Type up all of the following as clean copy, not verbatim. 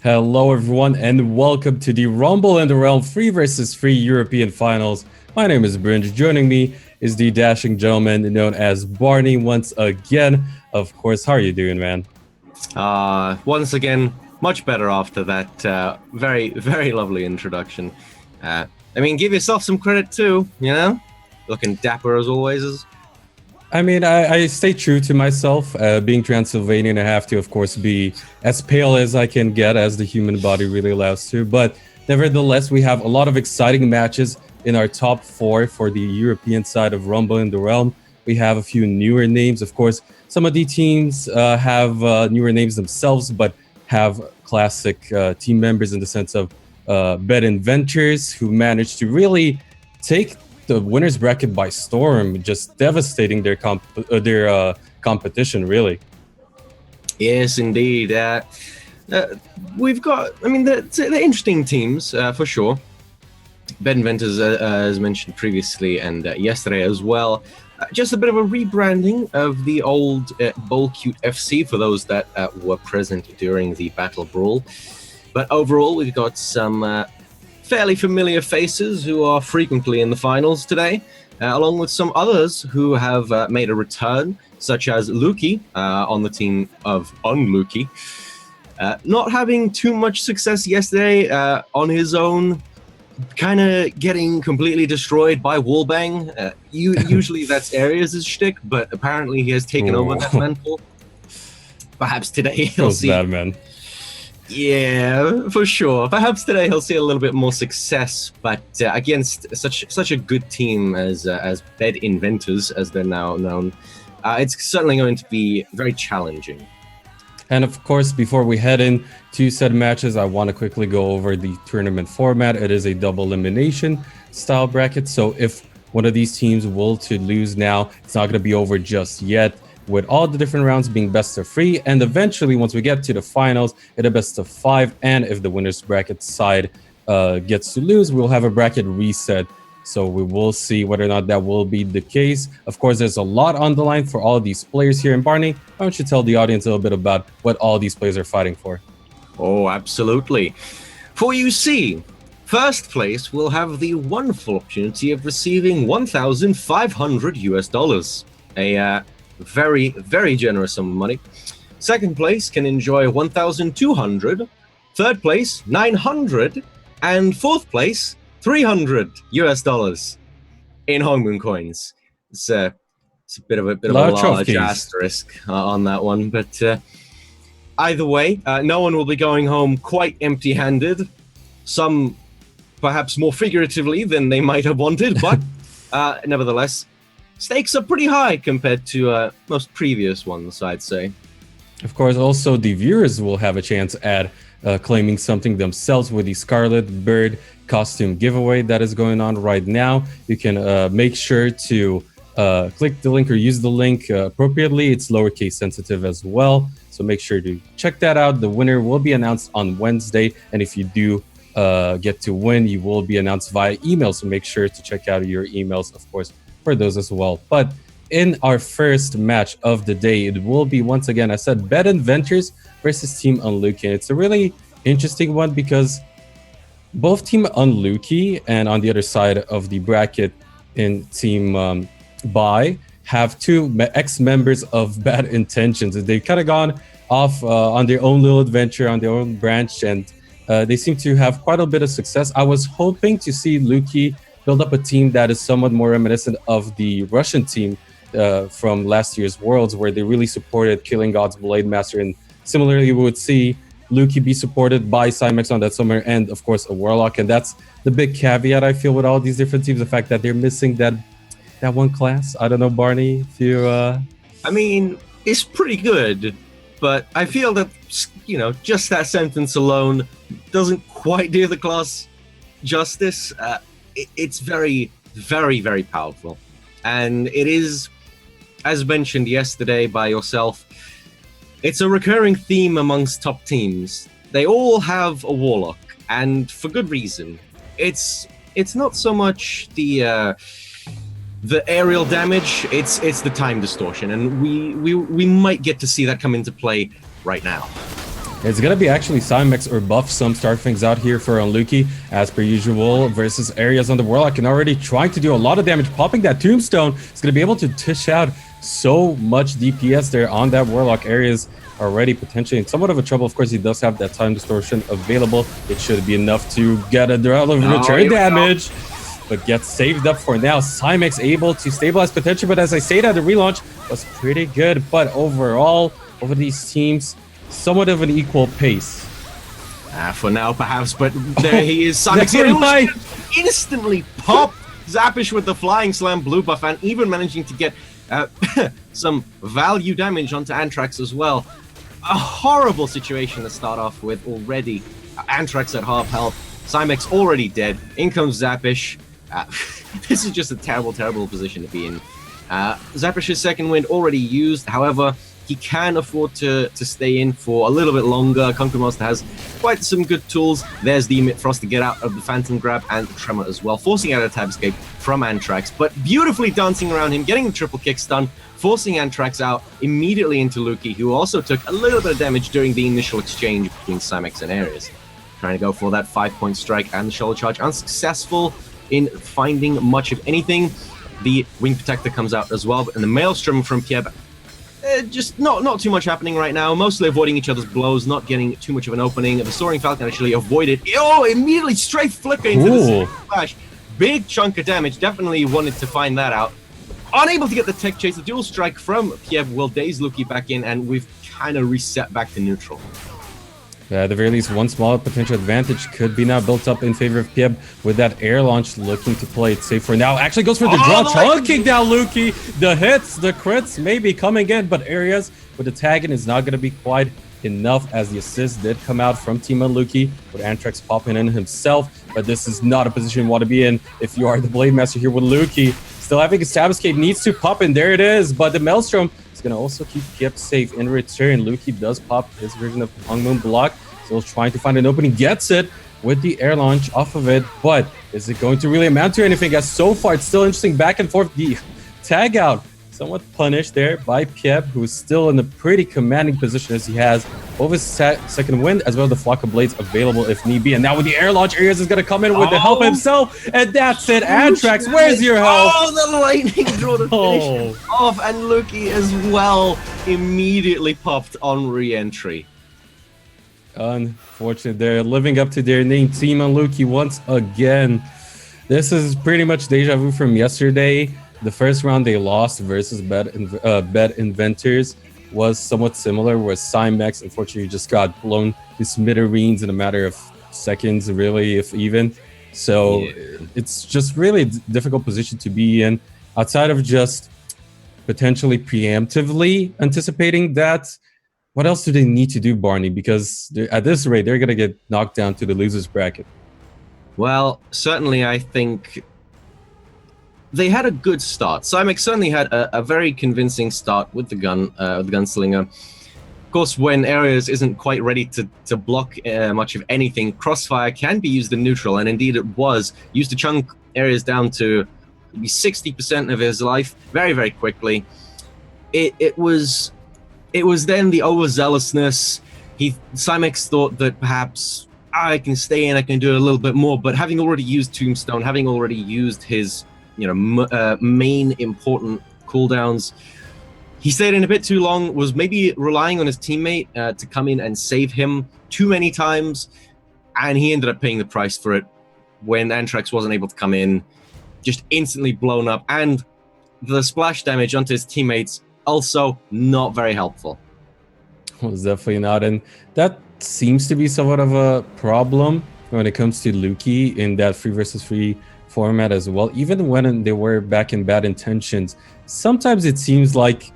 Hello everyone and welcome to the Rumble in the Realm 3 vs 3 European Finals. My name is Bringe. Joining me is the dashing gentleman known as Barney once again. Of course, how are you doing, man? Once again, much better after that very, very lovely introduction. Give yourself some credit too, you know? Looking dapper as always. I stay true to myself. Being Transylvanian, I have to, of course, be as pale as I can get, as the human body really allows to. But nevertheless, we have a lot of exciting matches in our top 4 for the European side of Rumble in the Realm. We have a few newer names. Of course, some of the teams have newer names themselves, but have classic team members in the sense of Inventors, who managed to really take the winners bracket by storm, just devastating their competition, really. Yes, indeed. We've got, they're interesting teams for sure. Inventors, as mentioned previously and yesterday as well. Just a bit of a rebranding of the old Bolcute FC for those that were present during the Battle Brawl. But overall, we've got some fairly familiar faces who are frequently in the finals today, along with some others who have made a return, such as Luki on the team of Unluki. Not having too much success yesterday on his own, kind of getting completely destroyed by Wallbang. Usually that's Arias' shtick, but apparently he has taken over that mantle. Perhaps today he'll see... bad, man. Yeah, for sure. Perhaps today he'll see a little bit more success, but against such a good team as Blade Inventors, as they're now known, it's certainly going to be very challenging. And of course, before we head into said matches, I want to quickly go over the tournament format. It is a double elimination style bracket, so if one of these teams will to lose now, it's not going to be over just yet, with all the different rounds being best of 3, and eventually once we get to the finals, it's a best of 5, and if the winners bracket side gets to lose, we'll have a bracket reset. So we will see whether or not that will be the case. Of course, there's a lot on the line for all these players here. And Barney, why don't you tell the audience a little bit about what all these players are fighting for? Oh, absolutely. For you see, first place will have the wonderful opportunity of receiving $1,500 a very, very generous sum of money. Second place can enjoy 1,200. Third place, 900. And fourth place, $300 in Hongmoon coins. It's a bit of a large asterisk on that one, but either way, no one will be going home quite empty-handed. Some perhaps more figuratively than they might have wanted, but nevertheless, stakes are pretty high compared to most previous ones, I'd say. Of course, also the viewers will have a chance at claiming something themselves with the Scarlet Bird costume giveaway that is going on right now. You can make sure to click the link or use the link appropriately. It's lowercase sensitive as well, so make sure to check that out. The winner will be announced on Wednesday, and if you do get to win, you will be announced via email, so make sure to check out your emails, of course, for those as well. But in our first match of the day, it will be, once again, I said, Blade Inventors versus Team Unluki. It's a really interesting one because both Team Unluki and on the other side of the bracket in Team Bai have two ex-members of Bad Intentions. They've kind of gone off on their own little adventure, on their own branch, and they seem to have quite a bit of success. I was hoping to see Luki build up a team that is somewhat more reminiscent of the Russian team from last year's Worlds, where they really supported Killing God's Blade Master, and similarly we would see Luki be supported by Cymex on that summer, and of course a Warlock. And that's the big caveat I feel with all these different teams, the fact that they're missing that one class. I don't know, Barney, if you I mean, it's pretty good, but I feel that, you know, just that sentence alone doesn't quite do the class justice. It's very, very, very powerful, and it is, as mentioned yesterday by yourself, it's a recurring theme amongst top teams. They all have a Warlock, and for good reason. It's not so much the aerial damage, it's the time distortion, and we might get to see that come into play right now. It's going to be actually Cymex or Buff some start things out here for Unluki, as per usual, versus Areas on the Warlock, and already trying to do a lot of damage. Popping that Tombstone is going to be able to dish out so much DPS there on that Warlock. Areas already potentially in somewhat of a trouble. Of course, he does have that time distortion available. It should be enough to get a relevant return damage, but gets saved up for now. Cymex able to stabilize potential, but as I say that, the relaunch was pretty good. But overall, over these teams, somewhat of an equal pace. For now, perhaps, but there he is. Cymex instantly popped Zappish with the Flying Slam blue buff, and even managing to get some value damage onto Antrax as well. A horrible situation to start off with already. Antrax at half health, Cymex already dead. In comes Zappish. This is just a terrible, terrible position to be in. Zappish's second wind already used, however, he can afford to stay in for a little bit longer. Conquer Master has quite some good tools. There's the Emit Frost to get out of the Phantom Grab and the Tremor as well, forcing out a tab escape from Antrax, but beautifully dancing around him, getting the triple kick stun, forcing Antrax out immediately into Luki, who also took a little bit of damage during the initial exchange between Cymex and Ares. Trying to go for that 5-point strike and the shoulder charge, unsuccessful in finding much of anything. The Wing Protector comes out as well, and the Maelstrom from Pieb, just not too much happening right now. Mostly avoiding each other's blows, not getting too much of an opening. The Soaring Falcon actually avoided. Oh, immediately straight flicker into the flash. Big chunk of damage. Definitely wanted to find that out. Unable to get the tech chase. The dual strike from Pieb will daze Luki back in, and we've kind of reset back to neutral. At the very least, one small potential advantage could be now built up in favor of Pieb with that air launch looking to play it safe for now. Actually goes for the draw, chunking down Luki. The hits, the crits may be coming in, but Areas with the tag in is not going to be quite enough, as the assist did come out from Team Unluki with Antrax popping in himself. But this is not a position you want to be in if you are the Blade Master here with Luki. Still having a stab escape, needs to pop in. There it is, but the Maelstrom is going to also keep Pieb safe in return. Luki does pop his version of Hung Moon block. Still trying to find an opening, gets it with the air launch off of it, but is it going to really amount to anything? As so far, it's still interesting back and forth. The tag out somewhat punished there by Pieb, who's still in a pretty commanding position as he has both his second wind as well as the flock of blades available if need be. And now with the air launch, Ares is going to come in with the help himself, and that's it. Antrax, where's your help? Oh, the lightning draw to finish off, and Luki as well immediately popped on re-entry. Unfortunate, they're living up to their name, Team Unluki, once again. This is pretty much deja vu from yesterday. The first round they lost versus Bet Inventors was somewhat similar, where Cymex unfortunately just got blown to smithereens in a matter of seconds, really, if even. So it's just really a difficult position to be in, outside of just potentially preemptively anticipating that. What else do they need to do, Barney? Because at this rate, they're going to get knocked down to the losers bracket. Well, certainly I think they had a good start. Cymex certainly had a very convincing start with the gunslinger. Of course, when Ares isn't quite ready to block much of anything, Crossfire can be used in neutral, and indeed it was. Used to chunk Ares down to maybe 60% of his life very, very quickly. It was then the overzealousness. Cymex thought that perhaps I can stay in, I can do a little bit more, but having already used Tombstone, having already used his main important cooldowns, he stayed in a bit too long, was maybe relying on his teammate to come in and save him too many times, and he ended up paying the price for it when Antrax wasn't able to come in, just instantly blown up, and the splash damage onto his teammates also not very helpful. Well, it's definitely not, and that seems to be somewhat of a problem when it comes to Luki in that 3 versus 3 format as well. Even when they were back in Bad Intentions, sometimes it seems like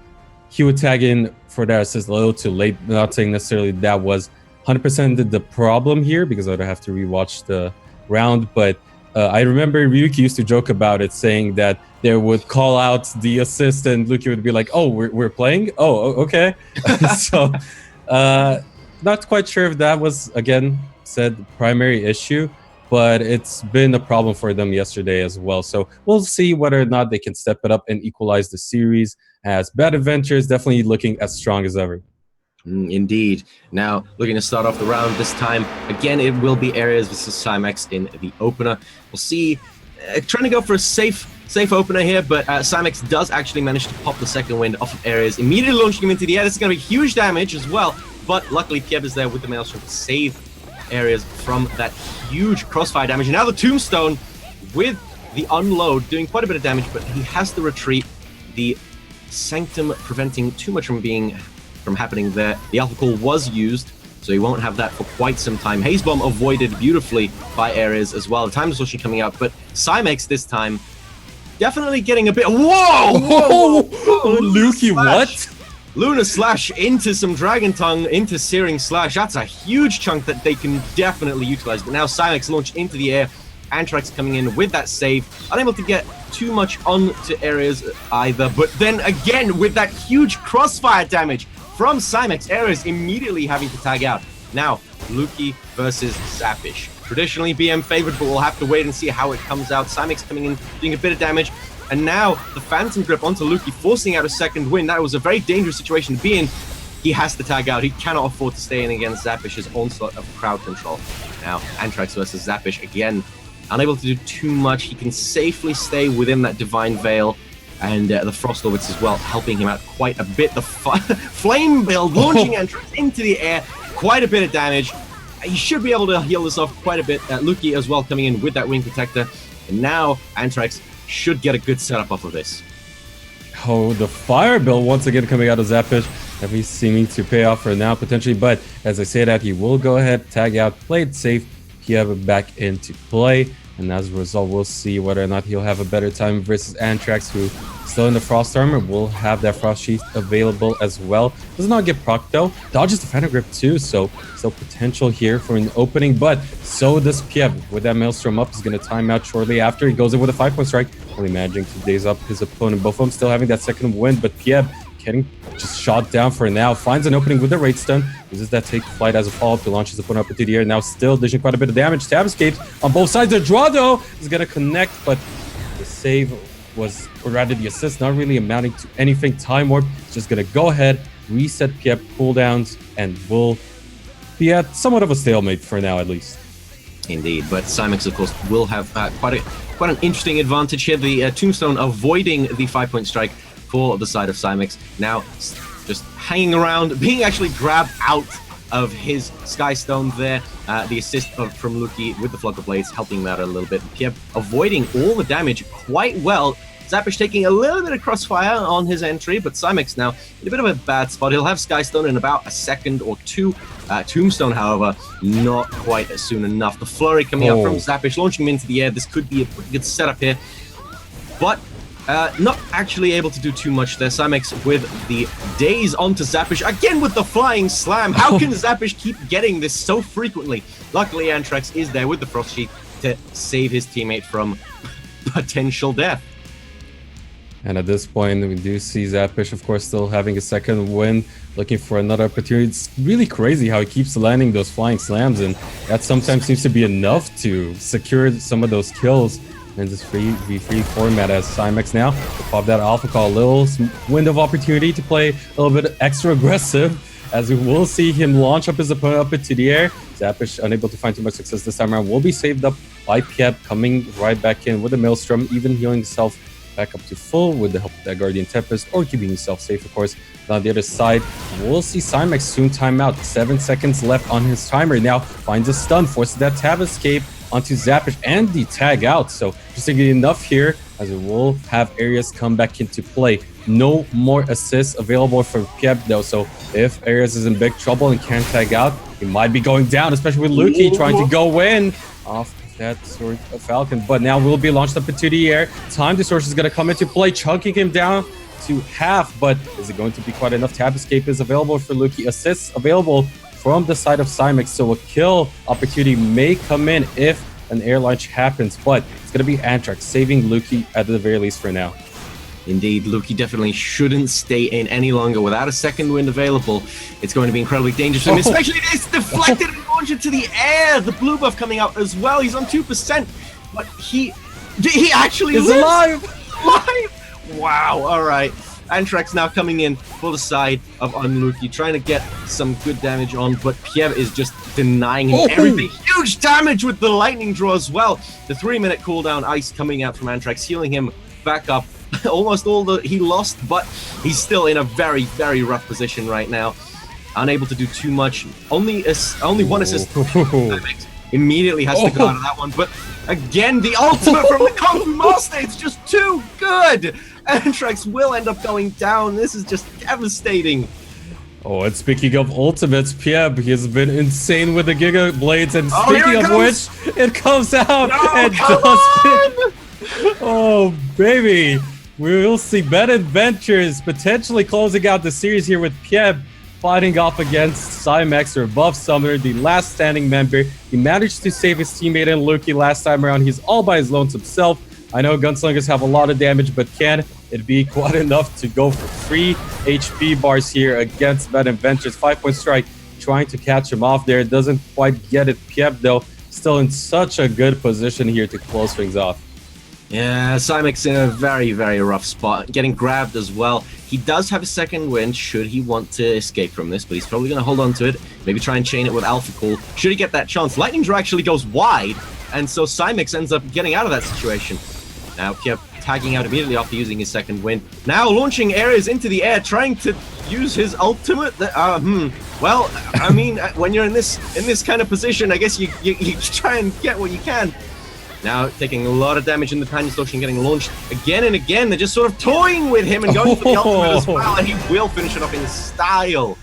he would tag in for that assist a little too late. Not saying necessarily that was 100% the problem here, because I'd have to rewatch the round, but I remember Ryuki used to joke about it, saying that they would call out the assist and Luki would be like, oh, we're playing? Oh, okay. So not quite sure if that was, again, said primary issue, but it's been a problem for them yesterday as well. So we'll see whether or not they can step it up and equalize the series, as Bad Adventures definitely looking as strong as ever. Indeed. Now, looking to start off the round this time. Again, it will be Ares versus Cymex in the opener. We'll see. Trying to go for a safe opener here, but Cymex does actually manage to pop the second wind off of Ares, immediately launching him into the air. This is going to be huge damage as well, but luckily Pieb is there with the Maelstrom to save Ares from that huge crossfire damage. And now the Tombstone with the unload doing quite a bit of damage, but he has to retreat. The Sanctum preventing too much from happening there. The Alpha Call was used, so he won't have that for quite some time. Haze Bomb avoided beautifully by Ares as well. The Time Distortion coming out, but Cymex this time definitely getting a bit. Whoa! Unluki, what? Lunar Slash into some Dragon Tongue, into Searing Slash. That's a huge chunk that they can definitely utilize. But now Cymex launched into the air. Antrax coming in with that save. Unable to get too much onto Ares either. But then again, with that huge crossfire damage from Cymex, Ares immediately having to tag out. Now, Luki versus Zapish. Traditionally BM favored, but we'll have to wait and see how it comes out. Cymex coming in, doing a bit of damage. And now the Phantom Grip onto Luki, forcing out a second win. That was a very dangerous situation to be in. He has to tag out. He cannot afford to stay in against Zapish's onslaught of crowd control. Now, Antrax versus Zapish again. Unable to do too much. He can safely stay within that Divine Veil. And the Frost Orbits as well, helping him out quite a bit. The Flame Build launching Antrax into the air. Quite a bit of damage. He should be able to heal this off quite a bit. Luki as well coming in with that Wing Protector. And now Antrax should get a good setup off of this. Oh, the Fire Build once again coming out of Zapish. Heavy seeming to pay off for now potentially. But as I say that, he will go ahead, tag out, play it safe. Pieb back into play. And as a result, we'll see whether or not he'll have a better time versus Antrax, who still in the Frost Armor will have that Frost Sheath available as well. Does not get proc though. Dodges the Phantom Grip too, so still potential here for an opening. But so does Pieb. With that Maelstrom up, he's going to time out shortly after. He goes in with a 5-point strike, only managing to daze up his opponent. Both of them still having that second win, but Pieb getting just shot down for now. Finds an opening with the Rage Stun. Uses that Take Flight as a follow-up to launch his opponent up into the air. Now still dishing quite a bit of damage. Tab escapes on both sides. The draw though is going to connect, but the save was, or rather the assist, not really amounting to anything. Time Warp is just going to go ahead, reset Pieb cooldowns, and will be at somewhat of a stalemate for now at least. Indeed, but Cymex, of course, will have quite an interesting advantage here. The Tombstone avoiding the 5-point strike for the side of Cymex. Now just hanging around, being actually grabbed out of his Sky Stone there. The assist from Luki with the Flock of Blades helping him out a little bit. Pieb avoiding all the damage quite well. Zapish taking a little bit of crossfire on his entry, but Cymex now in a bit of a bad spot. He'll have Sky Stone in about a second or two. Tombstone, however, not quite as soon enough. The flurry coming out from Zapish, launching him into the air. This could be a pretty good setup here, but not actually able to do too much there. Cymex with the daze onto Zapish, again with the Flying Slam. How can Zapish keep getting this so frequently? Luckily, Antrax is there with the Frost Sheath to save his teammate from potential death. And at this point, we do see Zapish, of course, still having a second win, looking for another opportunity. It's really crazy how he keeps landing those Flying Slams, and that sometimes seems to be enough to secure some of those kills in this 3v3 format. As Cymex now pop that Alpha Call, a little window of opportunity to play a little bit extra aggressive, as we will see him launch up his opponent up into the air. Zapish, unable to find too much success this time around, will be saved up by Pieb, coming right back in with a Maelstrom, even healing himself back up to full with the help of that Guardian Tempest, or keeping himself safe, of course. And on the other side, we'll see Cymex soon time out. 7 seconds left on his timer. Now finds a stun, forces that tab escape onto Zapish and the tag out. So interestingly enough here, as we will have Ares come back into play. No more assists available for Pieb though, so if Ares is in big trouble and can't tag out, he might be going down, especially with Luki trying to go in off that sort of Falcon. But now will be launched up into the air. Time Distortion is going to come into play, chunking him down to half, but is it going to be quite enough? Tab escape is available for Luki. Assists available from the side of Cymex, so a kill opportunity may come in if an air launch happens, but it's going to be Antrax saving Luki at the very least for now. Indeed, Luki definitely shouldn't stay in any longer without a second wind available. It's going to be incredibly dangerous for him, especially this deflected and launched into the air. The blue buff coming out as well. He's on 2%, but he actually is alive. Alive! Wow, all right. Antrax now coming in for the side of Unluki, trying to get some good damage on, but Pierre is just denying him everything. Huge damage with the lightning draw as well. The 3-minute cooldown ice coming out from Antrax, healing him back up. Almost all that he lost, but he's still in a very, very rough position right now. Unable to do too much. Only one assist. Immediately has to go out of that one. But again, the ultimate from the Kung Fu Master, it's just too good. Antrax will end up going down. This is just devastating. Oh, and speaking of ultimates, Pieb, he has been insane with the Giga Blades. And speaking of which, it comes out and does. Oh, baby. We will see Bad Inventors potentially closing out the series here with Pieb fighting off against Cymex or Above Summoner, the last standing member. He managed to save his teammate Unluki last time around. He's all by his lonesome self. I know gunslingers have a lot of damage, but can it be quite enough to go for 3 HP bars here against Bad Inventors? 5-point strike trying to catch him off there. Doesn't quite get it. Pieb, though, still in such a good position here to close things off. Yeah, Cymex in a very, very rough spot. Getting grabbed as well. He does have a second win should he want to escape from this, but he's probably going to hold on to it. Maybe try and chain it with Alpha Call. Should he get that chance? Lightning Draw actually goes wide, and so Cymex ends up getting out of that situation. Now, Pieb tagging out immediately after using his second win. Now launching areas into the air, trying to use his ultimate. Well, I mean, when you're in this kind of position, I guess you try and get what you can. Now taking a lot of damage in the Panic Distortion, getting launched again and again. They're just sort of toying with him and going for the ultimate as well, and he will finish it off in style.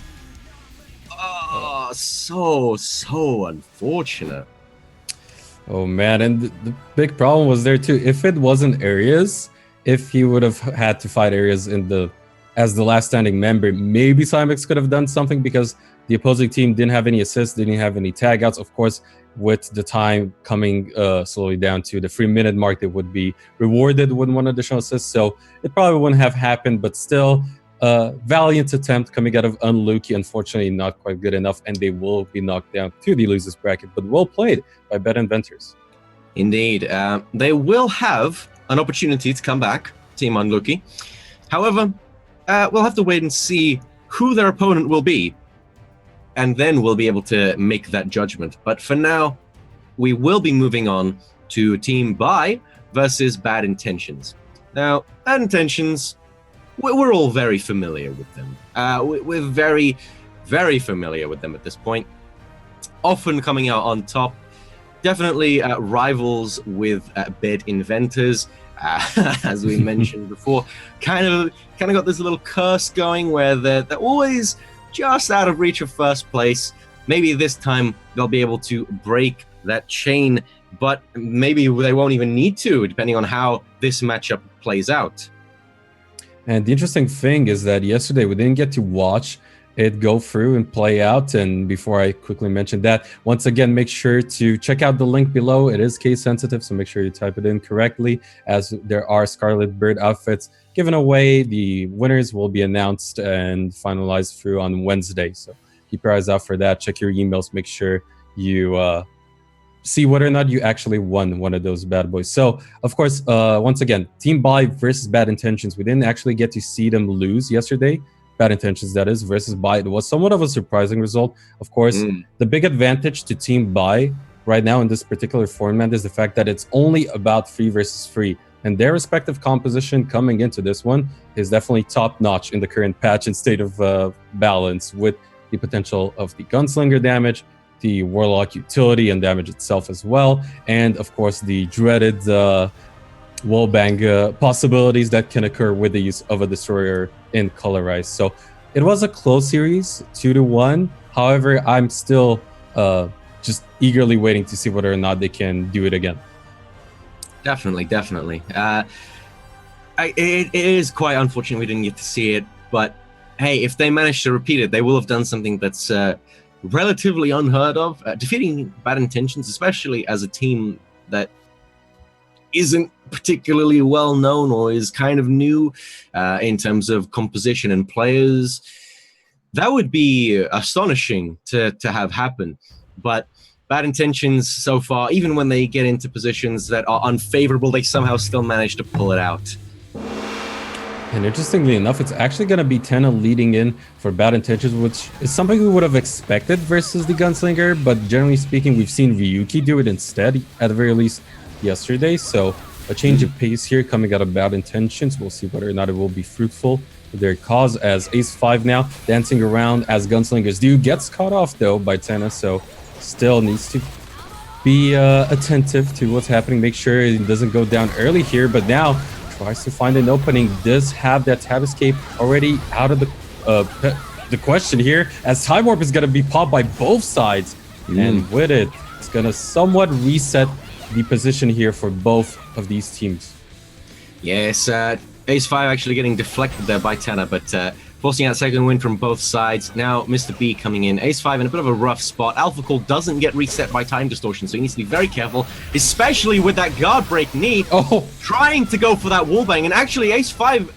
Oh, so unfortunate. Oh man, and the big problem was there too. If it wasn't Areas, if he would have had to fight Areas as the last standing member, maybe Cymex could have done something because the opposing team didn't have any assists, didn't have any tag outs. Of course, with the time coming slowly down to the 3-minute mark, they would be rewarded with 1 additional assist. So it probably wouldn't have happened, but still, valiant attempt coming out of Unluki. Unfortunately, not quite good enough, and they will be knocked down to the losers bracket. But well played by Bad Inventors. Indeed, they will have an opportunity to come back, Team Unluki. However, we'll have to wait and see who their opponent will be, and then we'll be able to make that judgment. But for now, we will be moving on to Team Bai versus Bad Intentions. Now, Bad Intentions, we're all very familiar with them. We're very, very familiar with them at this point. Often coming out on top. Definitely rivals with Bad Inventors, as we mentioned before. Kind of got this little curse going where they're always just out of reach of first place. Maybe this time they'll be able to break that chain, but maybe they won't even need to, depending on how this matchup plays out. And the interesting thing is that yesterday we didn't get to watch it go through and play out. And before I quickly mention that, once again, make sure to check out the link below. It is case sensitive, so make sure you type it in correctly, as there are Scarlet Bird outfits given away. The winners will be announced and finalized through on Wednesday. So keep your eyes out for that. Check your emails. Make sure you see whether or not you actually won one of those bad boys. So, of course, once again, Team Bai versus Bad Intentions. We didn't actually get to see them lose yesterday. Bad Intentions, that is, versus Bai. It was somewhat of a surprising result. Of course, the big advantage to Team Bai right now in this particular format is the fact that it's only about 3 versus 3. And their respective composition coming into this one is definitely top-notch in the current patch and state of balance, with the potential of the Gunslinger damage, the Warlock utility and damage itself as well, and of course the dreaded wallbang possibilities that can occur with the use of a Destroyer in Colorize. So it was a close series, 2-1. However, I'm still just eagerly waiting to see whether or not they can do it again. Definitely. It is quite unfortunate we didn't get to see it, but hey, if they manage to repeat it, they will have done something that's relatively unheard of. Defeating Bad Intentions, especially as a team that isn't particularly well known or is kind of new in terms of composition and players, that would be astonishing to have happen. But Bad Intentions so far, even when they get into positions that are unfavorable, they somehow still manage to pull it out. And interestingly enough, it's actually going to be Tenna leading in for Bad Intentions, which is something we would have expected versus the Gunslinger. But generally speaking, we've seen Ryuki do it instead, at the very least yesterday. So a change of pace here coming out of Bad Intentions. We'll see whether or not it will be fruitful for their cause, as Ace5 now dancing around as Gunslingers do. Gets caught off though by Tenna, so still needs to be attentive to what's happening. Make sure it doesn't go down early here, but now tries to find an opening. Does have that tab escape already out of the question here, as Time Warp is going to be popped by both sides. And with it, it's going to somewhat reset the position here for both of these teams. Yes, Ace5 actually getting deflected there by Tenna, but forcing out second win from both sides. Now Mr. B coming in. Ace5 in a bit of a rough spot. Alpha Call doesn't get reset by time distortion, so he needs to be very careful, especially with that guard break need. Trying to go for that wallbang, and actually Ace5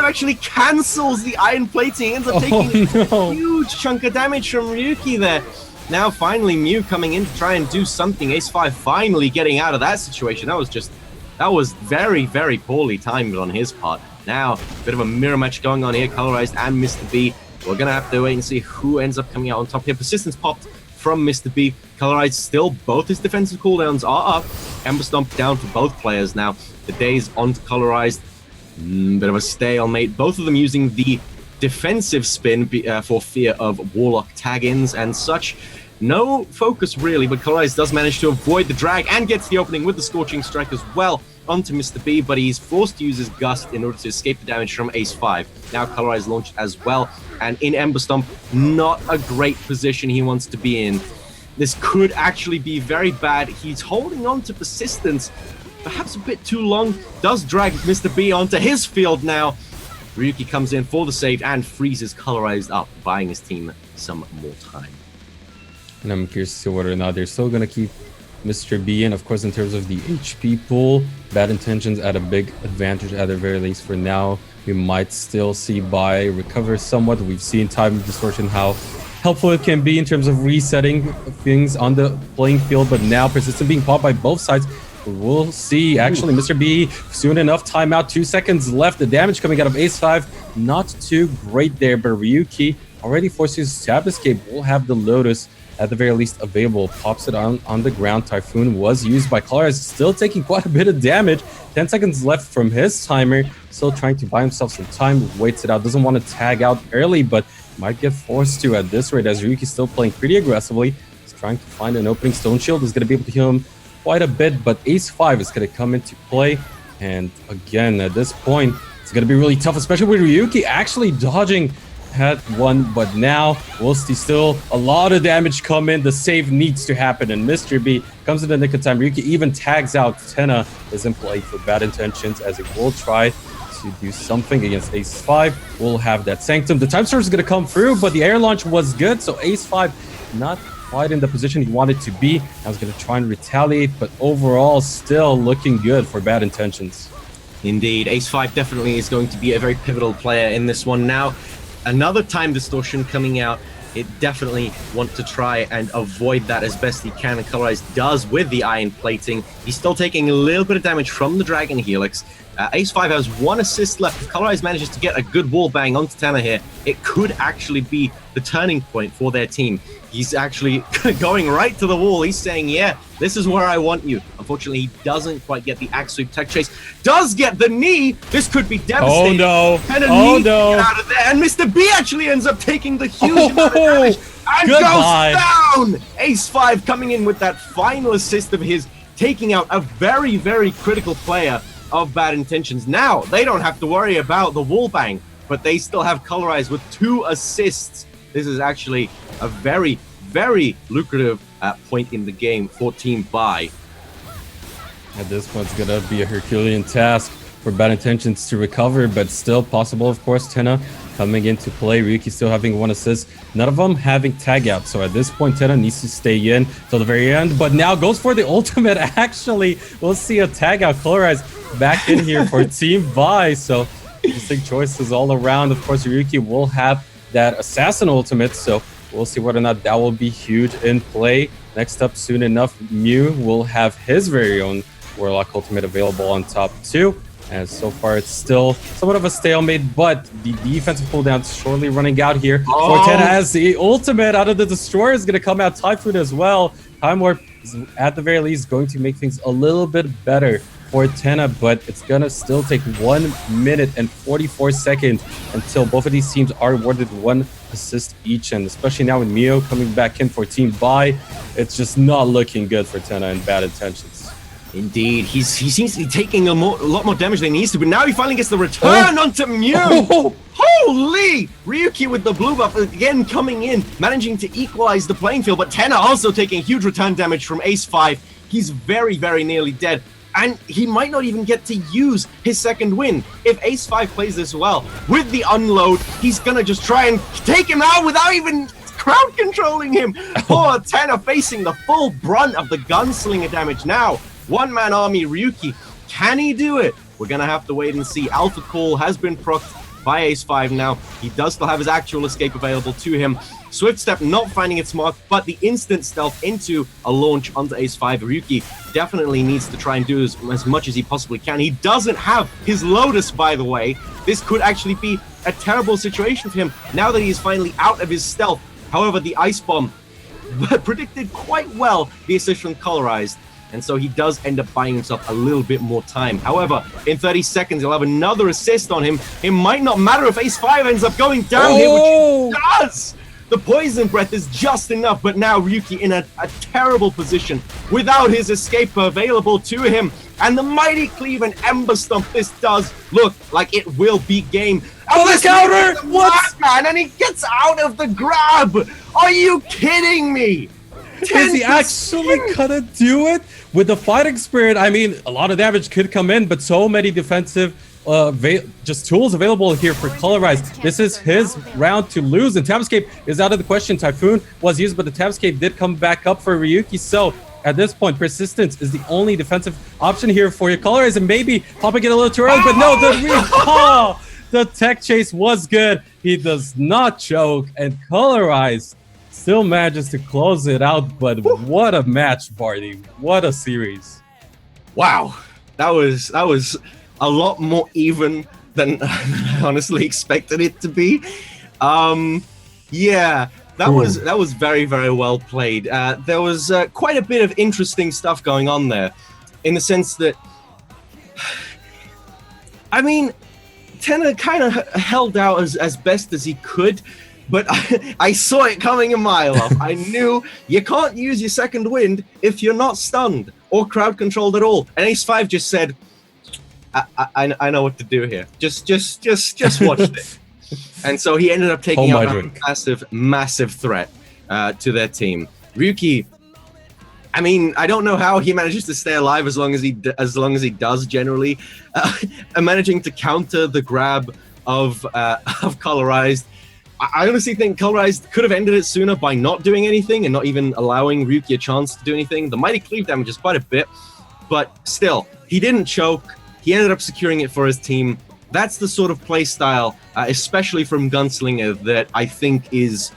actually cancels the iron plating, ends up taking a huge chunk of damage from Ryuki there. Now finally Mew coming in to try and do something. Ace5 finally getting out of that situation. That was very, very poorly timed on his part. Now, a bit of a mirror match going on here, Colorized and Mr. B. We're going to have to wait and see who ends up coming out on top here. Persistence popped from Mr. B. Colorized still, both his defensive cooldowns are up. Ember Stomp down for both players now. The day's onto Colorized. Bit of a stalemate. Both of them using the defensive spin for fear of Warlock tag-ins and such. No focus really, but Colorized does manage to avoid the drag and gets the opening with the Scorching Strike as well onto Mr. B, but he's forced to use his Gust in order to escape the damage from Ace5. Now Colorized launched as well, and in Ember Stomp, not a great position he wants to be in. This could actually be very bad. He's holding on to Persistence, perhaps a bit too long, does drag Mr. B onto his field now. Ryuki comes in for the save and freezes Colorized up, buying his team some more time. And I'm curious to see whether or not they're still going to keep Mr. B in. Of course, in terms of the HP pool, Bad Intentions at a big advantage at the very least for now. We might still see Bai recover somewhat. We've seen Time Distortion, how helpful it can be in terms of resetting things on the playing field, but now Persistent being popped by both sides. We'll see. Actually, Mr. B, soon enough, timeout, 2 seconds left. The damage coming out of Ace5, not too great there, but Ryuki already forces his tab escape. We'll have the Lotus at the very least available, pops it on the ground. Typhoon was used by Colorized, still taking quite a bit of damage. 10 seconds left from his timer, still trying to buy himself some time, waits it out, doesn't want to tag out early, but might get forced to at this rate, as Ryuki's still playing pretty aggressively. He's trying to find an opening. Stone Shield is going to be able to heal him quite a bit, but Ace5 is going to come into play, and again, at this point, it's going to be really tough, especially with Ryuki actually dodging had one, but now we'll see still a lot of damage come in. The save needs to happen, and Mr. B comes in the nick of time. Ryuki even tags out. Tenna is in play for Bad Intentions, as it will try to do something against Ace5. We'll have that Sanctum. The time source is going to come through, but the air launch was good, so Ace5 not quite in the position he wanted to be. I was going to try and retaliate, but overall still looking good for Bad Intentions. Indeed, Ace5 definitely is going to be a very pivotal player in this one now. Another time distortion coming out. It definitely want to try and avoid that as best he can, and Colorized does with the iron plating. He's still taking a little bit of damage from the Dragon Helix. Ace5 has 1 assist left. If Colorized manages to get a good wall bang onto Tenna here, it could actually be the turning point for their team. He's actually going right to the wall. He's saying, yeah, this is where I want you. Unfortunately, he doesn't quite get the axe sweep. Tech Chase does get the knee. This could be devastating. Oh, no. Tenna needs to get out of there. And Mr. B actually ends up taking the huge amount of damage and goes down. Ace5 coming in with that final assist of his, taking out a very, very critical player of Bad Intentions. Now, they don't have to worry about the wall bang, but they still have Colorized with 2 assists. This is actually a very, very lucrative point in the game for Team Bai. At this point, it's going to be a Herculean task for Bad Intentions to recover, but still possible, of course. Tenna coming into play. Ryuki still having 1 assist. None of them having tag out. So at this point, Tenna needs to stay in till the very end, but now goes for the ultimate. Actually, we'll see a tag out. Colorized back in here for Team Bai. So interesting choices all around. Of course, Ryuki will have that assassin ultimate, so we'll see whether or not that will be huge in play. Next up, soon enough, Mew will have his very own Warlock ultimate available on top too. And so far, it's still somewhat of a stalemate, but the defensive cooldown is shortly running out here. Fortena has the ultimate out of the Destroyer is going to come out. Typhoon as well. Time Warp is at the very least going to make things a little bit better for Fortena, but it's going to still take 1 minute and 44 seconds until both of these teams are awarded 1 assist each. And especially now with Mio coming back in for Team Buy, it's just not looking good for Fortena and Bad Intentions. Indeed, he seems to be taking a lot more damage than he needs to, but now he finally gets the return onto Mew. Holy! Ryuki with the blue buff again coming in, managing to equalize the playing field, but Tenna also taking huge return damage from Ace 5. He's very, very nearly dead, and he might not even get to use his second win. If Ace 5 plays this well, with the unload, he's gonna just try and take him out without even crowd controlling him. Poor Tenna facing the full brunt of the gunslinger damage now. One-man army Ryuki, can he do it? We're gonna have to wait and see. Alpha Call has been procced by Ace 5 now. He does still have his actual escape available to him. Swift Step not finding its mark, but the instant stealth into a launch onto Ace 5. Ryuki definitely needs to try and do as much as he possibly can. He doesn't have his Lotus, by the way. This could actually be a terrible situation for him now that he's finally out of his stealth. However, the Ice Bomb predicted quite well the assist from Colorized. And so he does end up buying himself a little bit more time. However, in 30 seconds, he'll have another assist on him. It might not matter if Ace 5 ends up going down here, which he does! The Poison Breath is just enough, but now Ryuki in a terrible position without his escape available to him. And the Mighty Cleave and Ember Stomp, this does look like it will be game. Oh, the counter! What? Man, and he gets out of the grab! Are you kidding me? Is he actually gonna do it? With the fighting spirit, I mean, a lot of damage could come in, but so many defensive just tools available here for Colorized. This is his round to lose, and Tabscape is out of the question. Typhoon was used, but the Tabscape did come back up for Ryuki, so at this point, Persistence is the only defensive option here for your Colorized, and maybe popping it a little too early, but no, the tech chase was good. He does not choke, and Colorized still manages to close it out, but what a match, Barty. What a series. Wow. That was a lot more even than I honestly expected it to be. Yeah, that was very, very well played. There was quite a bit of interesting stuff going on there, in the sense that, I mean, Tenna kind of held out as best as he could, but I saw it coming a mile off. I knew you can't use your second wind if you're not stunned or crowd controlled at all. And Ace 5 just said, I know what to do here. Just watch it. And so he ended up taking out a massive threat to their team. Ryuki, I mean, I don't know how he manages to stay alive as long as he does generally. Managing to counter the grab of Colorized. I honestly think Colorized could have ended it sooner by not doing anything and not even allowing Ryuki a chance to do anything. The Mighty Cleave damages quite a bit, but still, he didn't choke. He ended up securing it for his team. That's the sort of play style, especially from Gunslinger, that I think is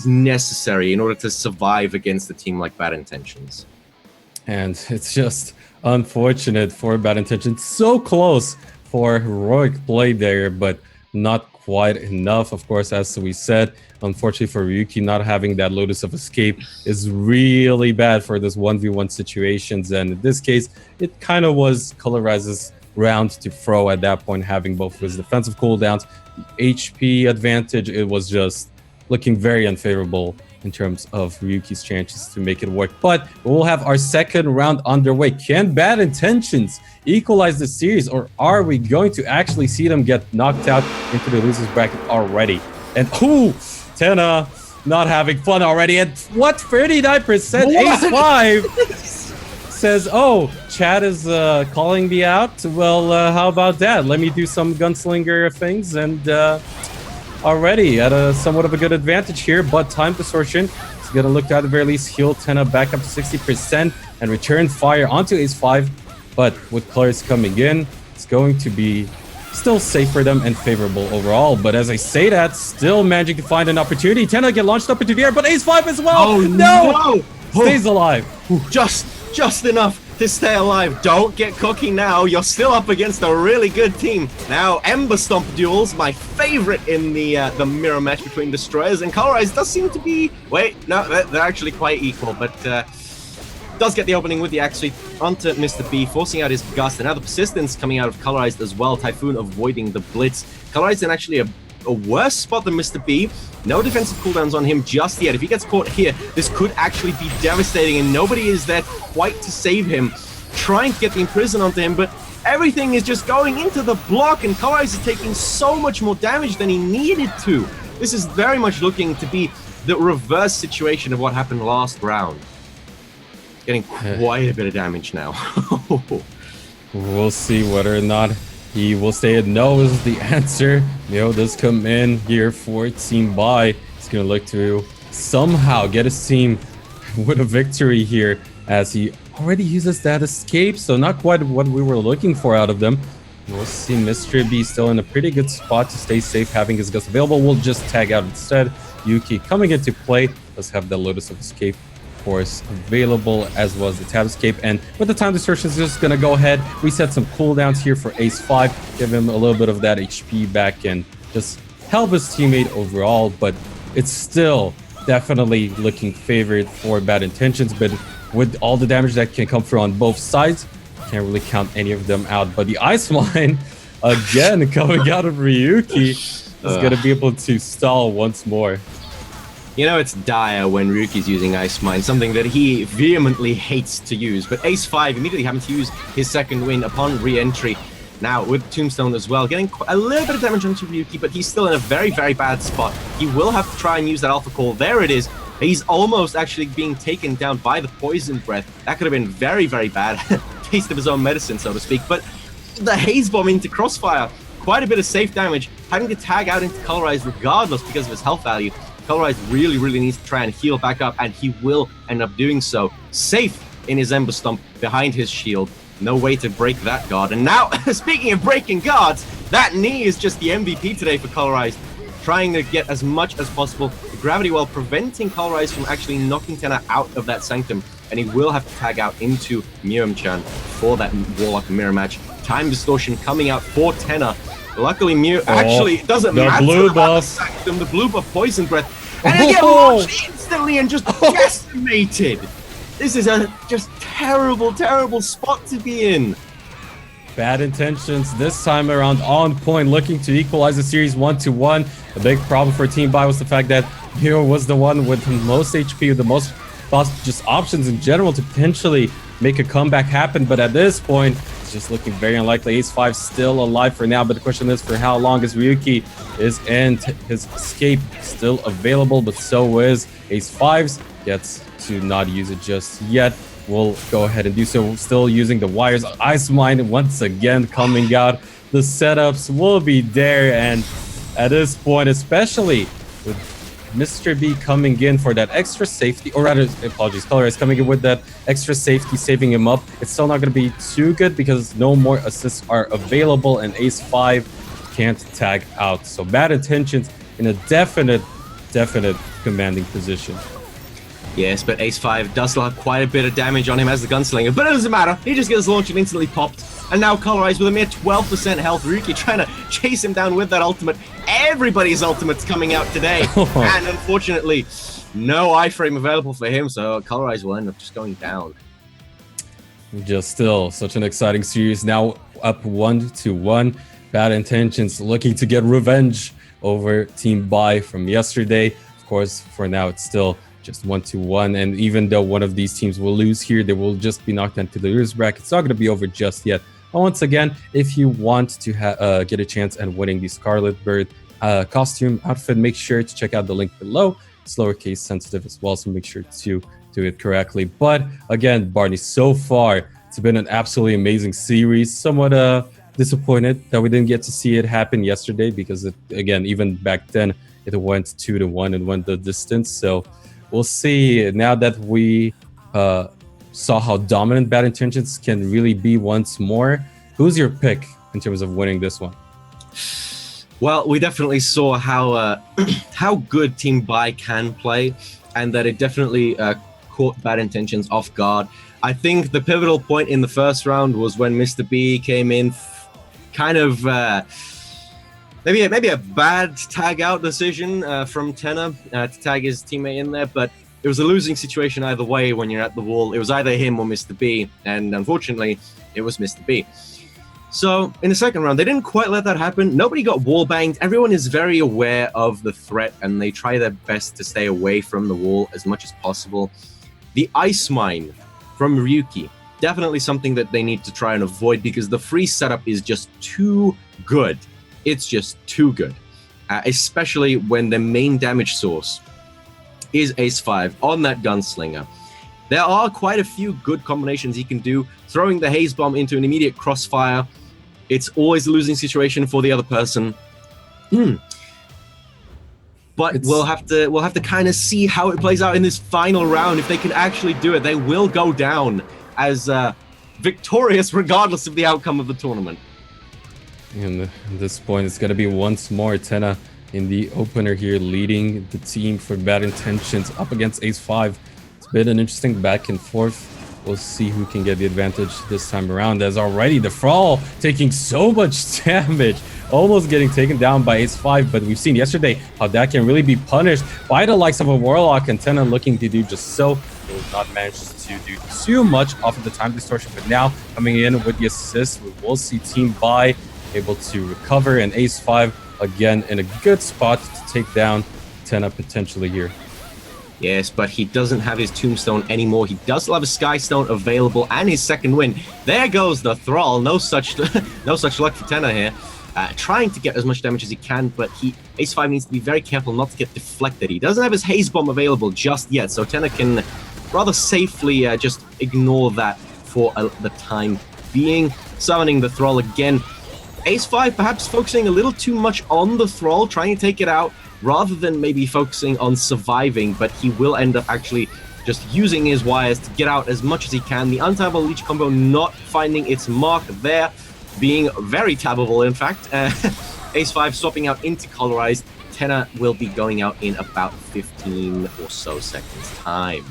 necessary in order to survive against a team like Bad Intentions. And it's just unfortunate for Bad Intentions. So close for heroic play there, but not quite enough. Of course, as we said, unfortunately for Ryuki, not having that Lotus of Escape is really bad for this 1v1 situations. And in this case, it kind of was Colorized's round to throw at that point, having both his defensive cooldowns, the HP advantage. It was just looking very unfavorable in terms of Ryuki's chances to make it work. But we'll have our second round underway. Can Bad Intentions equalize the series, or are we going to actually see them get knocked out into the losers bracket already? And Tenna not having fun already. And what, 39%? Ace 5 says, oh, Chad is calling me out. Well, how about that? Let me do some gunslinger things, and already at a somewhat of a good advantage here, but Time Distortion is going to look to at the very least heal Tenna back up to 60% and return fire onto Ace 5. But with Claris coming in, it's going to be still safe for them and favorable overall. But as I say that, still managing to find an opportunity. Tenna get launched up into the air, but Ace 5 as well. Oh no! Stays alive. Just enough to stay alive. Don't get cocky now. You're still up against a really good team. Now, Ember Stomp duels, my favorite in the mirror match between Destroyers and Colorize does seem to be... Wait, no, they're actually quite equal, but does get the opening with the axe sweep onto Mr. B, forcing out his Gust, and now the Persistence coming out of Colorized as well. Typhoon avoiding the Blitz. Colorized in actually a worse spot than Mr. B. No defensive cooldowns on him just yet. If he gets caught here, this could actually be devastating, and nobody is there quite to save him. Trying to get the Imprison onto him, but everything is just going into the block, and Colorized is taking so much more damage than he needed to. This is very much looking to be the reverse situation of what happened last round. Getting quite a bit of damage now. We'll see whether or not he will say no is the answer. Mio does come in here for Team Bai. He's going to look to somehow get his team with a victory here, as he already uses that escape. So not quite what we were looking for out of them. We'll see Mr. B still in a pretty good spot to stay safe, having his Gust available. We'll just tag out instead. Yuki coming into play. Let's have the Lotus of Escape course available, as well as the tab escape, and with the time distortion is just gonna go ahead, reset some cooldowns here for Ace 5, give him a little bit of that HP back and just help his teammate overall. But it's still definitely looking favored for Bad Intentions, but with all the damage that can come through on both sides, can't really count any of them out. But the Ice Mine again coming out of Ryuki is gonna be able to stall once more. You know, it's dire when Ryuki's using Ice Mine, something that he vehemently hates to use. But Ace 5 immediately having to use his second win upon re-entry. Now, with Tombstone as well, getting a little bit of damage onto Ryuki, but he's still in a very, very bad spot. He will have to try and use that Alpha Call. There it is. He's almost actually being taken down by the Poison Breath. That could have been very, very bad. Taste of his own medicine, so to speak. But the Haze Bomb into Crossfire, quite a bit of safe damage, having to tag out into Colorize regardless because of his health value. Colorize really, really needs to try and heal back up, and he will end up doing so. Safe in his Ember Stomp behind his shield. No way to break that guard. And now, speaking of breaking guards, that knee is just the MVP today for Colorize. Trying to get as much as possible. The gravity while preventing Colorize from actually knocking Tenna out of that Sanctum. And he will have to tag out into Miram-chan for that Warlock Mirror match. Time Distortion coming out for Tenna. Luckily, Mew actually doesn't matter blue about buff. the Sanctum. The blue buff Poison Breath. And they get launched instantly and just decimated. This is a just terrible, terrible spot to be in. Bad Intentions this time around on point, looking to equalize the series 1-1. A big problem for Team Bai was the fact that Hero was the one with the most HP, the most just options in general to potentially make a comeback happen. But at this point, it's just looking very unlikely. Ace 5 still alive for now, but the question is for how long is Ryuki? Is his escape still available? But so is Ace 5's. Gets to not use it just yet. We'll go ahead and do so. Still using the wires. Ice Mine once again coming out. The setups will be there, and at this point, especially with Mr. B coming in for that extra safety, or rather, apologies, Colorize coming in with that extra safety, saving him up. It's still not going to be too good because no more assists are available, and Ace 5 can't tag out. So Bad Intentions in a definite commanding position. Yes, but Ace 5 does still have quite a bit of damage on him as the Gunslinger, but it doesn't matter. He just gets launched and instantly popped. And now Colorize with a mere 12% health. Ryuki trying to chase him down with that ultimate. Everybody's ultimate's coming out today. And unfortunately, no iframe available for him, so Colorize will end up just going down. Just still such an exciting series. Now up 1-1. Bad Intentions looking to get revenge over Team Bai from yesterday. Of course, for now, it's still just 1-1, and even though one of these teams will lose here, they will just be knocked into the losers bracket. It's not going to be over just yet. But once again, if you want to get a chance at winning the Scarlet Bird costume outfit, make sure to check out the link below. It's lowercase sensitive as well, so make sure to do it correctly. But again, Barney, so far it's been an absolutely amazing series. Somewhat disappointed that we didn't get to see it happen yesterday, because again, even back then it went 2-1 and went the distance. So we'll see now that we saw how dominant Bad Intentions can really be once more. Who's your pick in terms of winning this one? Well, we definitely saw how how good Team Bai can play, and that it definitely caught Bad Intentions off guard. I think the pivotal point in the first round was when Mr. B came in, kind of maybe a bad tag out decision from Tenor to tag his teammate in there, but it was a losing situation either way when you're at the wall. It was either him or Mr. B, and unfortunately, it was Mr. B. So in the second round, they didn't quite let that happen. Nobody got wall banged. Everyone is very aware of the threat, and they try their best to stay away from the wall as much as possible. The ice mine from Ryuki, definitely something that they need to try and avoid because the free setup is just too good. It's just too good, especially when the main damage source is Ace-5 on that gunslinger. There are quite a few good combinations he can do. Throwing the haze bomb into an immediate crossfire, it's always a losing situation for the other person. But we'll have to kind of see how it plays out in this final round. If they can actually do it, they will go down as victorious regardless of the outcome of the tournament. And at this point, it's going to be once more Tenna in the opener here, leading the team for Bad Intentions up against Ace-5. It's been an interesting back and forth. We'll see who can get the advantage this time around, as already the Thrall taking so much damage, almost getting taken down by Ace-5, but we've seen yesterday how that can really be punished by the likes of a Warlock, and Tenna looking to do just so. He will not manage to do too much off of the time distortion, but now coming in with the assist, we will see Team Bai able to recover, and Ace-5 again in a good spot to take down Tenna potentially here. Yes, but he doesn't have his Tombstone anymore. He does still have a Sky Stone available and his second win. There goes the Thrall. No such luck for Tenna here. Trying to get as much damage as he can, but Ace-5 needs to be very careful not to get deflected. He doesn't have his Haze Bomb available just yet, so Tenna can rather safely just ignore that for the time being. Summoning the Thrall again. Ace-5 perhaps focusing a little too much on the Thrall, trying to take it out, rather than maybe focusing on surviving, but he will end up actually just using his wires to get out as much as he can. The untabbable leech combo not finding its mark there, being very tabbable in fact. Ace-5 swapping out into Colorized. Tenna will be going out in about 15 or so seconds time.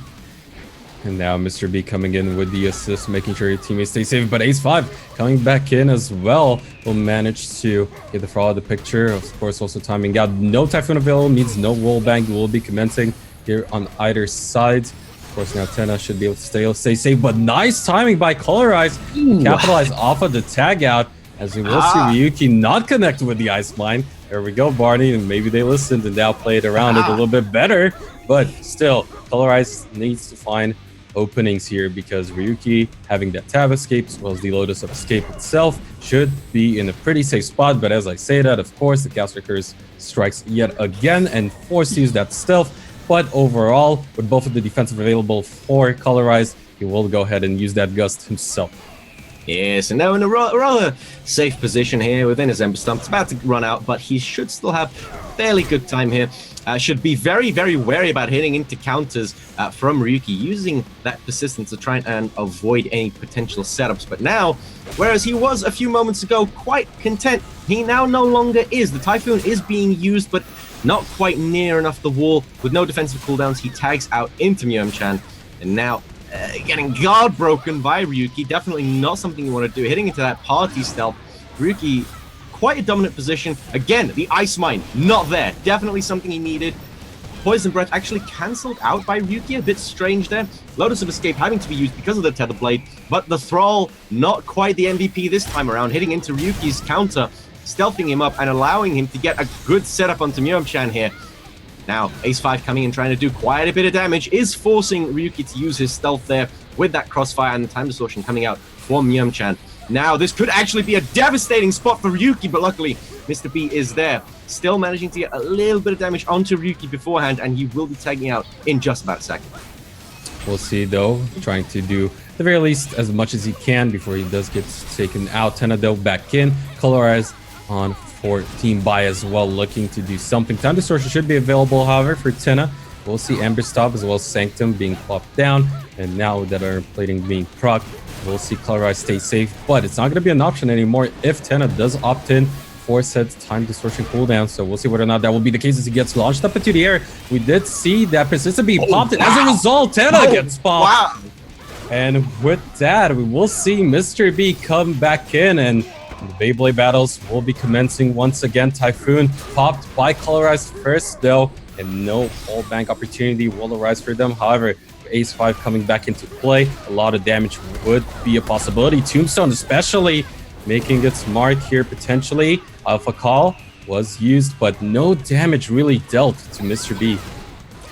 And now Mr. B coming in with the assist, making sure your teammates stay safe. But Ace-5 coming back in as well will manage to get the Thrall out of the picture. Of course, also timing out. No Typhoon available, means no wall bang will be commencing here on either side. Of course, now Tenna should be able to stay safe. But nice timing by Colorize. Capitalize off of the tag out, as we will see Ryuki not connect with the Ice Mine. There we go, Barney. And maybe they listened and now played around it a little bit better. But still, Colorize needs to find openings here, because Ryuki having that tab escape as well as the Lotus of Escape itself should be in a pretty safe spot. But as I say that, of course, the Chaos Recurs strikes yet again and forced to use that stealth. But overall, with both of the defensive available for Colorized, he will go ahead and use that Gust himself. Yes, and now in a rather safe position here within his Ember Stump. It's about to run out, but he should still have fairly good time here. Should be very, very wary about hitting into counters from Ryuki, using that persistence to try and avoid any potential setups. But now, whereas he was a few moments ago quite content, he now no longer is. The Typhoon is being used, but not quite near enough the wall. With no defensive cooldowns, he tags out into Myung-chan, and now getting guard broken by Ryuki. Definitely not something you want to do. Hitting into that party stealth. Ryuki, quite a dominant position. Again, the Ice Mine, not there. Definitely something he needed. Poison Breath actually cancelled out by Ryuki. A bit strange there. Lotus of Escape having to be used because of the Tether Blade. But the Thrall, not quite the MVP this time around. Hitting into Ryuki's counter, stealthing him up and allowing him to get a good setup onto Myung-chan here. Now, Ace-5 coming in, trying to do quite a bit of damage, is forcing Ryuki to use his stealth there with that crossfire and the time distortion coming out for Myung-chan. Now, this could actually be a devastating spot for Ryuki, but luckily, Mr. B is there. Still managing to get a little bit of damage onto Ryuki beforehand, and he will be tagging out in just about a second. We'll see, though, trying to do, at the very least, as much as he can before he does get taken out. Tenna, though, back in. Colorized on for Team Bai as well, looking to do something. Time Distortion should be available, however, for Tenna. We'll see Ember Stop as well as Sanctum being plopped down. And now that our plating being proc, we'll see Colorized stay safe. But it's not going to be an option anymore if Tenna does opt in for said Time Distortion cooldown. So we'll see whether or not that will be the case as he gets launched up into the air. We did see that Persistent being popped. And as a result, Tenna gets popped. Wow. And with that, we will see Mr. B come back in, and the Beyblade battles will be commencing once again. Typhoon popped by Colorized first, though, and no all bank opportunity will arise for them. However, Ace 5 coming back into play, a lot of damage would be a possibility. Tombstone especially making its mark here potentially. Alpha Call was used, but no damage really dealt to Mr. B.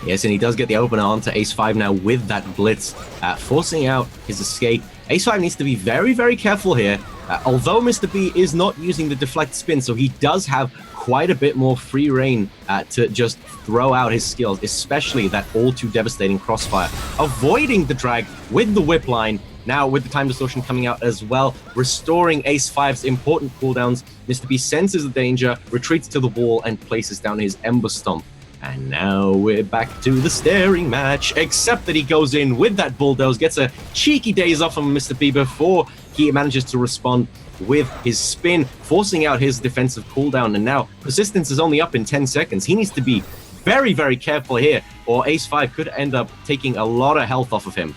Yes, and he does get the opener onto Ace 5 now with that blitz, forcing out his escape. Ace 5 needs to be very, very careful here. Although Mr. B is not using the deflect spin, so he does have quite a bit more free reign to just throw out his skills, especially that all too devastating crossfire. Avoiding the drag with the whip line, now with the time distortion coming out as well, restoring Ace 5's important cooldowns. Mr. B senses the danger, retreats to the wall, and places down his Ember Stomp. And now we're back to the staring match, except that he goes in with that bulldoze, gets a cheeky daze off from Mr. B before he manages to respond with his spin, forcing out his defensive cooldown. And now persistence is only up in 10 seconds. He needs to be very, very careful here, or Ace 5 could end up taking a lot of health off of him.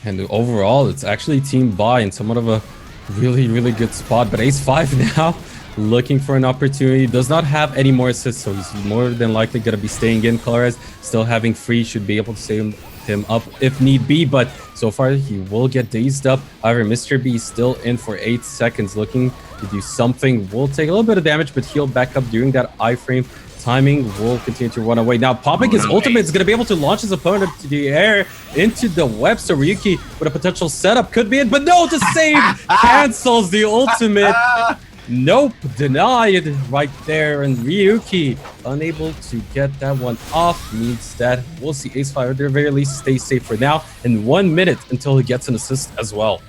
And overall, it's actually team buy in somewhat of a really, really good spot. But Ace 5 now looking for an opportunity, does not have any more assists, so he's more than likely going to be staying in. Colorized still having free, should be able to save him up if need be, but so far he will get dazed up. However, Mr. B still in for 8 seconds, looking to do something. Will take a little bit of damage, but he'll back up during that iframe. Timing will continue to run away. Now, popping his ultimate is going to be able to launch his opponent to the air into the web. So Ryuki with a potential setup could be it, but no, to save cancels the ultimate. Nope, denied right there, and Ryuki unable to get that one off. Means that we'll see Ace 5 at the very least stay safe for now, and 1 minute until he gets an assist as well.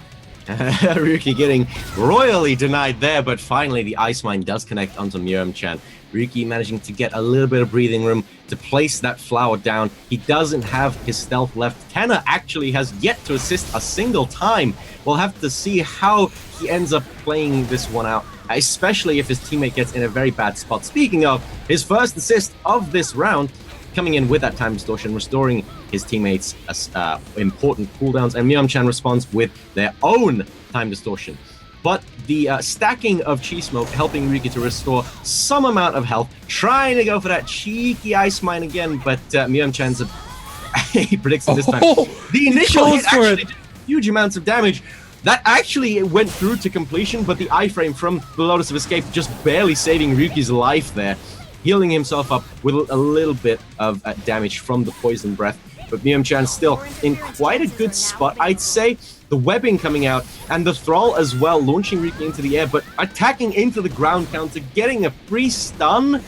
Ryuki getting royally denied there, but finally the Ice Mine does connect onto Myurm-chan. Ryuki managing to get a little bit of breathing room to place that flower down. He doesn't have his stealth left. Tenna actually has yet to assist a single time. We'll have to see how he ends up playing this one out, especially if his teammate gets in a very bad spot. Speaking of, his first assist of this round, coming in with that time distortion, restoring his teammates important cooldowns, and Myurm-chan responds with their own time distortion. But the stacking of Chi Smoke helping Ryuki to restore some amount of health, trying to go for that cheeky Ice Mine again, but Myurm-chan's he predicts it this time. The initial hit actually did huge amounts of damage. That actually went through to completion, but the iframe from the Lotus of Escape just barely saving Ryuki's life there, healing himself up with a little bit of damage from the Poison Breath. But Myurm-chan still in quite a good spot, I'd say. The webbing coming out, and the Thrall as well, launching Ryuki into the air, but attacking into the ground counter, getting a free stun.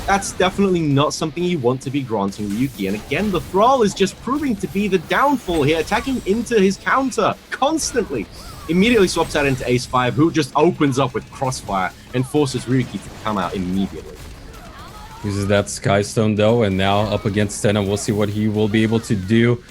That's definitely not something you want to be granting Ryuki. And again, the Thrall is just proving to be the downfall here, attacking into his counter constantly. Immediately swaps out into Ace 5, who just opens up with Crossfire and forces Ryuki to come out immediately. Uses that Skystone though, and now up against Tenna, we'll see what he will be able to do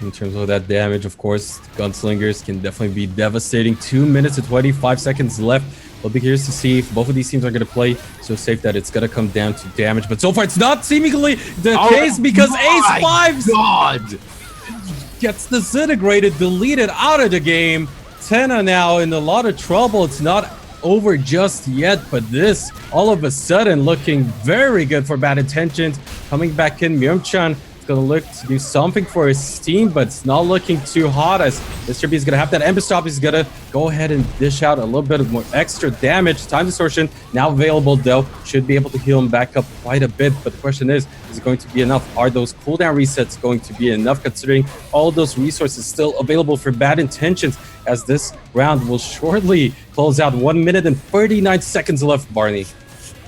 in terms of that damage. Of course, Gunslingers can definitely be devastating. 2 minutes and 25 seconds left. We'll be curious to see if both of these teams are going to play so safe that it's going to come down to damage. But so far, it's not seemingly the case, because Ace 5 gets disintegrated, deleted out of the game. Tenna now in a lot of trouble. It's not over just yet, but this all of a sudden looking very good for Bad Intentions. Coming back in, Myurm-chan going to look to do something for his team, but it's not looking too hot, as Mr. B is going to have that Ember Stop. He's going to go ahead and dish out a little bit of more extra damage. Time Distortion now available though, should be able to heal him back up quite a bit, but the question is it going to be enough? Are those cooldown resets going to be enough, considering all those resources still available for Bad Intentions, as this round will shortly close out? 1 minute and 39 seconds left, Barney.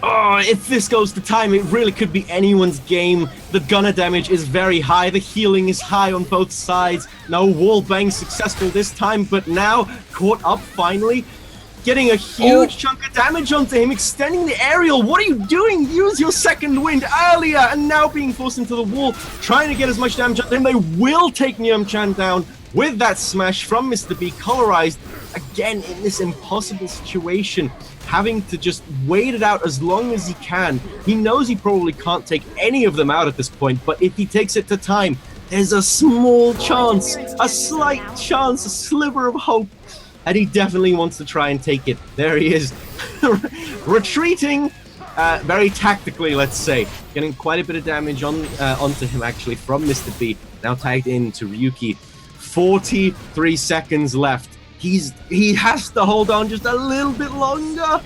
Oh, if this goes to time, it really could be anyone's game. The gunner damage is very high, the healing is high on both sides. No wall bang successful this time, but now caught up finally. Getting a huge chunk of damage onto him, extending the aerial. What are you doing? Use your second wind earlier, and now being forced into the wall, trying to get as much damage onto him. They will take Myurm-chan down with that smash from Mr. B. Colorized, again in this impossible situation, having to just wait it out as long as he can. He knows he probably can't take any of them out at this point, but if he takes it to time, there's a small chance, a slight chance, a sliver of hope, and he definitely wants to try and take it. There he is, retreating, very tactically, let's say, getting quite a bit of damage onto him actually from Mr. B. Now tagged into Ryuki. 43 seconds left. He has to hold on just a little bit longer.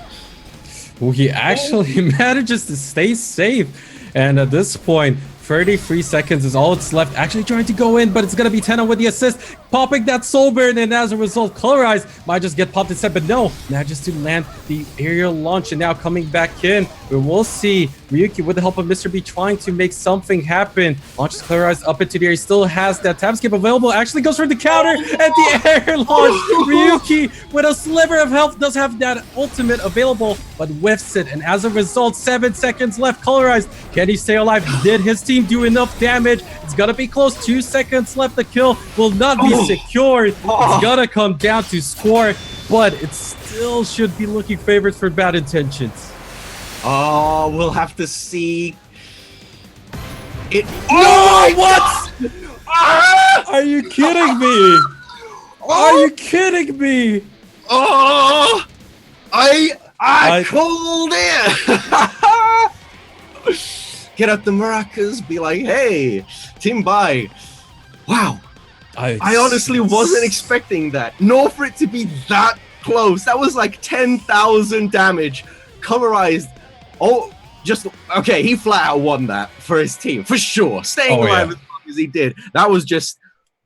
Well, he actually manages to stay safe, and at this point 33 seconds is all it's left. Actually trying to go in, but it's gonna be Tenno with the assist, popping that soul burn, and as a result, Colorize might just get popped instead, but no, manages to land the aerial launch, and now coming back in, we will see Ryuki with the help of Mr. B trying to make something happen. Launches Colorize up into the air. He still has that tab skip available. Actually goes for the counter and the air launch. Ryuki with a sliver of health does have that ultimate available, but whiffs it, and as a result, 7 seconds left. Colorize, can he stay alive? Did his team do enough damage? It's gonna be close. 2 seconds left. The kill will not be secured. It's gonna come down to score, but it still should be looking favored for Bad Intentions. Oh, we'll have to see. It. No, what? Are you kidding me? Are you kidding me? Oh, I called it. Get out the maracas, be like, hey, Team Bai. Wow. I honestly wasn't expecting that. Nor for it to be that close. That was like 10,000 damage. Colorized. Oh, just, okay, he flat out won that for his team, for sure. Staying alive as long as he did. That was just,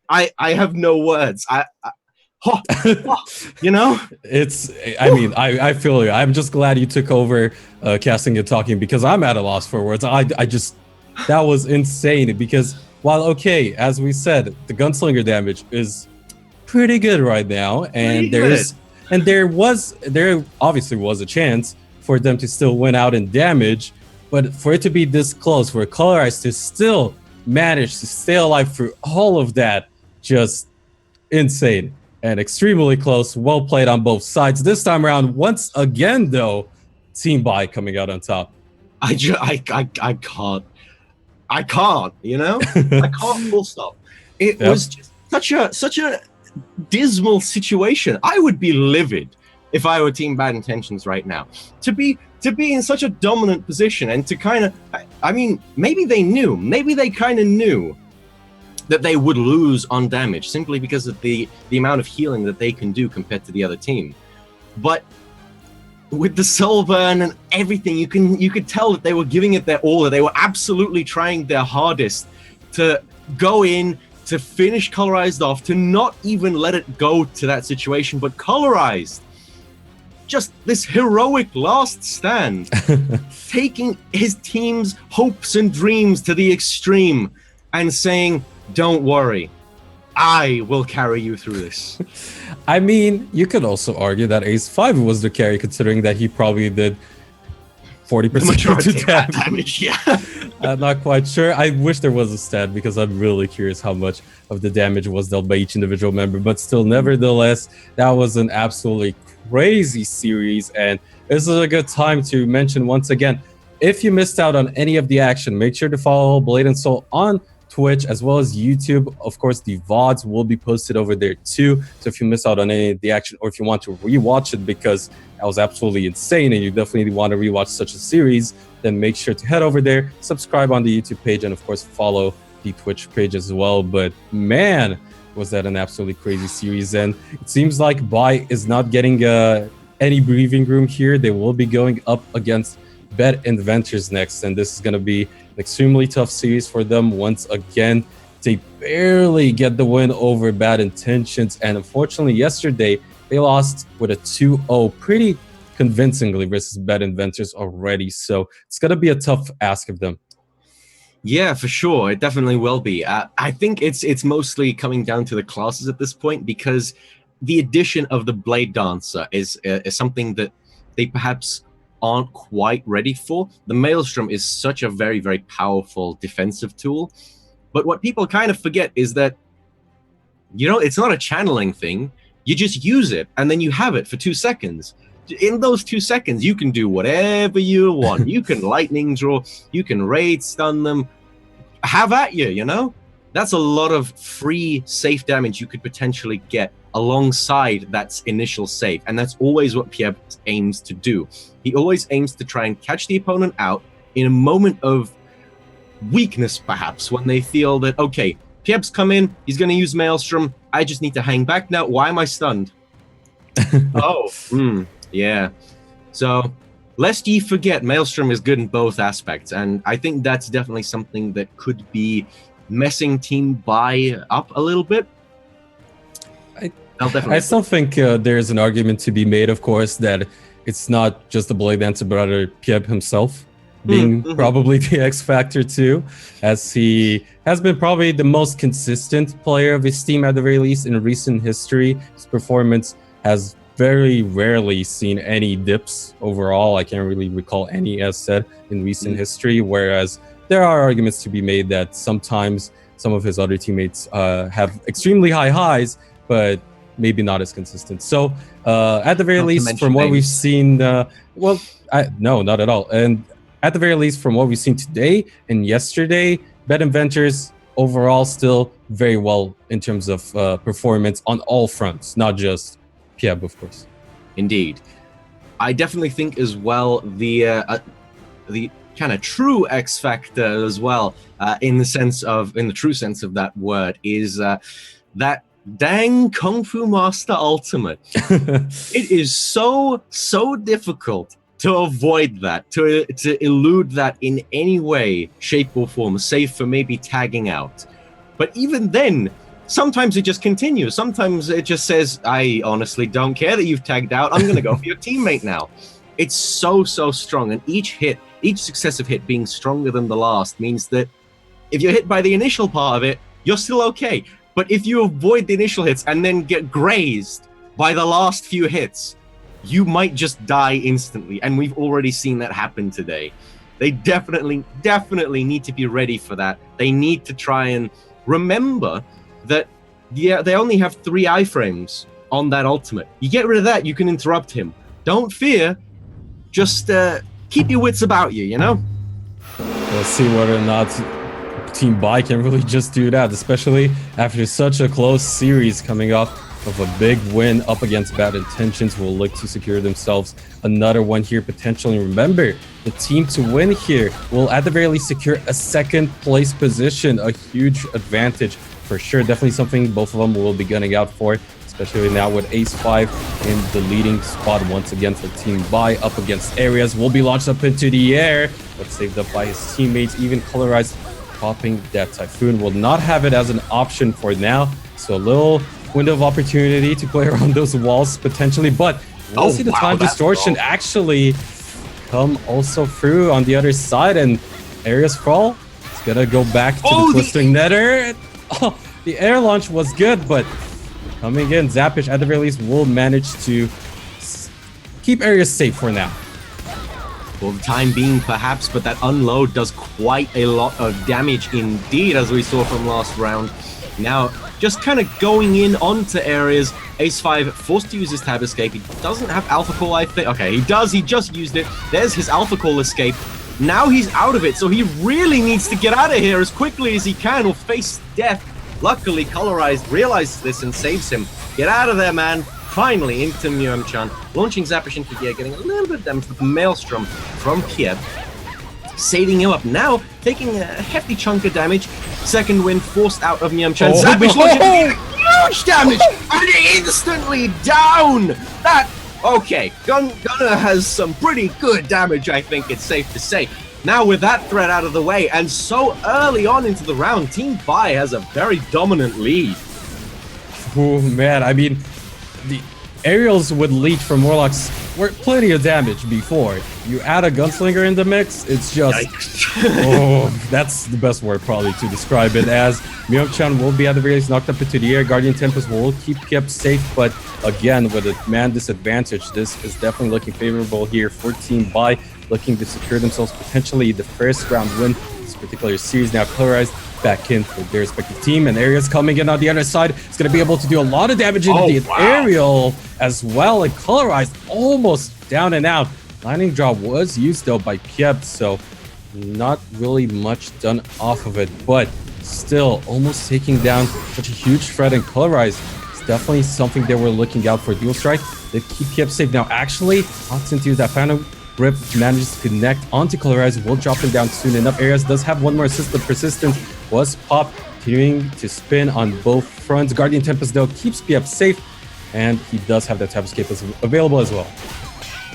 I have no words. You know? I mean, I feel you. I'm just glad you took over casting and talking, because I'm at a loss for words. I just, that was insane, because while, okay, as we said, the gunslinger damage is pretty good right now, and there obviously was a chance for them to still win out in damage, but for it to be this close, for Colorize to still manage to stay alive through all of that, just insane and extremely close. Well played on both sides. This time around, once again though, Team Bai coming out on top. I can't, you know? I can't full stop. It was just such a dismal situation. I would be livid if I were Team Bad Intentions right now. To be in such a dominant position and to kind of, I mean, maybe they kind of knew that they would lose on damage simply because of the amount of healing that they can do compared to the other team. But with the soul burn and everything, you could tell that they were giving it their all, that they were absolutely trying their hardest to go in, to finish Colorized off, to not even let it go to that situation, but Colorized, just this heroic last stand, taking his team's hopes and dreams to the extreme and saying, don't worry, I will carry you through this. I mean, you could also argue that Ace 5 was the carry, considering that he probably did 40% of the damage. Yeah. I'm not quite sure. I wish there was a stat, because I'm really curious how much of the damage was dealt by each individual member, but still, nevertheless, that was an absolutely crazy series, and this is a good time to mention once again, if you missed out on any of the action, make sure to follow Blade and Soul on Twitch as well as YouTube. Of course, the VODs will be posted over there too. So if you miss out on any of the action, or if you want to rewatch it because that was absolutely insane and you definitely want to rewatch such a series, then make sure to head over there, subscribe on the YouTube page, and of course follow the Twitch page as well. But man, was that an absolutely crazy series, and it seems like Bai is not getting any breathing room here. They will be going up against Bad Inventors next, and this is going to be an extremely tough series for them once again. They barely get the win over Bad Intentions, and unfortunately yesterday they lost with a 2-0 pretty convincingly versus Bad Inventors already, so it's going to be a tough ask of them. Yeah, for sure. It definitely will be. I think it's mostly coming down to the classes at this point, because the addition of the Blade Dancer is something that they perhaps aren't quite ready for. The Maelstrom is such a very, very powerful defensive tool. But what people kind of forget is that, you know, it's not a channeling thing. You just use it, and then you have it for 2 seconds. In those 2 seconds, you can do whatever you want. You can lightning draw, you can raid stun them. Have at you, you know? That's a lot of free safe damage you could potentially get alongside that initial save. And that's always what Pieb aims to do. He always aims to try and catch the opponent out in a moment of weakness, perhaps, when they feel that, okay, Pieb's come in, he's going to use Maelstrom, I just need to hang back now. Why am I stunned? Yeah. So, lest ye forget, Maelstrom is good in both aspects, and I think that's definitely something that could be messing Team Bai up a little bit. I still think there's an argument to be made, of course, that it's not just the Blade Dancer, but rather Pieb himself being probably the X factor too, as he has been probably the most consistent player of his team at the very least in recent history. His performance has very rarely seen any dips overall. I can't really recall any, as said, in recent history, whereas there are arguments to be made that sometimes some of his other teammates have extremely high highs, but maybe not as consistent. So at the very least, from what we've seen, no, not at all. And at the very least, from what we've seen today and yesterday, Bet Inventors overall still very well in terms of performance on all fronts, not just Pieb, of course. Indeed. I definitely think as well the kind of true X factor as well, in the true sense of that word, is that dang Kung Fu Master ultimate. It is so difficult to avoid that, to elude that in any way, shape, or form, save for maybe tagging out. But even then, sometimes it just continues. Sometimes it just says, I honestly don't care that you've tagged out. I'm going to go for your teammate now. It's so strong. And each successive hit being stronger than the last means that if you're hit by the initial part of it, you're still okay. But if you avoid the initial hits and then get grazed by the last few hits, you might just die instantly. And we've already seen that happen today. They definitely need to be ready for that. They need to try and remember that, yeah, they only have 3 iframes on that ultimate. You get rid of that, you can interrupt him. Don't fear. Just keep your wits about you, you know? We'll see whether or not Team Bai can really just do that, especially after such a close series coming off of a big win up against Bad Intentions. Will look to secure themselves another one here potentially. Remember, the team to win here will at the very least secure a 2nd place position, a huge advantage for sure. Definitely something both of them will be gunning out for, especially now with Ace 5 in the leading spot once again for Team Bai. Up against Areas, will be launched up into the air, but saved up by his teammates. Even Colorized popping that Typhoon, will not have it as an option for now, so a little window of opportunity to play around those walls potentially, but we'll see the time distortion actually come also through on the other side, and Areas Fall is gonna go back to the Twisting Nether. The air launch was good, but coming in, Zappish at the very least will manage to keep Areas safe for now. For the time being, perhaps, but that unload does quite a lot of damage indeed, as we saw from last round. Now, just kind of going in onto Areas, Ace 5 forced to use his tab escape. He doesn't have Alpha Call, I think. Okay, he does. He just used it. There's his Alpha Call escape. Now he's out of it, so he really needs to get out of here as quickly as he can or face death. Luckily, Colorized realizes this and saves him. Get out of there, man. Finally, into Myung-chan, launching Zappish into the air, getting a little bit of damage with the Maelstrom from Pieb, saving him up. Now, taking a hefty chunk of damage. 2nd win forced out of Myung-chan. Zappish launching huge damage, and instantly down. Okay, Gunner has some pretty good damage, I think it's safe to say. Now, with that threat out of the way, and so early on into the round, Team Bai has a very dominant lead. Oh, man, I mean, the aerials with Leech from Warlocks were plenty of damage before. You add a Gunslinger in the mix, it's just... oh, that's the best word probably to describe it as. Myung-chan will be at the very least knocked up into the air. Guardian Tempest will keep Pieb safe, but again, with a man disadvantage, this is definitely looking favorable here for Team Bai, looking to secure themselves potentially the first round win this particular series. Now Colorized back in for their respective team, and Areas coming in on the other side. It's going to be able to do a lot of damage into the aerial as well, and Colorized almost down and out. Lightning Draw was used though by Pieb, so not really much done off of it, but still almost taking down such a huge threat in Colorize. It's definitely something they were looking out for. Dual Strike, they keep Piep safe. Now actually, hops into that Phantom Grip, manages to connect onto Colorize, will drop him down soon enough. Areas does have one more assist, but Persistence was popped, continuing to spin on both fronts. Guardian Tempest though keeps Piep safe, and he does have that Tap Escape available as well.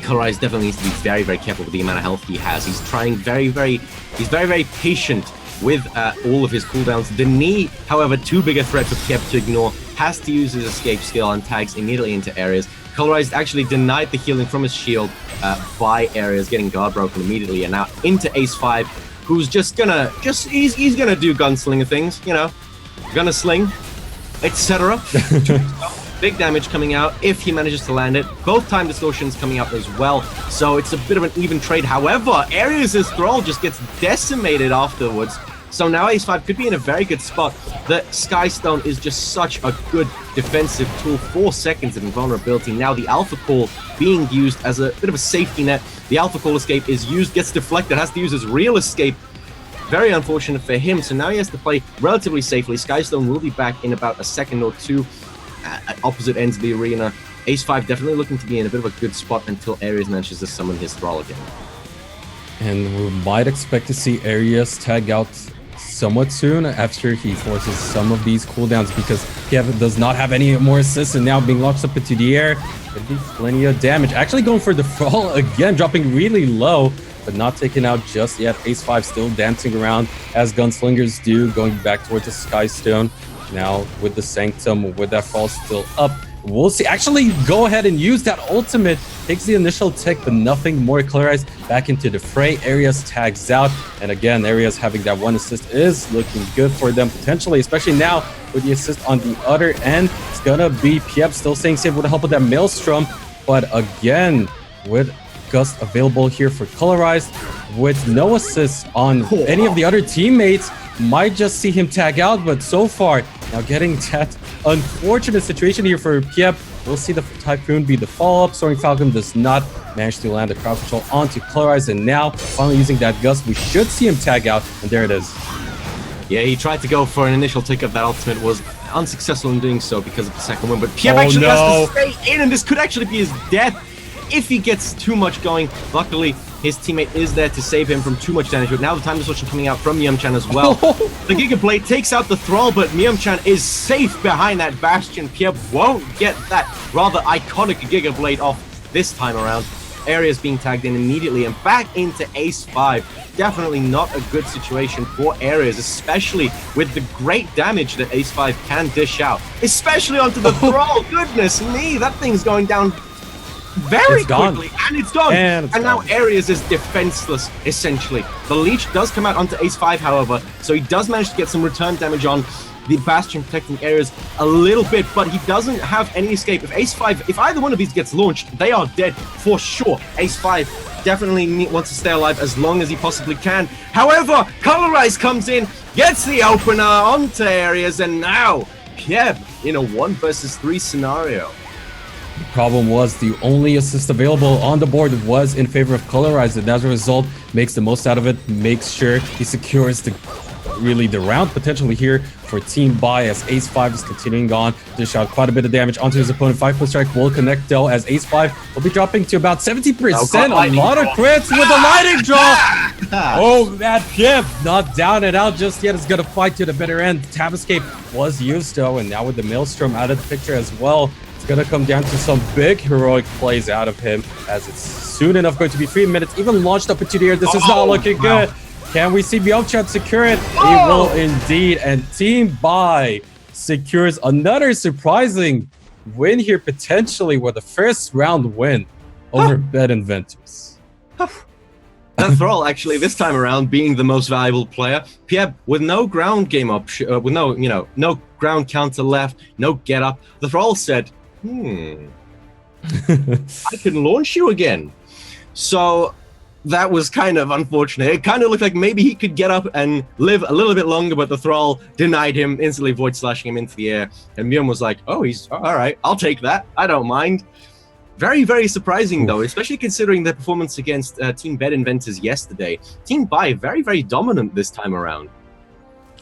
Colorize definitely needs to be very, very careful with the amount of health he has. He's trying very, very patient with all of his cooldowns. The knee, however, too big a threat for Piep to ignore, has to use his escape skill and tags immediately into Areas. Colorize actually denied the healing from his shield by Areas, getting guard broken immediately, and now into Ace5, who's just gonna, he's gonna do gunslinger things, you know, gonna sling, etc. Big damage coming out if he manages to land it. Both time distortions coming out as well. So it's a bit of an even trade. However, Ares' Thrall just gets decimated afterwards. So now Ace5 could be in a very good spot. The Skystone is just such a good defensive tool. 4 seconds of invulnerability. Now the Alpha Call being used as a bit of a safety net. The Alpha Call escape is used, gets deflected, has to use his real escape. Very unfortunate for him. So now he has to play relatively safely. Skystone will be back in about a second or two. At opposite ends of the arena. Ace5 definitely looking to be in a bit of a good spot until Ares manages to summon his Thrall again. And we might expect to see Ares tag out somewhat soon after he forces some of these cooldowns, because Kevin does not have any more assists and now being launched up into the air. Could be plenty of damage. Actually going for the Thrall again, dropping really low, but not taken out just yet. Ace5 still dancing around as gunslingers do, going back towards the Skystone. Now with the Sanctum, with that Fall still up, we'll see. Actually go ahead and use that ultimate, takes the initial tick, but nothing more. Colorize back into the fray. Areas tags out, and again, Areas having that one assist is looking good for them potentially, especially now with the assist on the other end. It's gonna be Piep still staying safe with the help of that Maelstrom, but again, with Gust available here for Colorize, with no assists on any of the other teammates, might just see him tag out, but so far, now getting that unfortunate situation here for Piep. We'll see the Typhoon be the follow-up. Soaring Falcon does not manage to land the crowd control onto Colorize, and now finally using that Gust, we should see him tag out, and there it is. Yeah, he tried to go for an initial tick of that ultimate, was unsuccessful in doing so because of the second one, but Piep has to stay in, and this could actually be his death if he gets too much going. Luckily, his teammate is there to save him from too much damage, but now the time distortion coming out from Myung-chan as well. The Giga Blade takes out the Thrall, but Myung-chan is safe behind that Bastion. Piep won't get that rather iconic Giga Blade off this time around. Areas being tagged in immediately and back into Ace5. Definitely not a good situation for Areas, especially with the great damage that Ace5 can dish out. Especially onto the Thrall. Goodness me, that thing's going down very quickly, and it's gone. And now Areas is defenseless, essentially. The Leech does come out onto Ace5, however, so he does manage to get some return damage on the Bastion, protecting Areas a little bit, but he doesn't have any escape. If either one of these gets launched, they are dead for sure. Ace5 definitely wants to stay alive as long as he possibly can. However, Colorize comes in, gets the opener onto Areas, and now Piep in a 1 versus 3 scenario. The problem was the only assist available on the board was in favor of Colorize, and as a result, makes the most out of it, makes sure he secures the round potentially here for Team Bai, as Ace5 is continuing on to dish out quite a bit of damage onto his opponent. 5+ strike will connect though, as Ace5 will be dropping to about 70%. A lot of crits with the lightning draw. Oh, that Piep not down and out just yet. Is gonna fight to the bitter end. Tab escape was used though, and now with the Maelstrom out of the picture as well, it's gonna come down to some big heroic plays out of him, as it's soon enough going to be 3 minutes, even launched up into the air. This is not looking good. Can we see Myung-chan secure it? He will indeed, and Team Bai secures another surprising win here, potentially with a first round win over Bed Inventors. That Thrall actually this time around being the most valuable player. Piep with no ground game option, with no ground counter left, no get up. The Thrall said, I can launch you again. So that was kind of unfortunate. It kind of looked like maybe he could get up and live a little bit longer, but the Thrall denied him, instantly void slashing him into the air. And Myung was like, oh, he's all right. I'll take that. I don't mind. Very, very surprising, though, especially considering their performance against Team Bed Inventors yesterday. Team Bai, very, very dominant this time around.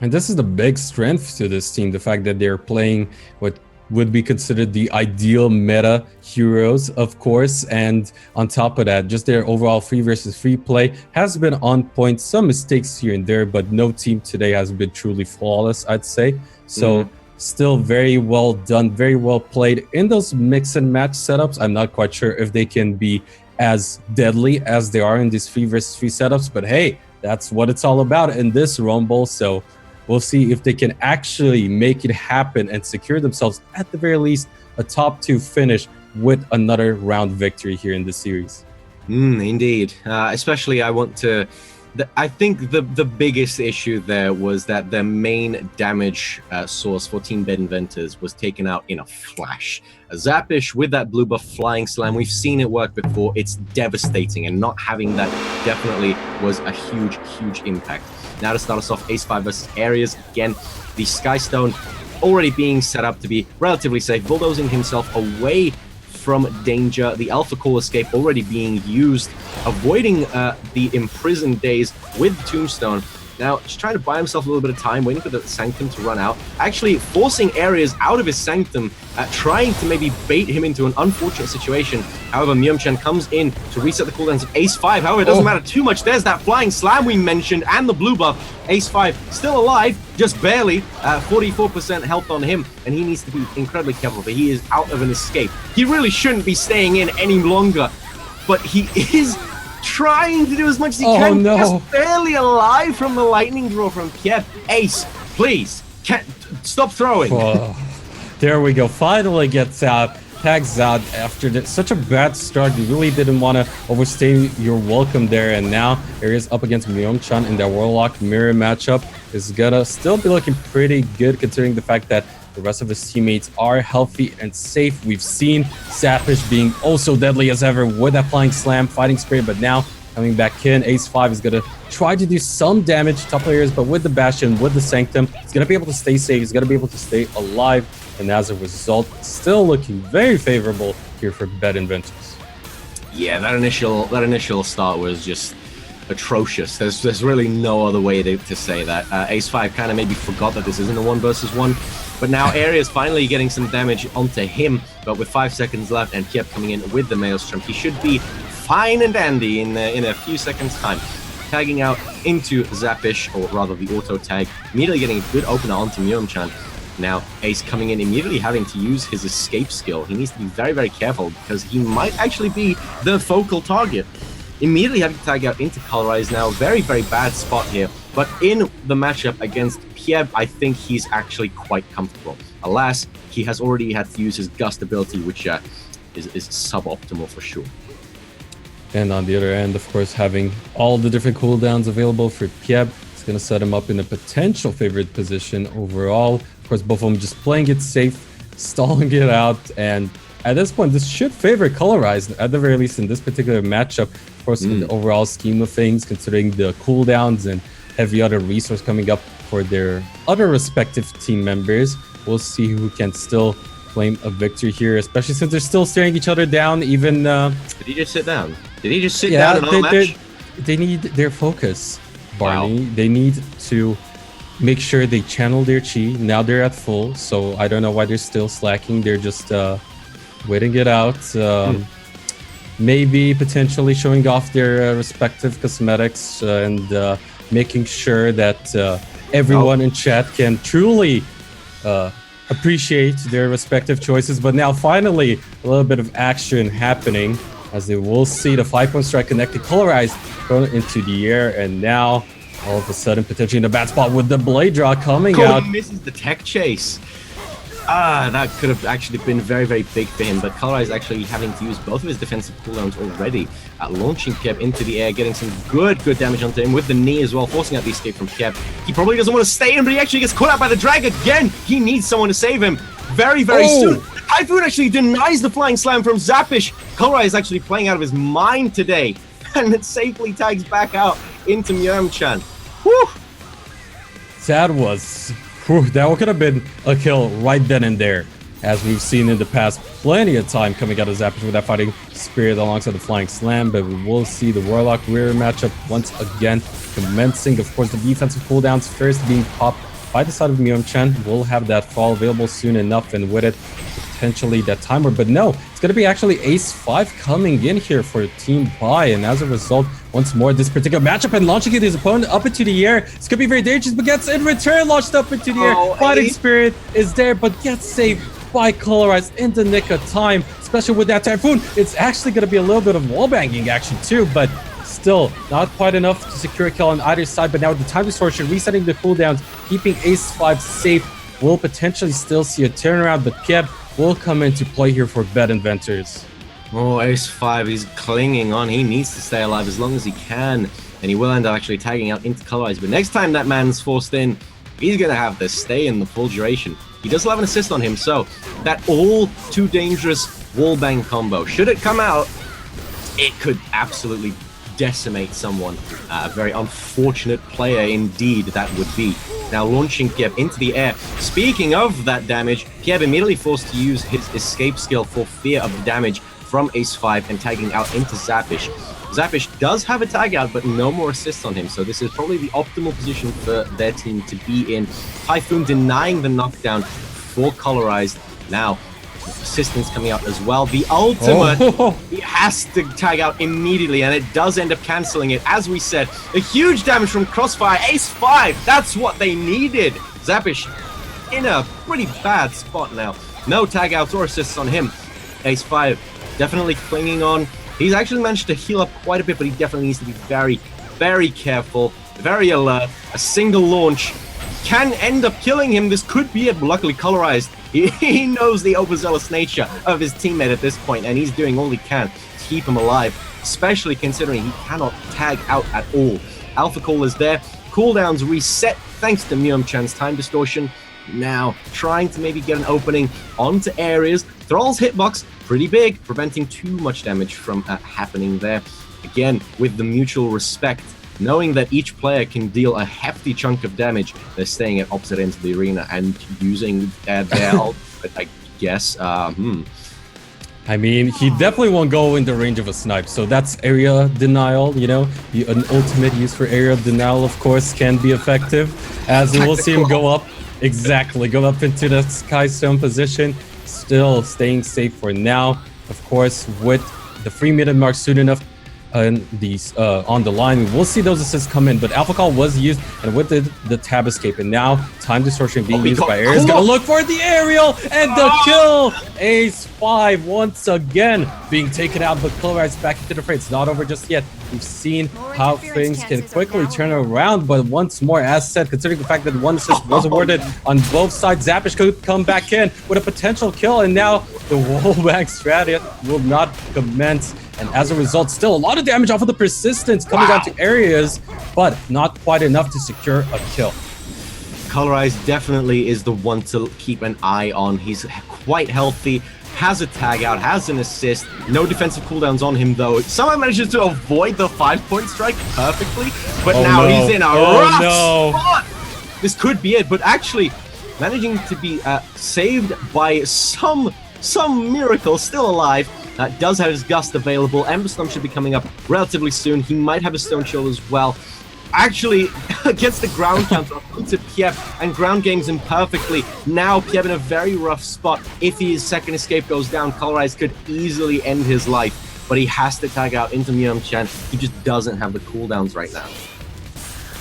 And this is the big strength to this team, the fact that they're playing what would be considered the ideal meta heroes, of course. And on top of that, just their overall free versus free play has been on point. Some mistakes here and there, but no team today has been truly flawless, I'd say. So still very well done, very well played in those mix and match setups. I'm not quite sure if they can be as deadly as they are in these free versus free setups, but hey, that's what it's all about in this Rumble. So we'll see if they can actually make it happen and secure themselves, at the very least, a top 2 finish with another round victory here in the series. Indeed. Especially, I think the biggest issue there was that the main damage source for Team Bed Inventors was taken out in a flash. A Zappish with that blue buff flying slam, we've seen it work before. It's devastating, and not having that definitely was a huge, huge impact. Now to start us off, Ace 5 versus Ares. Again, the Skystone already being set up to be relatively safe, bulldozing himself away from danger. The Alpha Call escape already being used, avoiding the imprisoned days with Tombstone. Now, just trying to buy himself a little bit of time, waiting for the Sanctum to run out, actually forcing Ares out of his Sanctum, trying to maybe bait him into an unfortunate situation. However, Myumchan comes in to reset the cooldowns of Ace 5. However, it doesn't matter too much. There's that flying slam we mentioned and the blue buff. Ace 5 still alive, just barely, 44% health on him, and he needs to be incredibly careful, but he is out of an escape. He really shouldn't be staying in any longer, but he is trying to do as much as he can. No. Just barely alive from the lightning draw from Kiev. Ace, please, stop throwing. There we go. Finally gets out, tags out after such a bad start. You really didn't want to overstay your welcome there. And now Ares up against Myumchan in that Warlock mirror matchup is gonna still be looking pretty good, considering the fact that the rest of his teammates are healthy and safe. We've seen Zappish being also deadly as ever with that flying slam, fighting spirit, but now coming back in, Ace 5 is going to try to do some damage to top players, but with the Bastion, with the Sanctum, he's going to be able to stay safe, he's going to be able to stay alive, and as a result, still looking very favorable here for Bed Inventors. Yeah, that initial start was just atrocious. There's really no other way to say that. Ace 5 kind of maybe forgot that this isn't a 1 versus 1, but now Ares finally getting some damage onto him, but with 5 seconds left and Kiev coming in with the Maelstrom, he should be fine and dandy in a few seconds time. Tagging out into Zappish, or rather the auto tag, immediately getting a good opener onto Myumchan. Now Ace coming in, immediately having to use his escape skill. He needs to be very, very careful because he might actually be the focal target. Immediately having to tag out into Colorize now. Very, very bad spot here. But in the matchup against Kiev, I think he's actually quite comfortable. Alas, he has already had to use his Gust ability, which is suboptimal for sure. And on the other end, of course, having all the different cooldowns available for Kiev, it's going to set him up in a potential favorite position overall. Of course, both of them just playing it safe, stalling it out, and at this point, this should favor Colorize, at the very least in this particular matchup. Of course, in the overall scheme of things, considering the cooldowns and heavy other resource coming up for their other respective team members, we'll see who can still claim a victory here, especially since they're still staring each other down. Even did he just sit down? Did he just sit down in our match? They need their focus, Barney. Wow. They need to make sure they channel their chi. Now they're at full, so I don't know why they're still slacking. They're just waiting it out. Maybe potentially showing off their respective cosmetics and making sure that everyone in chat can truly appreciate their respective choices. But now finally a little bit of action happening, as they will see the 5-point strike connected, Colorized thrown into the air, and now all of a sudden potentially in a bad spot with the blade draw coming out. Misses the tech chase. That could have actually been very, very big for him, but Colorize is actually having to use both of his defensive cooldowns already, launching Kiev into the air, getting some good damage onto him with the knee as well, forcing out the escape from Kiev. He probably doesn't want to stay in, but he actually gets caught out by the drag again. He needs someone to save him very, very soon. Typhoon actually denies the flying slam from Zappish. Colorize is actually playing out of his mind today, and it safely tags back out into Myumchan. Whew! That could have been a kill right then and there, as we've seen in the past plenty of time coming out of Zappish with that fighting spirit alongside the flying slam. But we will see the Warlock rear matchup once again commencing. Of course, the defensive cooldowns first being popped by the side of Myung-chan. We'll have that fall available soon enough, and with it, potentially that timer. But no, it's going to be actually Ace-5 coming in here for Team Bai, and as a result, once more, this particular matchup and launching his opponent up into the air. It's going to be very dangerous, but gets in return launched up into the air. Fighting Spirit is there, but gets saved by Colorize in the nick of time, especially with that Typhoon. It's actually going to be a little bit of wallbanging action too, but still not quite enough to secure a kill on either side. But now with the time distortion, resetting the cooldowns, keeping Ace-5 safe, will potentially still see a turnaround, but Pieb will come into play here for Bet Inventors. Oh, Ace-5, he's clinging on. He needs to stay alive as long as he can, and he will end up actually tagging out into Colorize. But next time that man's forced in, he's going to have to stay in the full duration. He does have an assist on him, so that all too dangerous wallbang combo, should it come out, it could absolutely decimate someone. A very unfortunate player indeed that would be. Now launching Pieb into the air. Speaking of that damage, Pieb immediately forced to use his escape skill for fear of the damage from Ace-5 and tagging out into Zappish. Zappish does have a tag out, but no more assists on him, so this is probably the optimal position for their team to be in. Typhoon denying the knockdown for Colorized. Now, assistance coming out as well. The ultimate, he has to tag out immediately, and it does end up cancelling it. As we said, a huge damage from Crossfire. Ace-5, that's what they needed. Zappish in a pretty bad spot now. No tag outs or assists on him. Ace-5 definitely clinging on. He's actually managed to heal up quite a bit, but he definitely needs to be very, very careful, very alert. A single launch can end up killing him. This could be it. Luckily, Colorized, he knows the overzealous nature of his teammate at this point, and he's doing all he can to keep him alive, especially considering he cannot tag out at all. Alpha Call is there. Cooldowns reset thanks to Myung-chan's time distortion. Now, trying to maybe get an opening onto areas. Thrall's hitbox, pretty big, preventing too much damage from happening there. Again, with the mutual respect, knowing that each player can deal a hefty chunk of damage, they're staying at opposite ends of the arena and using their ultimate, I guess. I mean, he definitely won't go in the range of a snipe, so that's area denial, you know. An ultimate use for area denial, of course, can be effective, as we'll see him go up. Exactly, go up into the Skystone position, still staying safe for now. Of course, with the 3-minute mark soon enough and these on the line, we'll see those assists come in. But Alpha Call was used, and with the tab escape, and now time distortion being used by Ares. Gonna look for the aerial and the kill. Ace-5 once again being taken out, but Colorize back into the fray. It's not over just yet. We've seen how things can quickly turn around, but once more, as said, considering the fact that one assist was awarded on both sides, Zappish could come back in with a potential kill, and now the wallbang strategy will not commence. And as a result, still a lot of damage off of the persistence coming down to areas, but not quite enough to secure a kill. Colorize definitely is the one to keep an eye on. He's quite healthy, has a tag out, has an assist. No defensive cooldowns on him, though. Somehow manages to avoid the 5-point strike perfectly, but now he's in a rough spot. This could be it, but actually managing to be saved by some miracle, still alive. Does have his Gust available. Emberstorm should be coming up relatively soon. He might have a Stone Shield as well. Actually, gets the ground counter onto Pieb and ground games him perfectly. Now Pieb in a very rough spot. If his second escape goes down, Colorize could easily end his life, but he has to tag out into Myung-chan. He just doesn't have the cooldowns right now.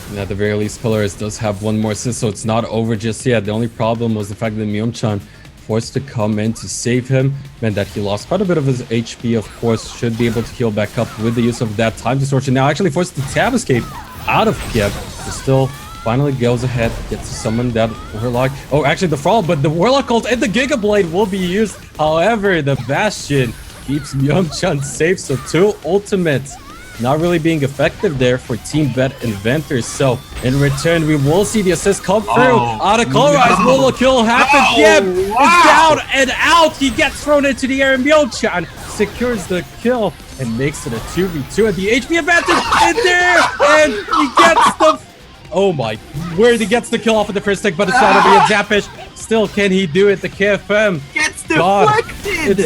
And at the very least, Colorize does have one more assist, so it's not over just yet. The only problem was the fact that Myung-chan forced to come in to save him, meant that he lost quite a bit of his HP. Of course, should be able to heal back up with the use of that time distortion. Now actually forced the tab escape out of Pieb, but still finally goes ahead, gets to summon that Warlock. Oh, actually the Thrall, but the Warlock ult and the Giga Blade will be used. However, the Bastion keeps Myung-chan safe, so 2 ultimates not really being effective there for Team Bet Inventors. So in return, we will see the assist come through. Out of Colorize, will the kill happen? It's down and out. He gets thrown into the air, and Myung-chan secures the kill and makes it a 2v2. And the HP advantage in there, and he gets the... Oh my word, he gets the kill off of the first stick, but it's not over yet. Zappish, still can he do it? The KFM gets deflected.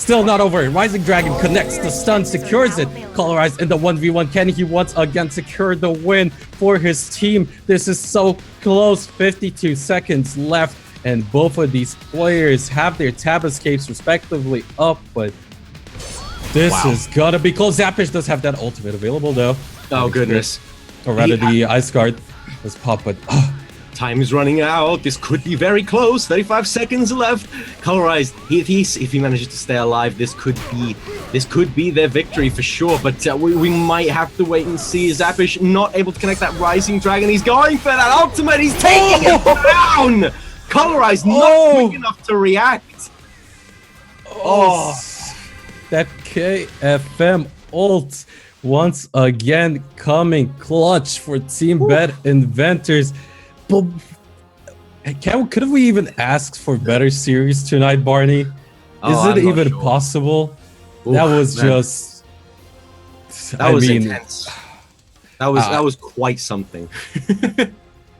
Still not over. Rising Dragon connects the stun, secures it. Colorize in the 1v1. Can he once again secure the win for his team? This is so close. 52 seconds left, and both of these players have their tab escapes respectively up, but this is gonna be close. Zappish does have that ultimate available though. Oh goodness. Or rather the Ice Guard was popped, but time is running out. This could be very close. 35 seconds left. Colorized. If he manages to stay alive, this could be their victory for sure. But we might have to wait and see. Zappish not able to connect that Rising Dragon. He's going for that ultimate. He's taking it down. Colorized not quick enough to react. That KFM ult once again coming clutch for Team Bet Inventors. But could we even ask for better series tonight, Barney? Is it even possible? That was just... That was intense. That was quite something.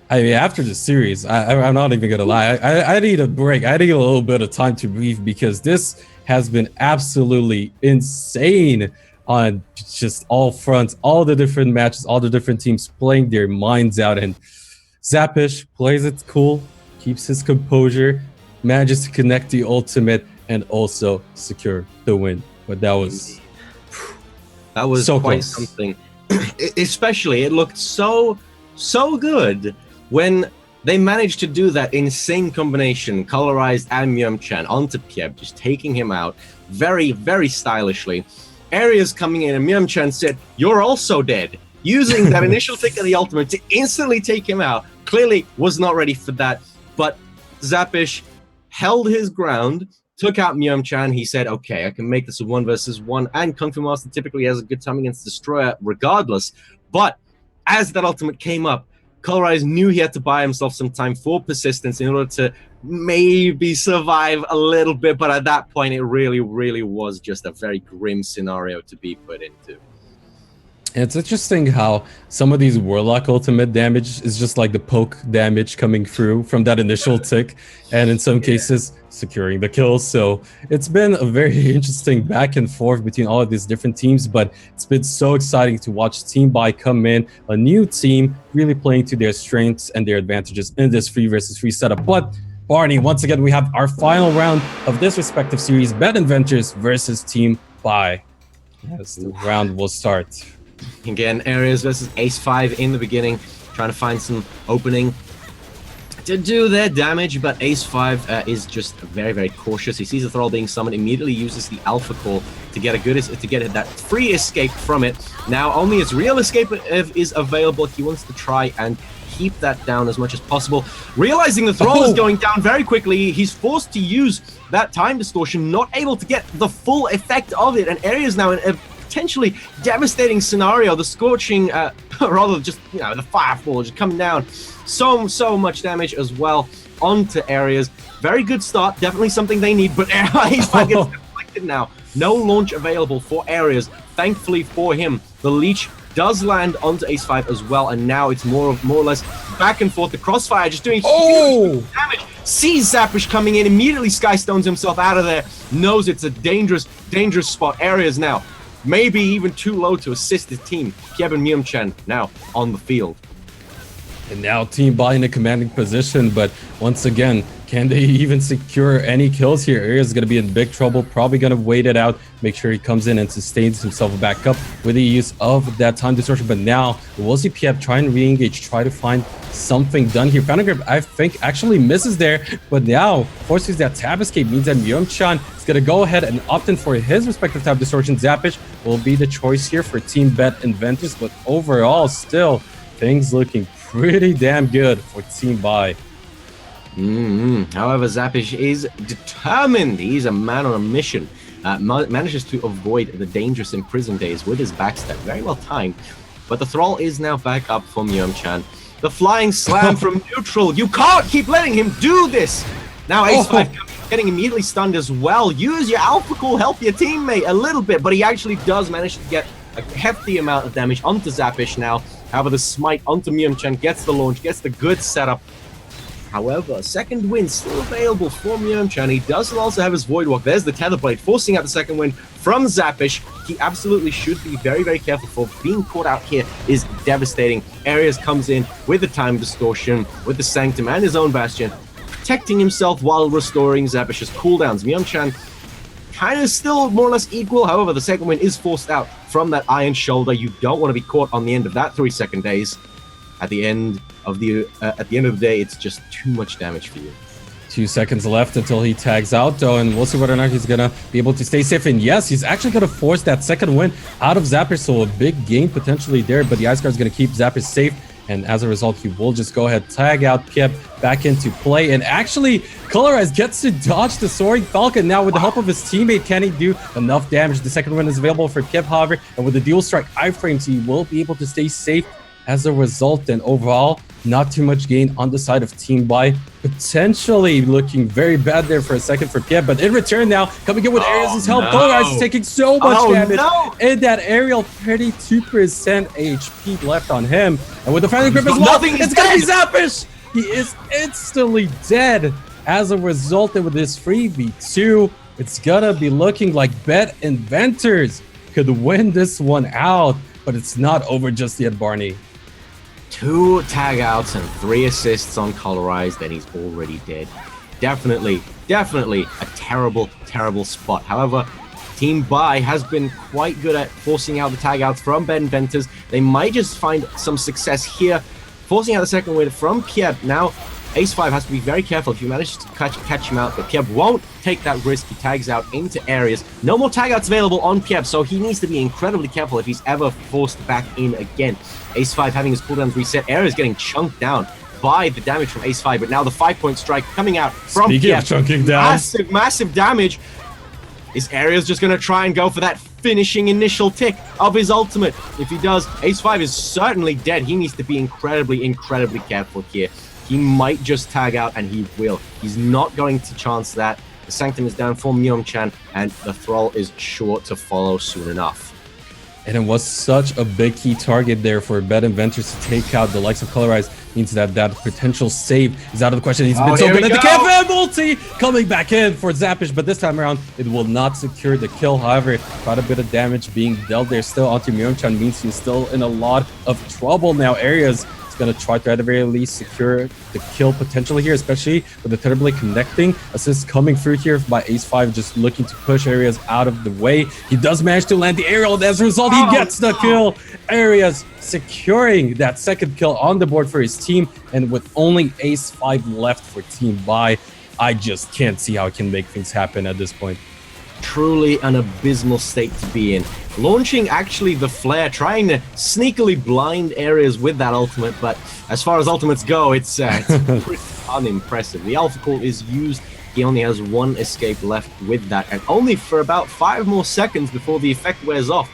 I mean, after the series, I'm not even gonna lie. I need a break. I need a little bit of time to breathe because this has been absolutely insane on just all fronts, all the different matches, all the different teams playing their minds out, and Zappish plays it cool, keeps his composure, manages to connect the ultimate, and also secure the win. But that was so quite close. Something. Especially, it looked so good when they managed to do that insane combination, Colorized and Myumchan onto Pieb, just taking him out very, very stylishly. Areas coming in, and Myumchan said, "You're also dead." Using that initial tick of the ultimate to instantly take him out. Clearly was not ready for that, but Zappish held his ground, took out Myumchan. He said, okay, I can make this a 1 versus 1, and Kung Fu Master typically has a good time against Destroyer regardless. But as that ultimate came up, Colorize knew he had to buy himself some time for persistence in order to maybe survive a little bit, but at that point, it really, really was just a very grim scenario to be put into. It's interesting how some of these Warlock ultimate damage is just like the poke damage coming through from that initial tick, and in some cases securing the kill. So it's been a very interesting back and forth between all of these different teams, but it's been so exciting to watch Team Bai come in, a new team really playing to their strengths and their advantages in this 3 versus 3 setup. But Barney, once again, we have our final round of this respective series, Bet Inventors versus Team Bai. As the round will start. Again, Areas versus Ace5 in the beginning, trying to find some opening to do their damage, but Ace5 is just very, very cautious. He sees the Thrall being summoned, immediately uses the Alpha Call to get that free escape from it. Now, only his real escape is available. He wants to try and keep that down as much as possible. Realizing the Thrall is going down very quickly, he's forced to use that time distortion, not able to get the full effect of it, and Areas now in a potentially devastating scenario. The Scorching, rather just, the Firefall just coming down. So much damage as well onto Areas. Very good start, definitely something they need, but Ace5 gets deflected now. No launch available for Areas. Thankfully for him, the Leech does land onto Ace5 as well, and now it's more or less back and forth. The Crossfire just doing huge damage. Sees Zappish coming in, immediately Skystones himself out of there. Knows it's a dangerous spot. Areas now maybe even too low to assist his team. Pieb and Myumchan now on the field. And now Team Bai in a commanding position, but once again, can they even secure any kills here? Areas is going to be in big trouble, probably going to wait it out, make sure he comes in and sustains himself back up with the use of that time distortion. But now, we'll see Pieb try and re-engage, try to find something done here. Fountain Grip, I think, actually misses there, but now forces that tab escape, means that Myumchan is going to go ahead and opt in for his respective tab distortion. Zappish will be the choice here for Team Bet Inventors, but overall, still, things looking pretty damn good for Team Bai. However, Zappish is determined. He's a man on a mission. Manages to avoid the dangerous imprisoned days with his backstep. Very well timed. But the Thrall is now back up for Myumchan. The flying slam from neutral. You can't keep letting him do this. Now Ace5 getting immediately stunned as well. Use your Alpha Call, help your teammate a little bit. But he actually does manage to get a hefty amount of damage onto Zappish now. However, the smite onto Myumchan gets the launch, gets the good setup. However, second win still available for Myung-chan. He does also have his Void Walk. There's the Tether Blade, forcing out the second win from Zappish. He absolutely should be very, very careful, for being caught out here is devastating. Areas comes in with the Time Distortion, with the Sanctum and his own Bastion, protecting himself while restoring Zappish's cooldowns. Myung-chan kind of still more or less equal. However, the second win is forced out from that Iron Shoulder. You don't want to be caught on the end of that 3-second daze. At the end of the day, it's just too much damage for you. 2 seconds left until he tags out, though, and we'll see whether or not he's gonna be able to stay safe. And yes, he's actually gonna force that second win out of Zappish, so a big gain potentially there. But the Ice Guard's gonna keep Zappish safe, and as a result, he will just go ahead, tag out Piep back into play. And actually, Colorize gets to dodge the Soaring Falcon. Now, with the help of his teammate, can he do enough damage? The second win is available for Piep, however, and with the dual strike iframes, he will be able to stay safe as a result. And overall, not too much gain on the side of Team Bai. Potentially looking very bad there for a second for Piep, but in return now, coming in with Aries' help, Colorize is taking so much damage. In that aerial, 32% HP left on him. And with the Final Grip as well, it's gonna be Zappish! He is instantly dead as a result. And with this 3v2, it's gonna be looking like Bet Inventors could win this one out, but it's not over just yet, Barney. 2 tag outs and 3 assists on Colorize, then he's already dead. Definitely a terrible spot. However, Team Bai has been quite good at forcing out the tag outs from Bet Inventors. They might just find some success here, forcing out the second win from Piep. Now, Ace5 has to be very careful if you manage to catch him out, but Piep won't take that risk. He tags out into areas. No more tag outs available on Piep, so he needs to be incredibly careful if he's ever forced back in again. Ace5 having his cooldowns reset. Areas getting chunked down by the damage from Ace5, but now the 5-point strike coming out from Piep. Chunking down. Massive damage. Is Areas just going to try and go for that finishing initial tick of his ultimate? If he does, Ace5 is certainly dead. He needs to be incredibly careful here. He might just tag out, and he will. He's not going to chance that. The Sanctum is down for Myung-chan, and the Thrall is sure to follow soon enough. And it was such a big key target there for Bet Inventors to take out the likes of Colorize. Means that potential save is out of the question. He's been so good at the KFM multi coming back in for Zappish, but this time around it will not secure the kill. However, quite a bit of damage being dealt there still onto Myung-chan, means he's still in a lot of trouble now. Areas is going to try to at the very least secure the kill potentially here, especially with the Tether Blade connecting. Assist coming through here by Ace5, just looking to push Areas out of the way. He does manage to land the aerial, and as a result, he gets the kill. Areas securing that second kill on the board for his team, and with only Ace5 left for Team Bai, I just can't see how it can make things happen at this point. Truly an abysmal state to be in. Launching actually the flare, trying to sneakily blind Areas with that ultimate, but as far as ultimates go, it's pretty unimpressive. The Alpha Call is used. He only has 1 escape left with that, and only for about 5 more seconds before the effect wears off.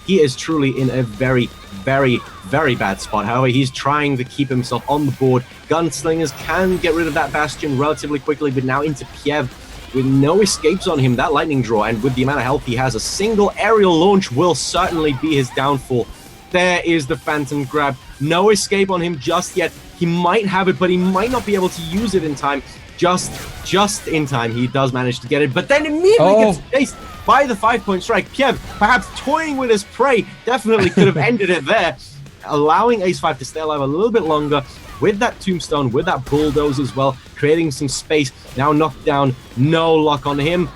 He is truly in a very bad spot. However, he's trying to keep himself on the board. Gunslingers can get rid of that Bastion relatively quickly, but now into Piev with no escapes on him. That lightning draw, and with the amount of health he has, a single aerial launch will certainly be his downfall. There is the Phantom Grab. No escape on him just yet. He might have it, but he might not be able to use it in time. Just in time, he does manage to get it, but then immediately gets chased by the 5-point strike. Piev, perhaps toying with his prey, definitely could have ended it there, allowing Ace5 to stay alive a little bit longer with that Tombstone, with that Bulldoze as well, creating some space. Now knocked down, no luck on him.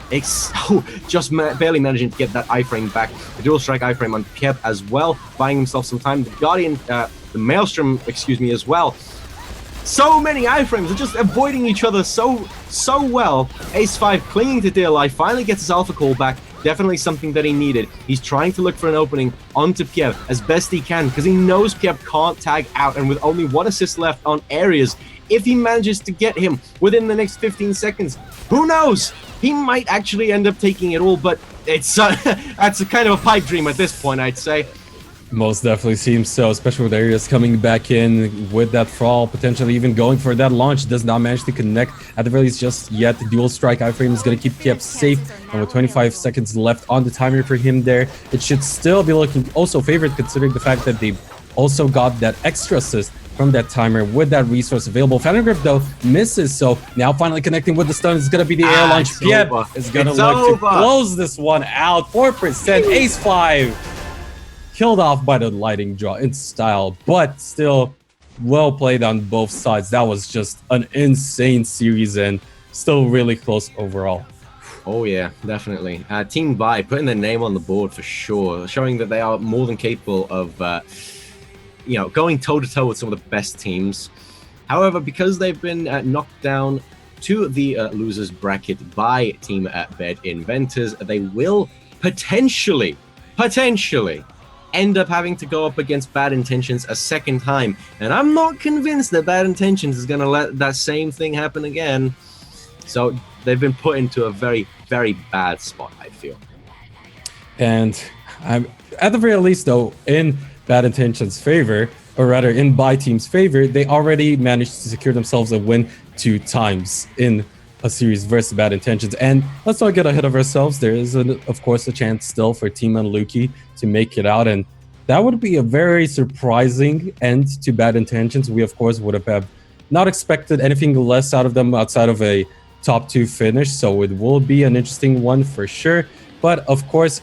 Just barely managing to get that iframe back. The dual strike iframe on Piev as well, buying himself some time. The Guardian, the Maelstrom, as well. So many iframes are just avoiding each other so well. Ace5 clinging to dear life, finally gets his Alpha Call back. Definitely something that he needed. He's trying to look for an opening onto Piev as best he can, because he knows Piev can't tag out, and with only 1 assist left on Areas, if he manages to get him within the next 15 seconds, who knows? He might actually end up taking it all, but it's that's a kind of a pipe dream at this point, I'd say. Most definitely seems so, especially with Areas coming back in with that Thrall, potentially even going for that launch. Does not manage to connect at the very least just yet. The dual strike iframe is going to keep Piev safe, and with 25 seconds left on the timer for him there, it should still be looking also favored, considering the fact that they also got that extra assist from that timer with that resource available. Phantom Grip, though, misses, so now finally connecting with the stun is going to be the air launch. Piep is going to look to close this one out. 4%, Ace 5. Killed off by the lighting draw in style, but still well played on both sides. That was just an insane series and still really close overall. Oh yeah, definitely. Team Vi putting their name on the board for sure, showing that they are more than capable of, going toe-to-toe with some of the best teams. However, because they've been knocked down to the losers bracket by Team Bed Inventors, they will potentially end up having to go up against Bad Intentions a second time. And I'm not convinced that Bad Intentions is going to let that same thing happen again. So they've been put into a very, very bad spot, I feel. And at the very least, though, in Bad Intentions' favor, or rather in Bi Team's favor, they already managed to secure themselves a win 2 times in a series versus Bad Intentions. And let's not get ahead of ourselves. There is, of course, a chance still for Team Unluki to make it out. And that would be a very surprising end to Bad Intentions. We, of course, would have not expected anything less out of them outside of a top 2 finish, so it will be an interesting one for sure. But of course,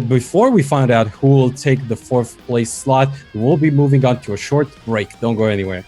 before we find out who will take the 4th place slot, we'll be moving on to a short break. Don't go anywhere.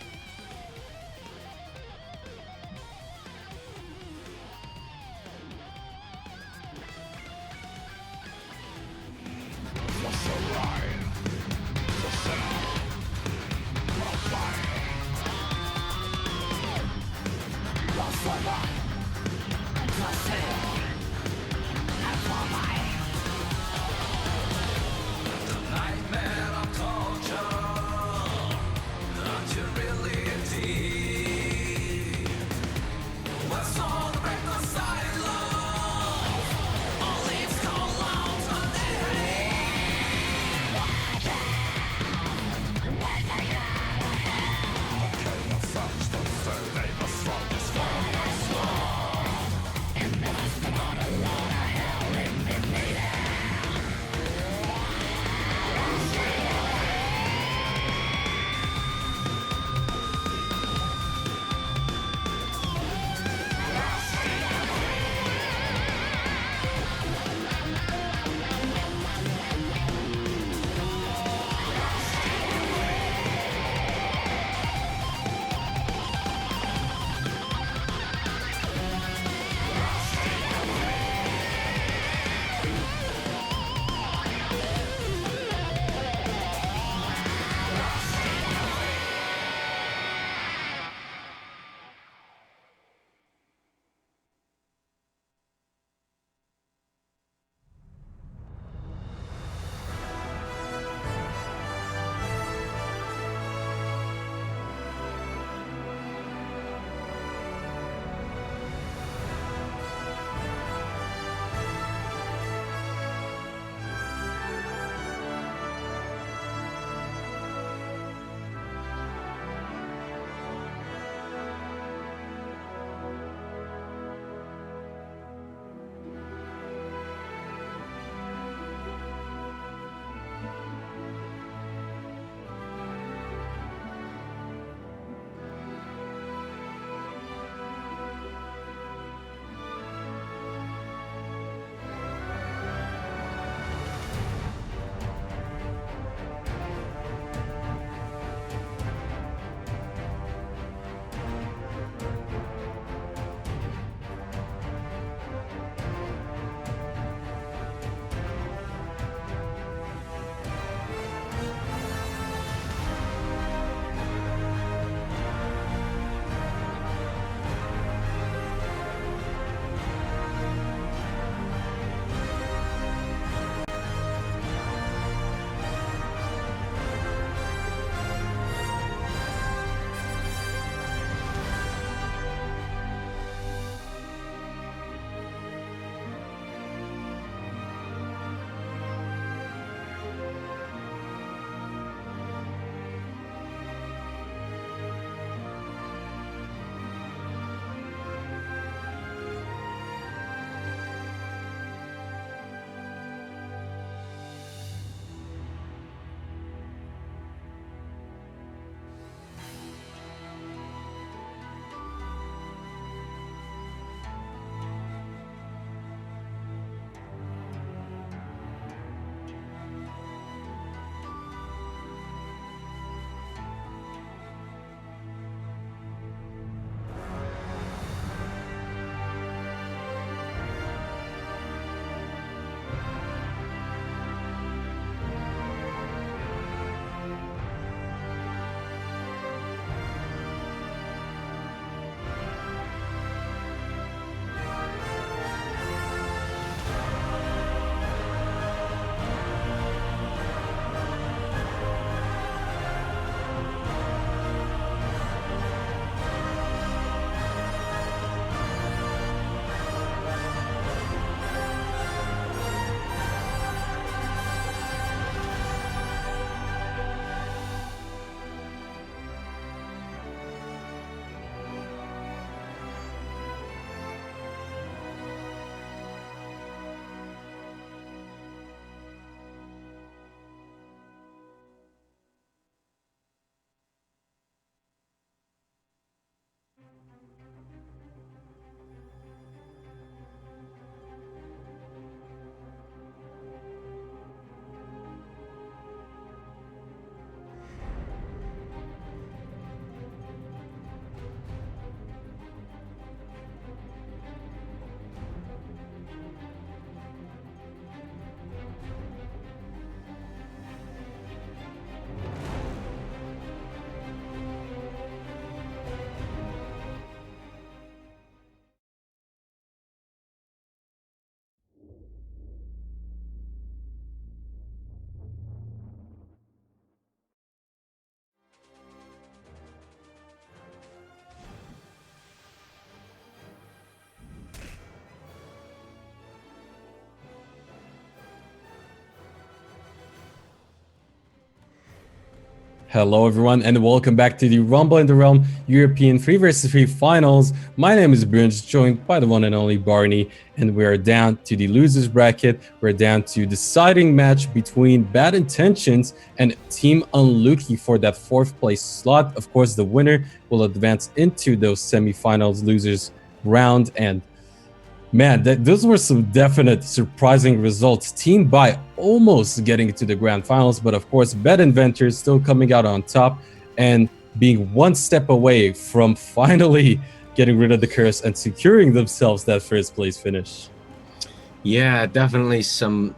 Nightmare of torture. Don't you really Hello everyone and welcome back to the Rumble in the Realm European 3 vs 3 finals. My name is Brunch, joined by the one and only Barney, and we are down to the losers bracket. We're down to deciding match between Bad Intentions and Team Unluki for that 4th place slot. Of course, the winner will advance into those semifinals losers round, and man, those were some definite surprising results. Team By almost getting to the grand finals, but of course, Bad Inventors still coming out on top and being one step away from finally getting rid of the curse and securing themselves that 1st place finish. Yeah, definitely some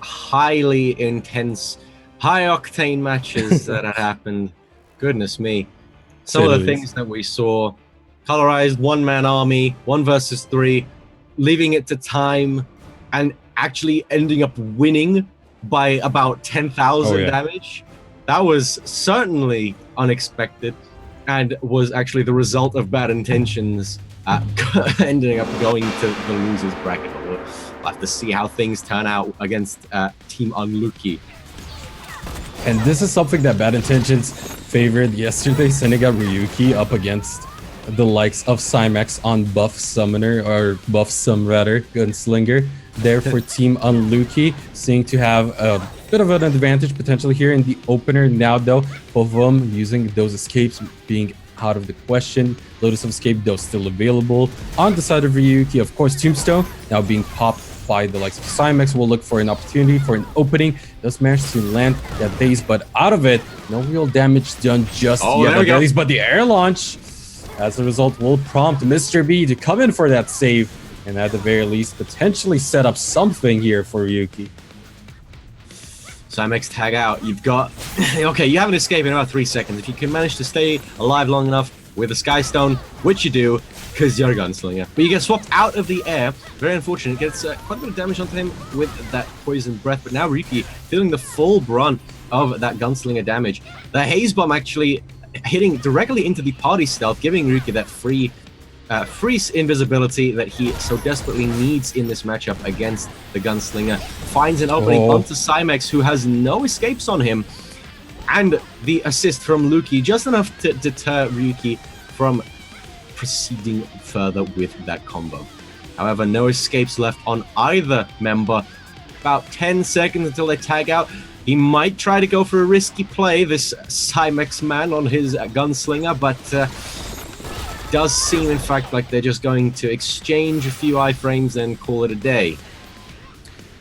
highly intense, high-octane matches that had happened. Goodness me. Some of the things that we saw. Colorized one-man army, 1 versus 3, leaving it to time, and actually ending up winning by about 10,000 damage. That was certainly unexpected, and was actually the result of Bad Intentions ending up going to the losers bracket. We'll have to see how things turn out against Team Unluki. And this is something that Bad Intentions favored yesterday, sending out Ryuki up against the likes of Cymex on buff summoner, or buff sum rather, gunslinger there for Team Unluki, seeming to have a bit of an advantage potentially here in the opener. Now though, both of them using those escapes being out of the question. Lotus of Escape though still available on the side of Ryuki. Of course, Tombstone now being popped by the likes of Cymex will look for an opportunity for an opening. Does manage to land that base, but out of it, no real damage done just yet, at least. But the air launch, as a result, will prompt Mr. B to come in for that save, and at the very least, potentially set up something here for Ryuki. Cymex tag out. You've got... okay, you have an escape in about 3 seconds. If you can manage to stay alive long enough with a Skystone, which you do, because you're a gunslinger. But you get swapped out of the air. Very unfortunate. Gets quite a bit of damage onto him with that poison breath, but now Ryuki feeling the full brunt of that gunslinger damage. The Haze Bomb actually hitting directly into the party stealth, giving Ryuki that free invisibility that he so desperately needs in this matchup against the gunslinger. Finds an opening onto Cymex, who has no escapes on him, and the assist from Luki, just enough to deter Ryuki from proceeding further with that combo. However, no escapes left on either member. About 10 seconds until they tag out. He might try to go for a risky play, this Cymex man, on his gunslinger, but does seem, in fact, like they're just going to exchange a few iframes and call it a day.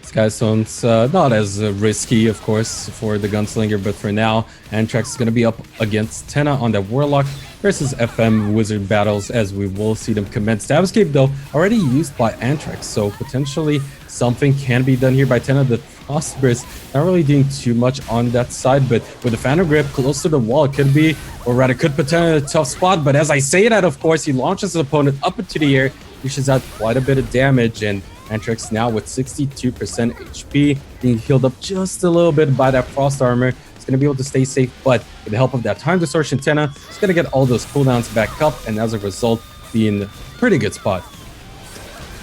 Skystone's not as risky, of course, for the gunslinger, but for now, Antrax is going to be up against Tenna on that Warlock versus FM Wizard battles, as we will see them commence. Stab Escape, though, already used by Antrax, so potentially something can be done here by Tenna. The Prosperous not really doing too much on that side, but with the Phantom Grip close to the wall, it could be, or rather could potentially a tough spot. But as I say that, of course, he launches his opponent up into the air, dishes out quite a bit of damage, and Antrax now with 62% HP, being healed up just a little bit by that Frost Armor. It's going to be able to stay safe, but with the help of that Time Distortion, Tenna is going to get all those cooldowns back up, and as a result, be in a pretty good spot.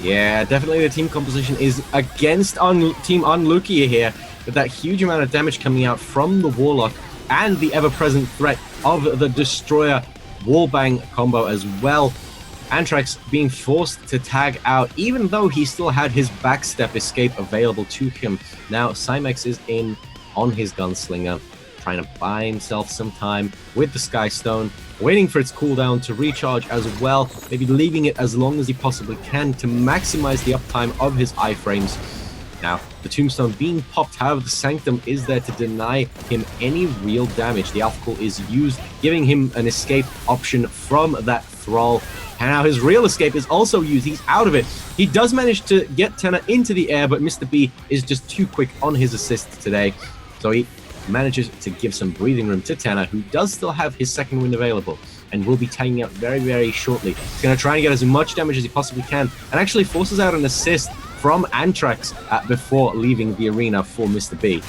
Yeah, definitely the team composition is against Team Unluki here, with that huge amount of damage coming out from the Warlock and the ever-present threat of the Destroyer Wallbang combo as well. Antrax being forced to tag out, even though he still had his backstep escape available to him. Now Cymex is in on his gunslinger, trying to buy himself some time with the Skystone, waiting for its cooldown to recharge as well, maybe leaving it as long as he possibly can to maximize the uptime of his iframes. Now, the Tombstone being popped, however, the Sanctum is there to deny him any real damage. The Alpha Core is used, giving him an escape option from that Thrall. And now his real escape is also used. He's out of it. He does manage to get Tenna into the air, but Mr. B is just too quick on his assist today. So he manages to give some breathing room to Tenna, who does still have his second wind available and will be tagging out very, very shortly. He's going to try and get as much damage as he possibly can, and actually forces out an assist from Antrax before leaving the arena for Mr. B.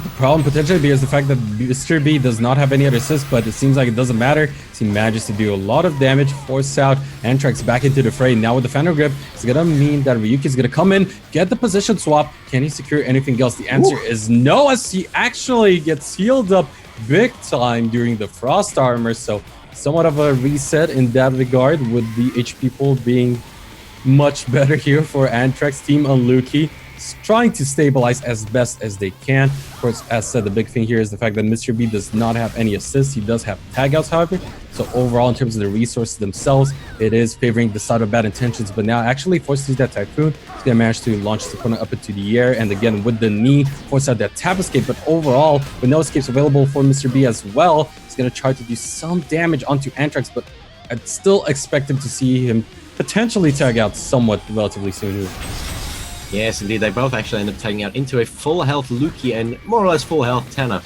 The problem potentially because the fact that Mr. B does not have any other assists, but it seems like it doesn't matter. He manages to do a lot of damage, force out Antrax back into the fray. Now with the Fender Grip, it's gonna mean that Ryuki is gonna come in, get the position swap. Can he secure anything else? The answer is no, as he actually gets healed up big time during the Frost Armor. So somewhat of a reset in that regard, with the HP pool being much better here for Antrax. Team Unluki trying to stabilize as best as they can. Of course, as said, the big thing here is the fact that Mr. B does not have any assists. He does have tag outs, however. So overall, in terms of the resources themselves, it is favoring the side of bad intentions. But now actually forces that Typhoon. He's going to manage to launch his opponent up into the air. And again, with the knee, force out that tap escape. But overall, with no escapes available for Mr. B as well, he's going to try to do some damage onto Antrax. But I'd still expect him to see him potentially tag out somewhat relatively soon here. Yes, indeed. They both actually end up taking out into a full health Luki and more or less full health Tenna.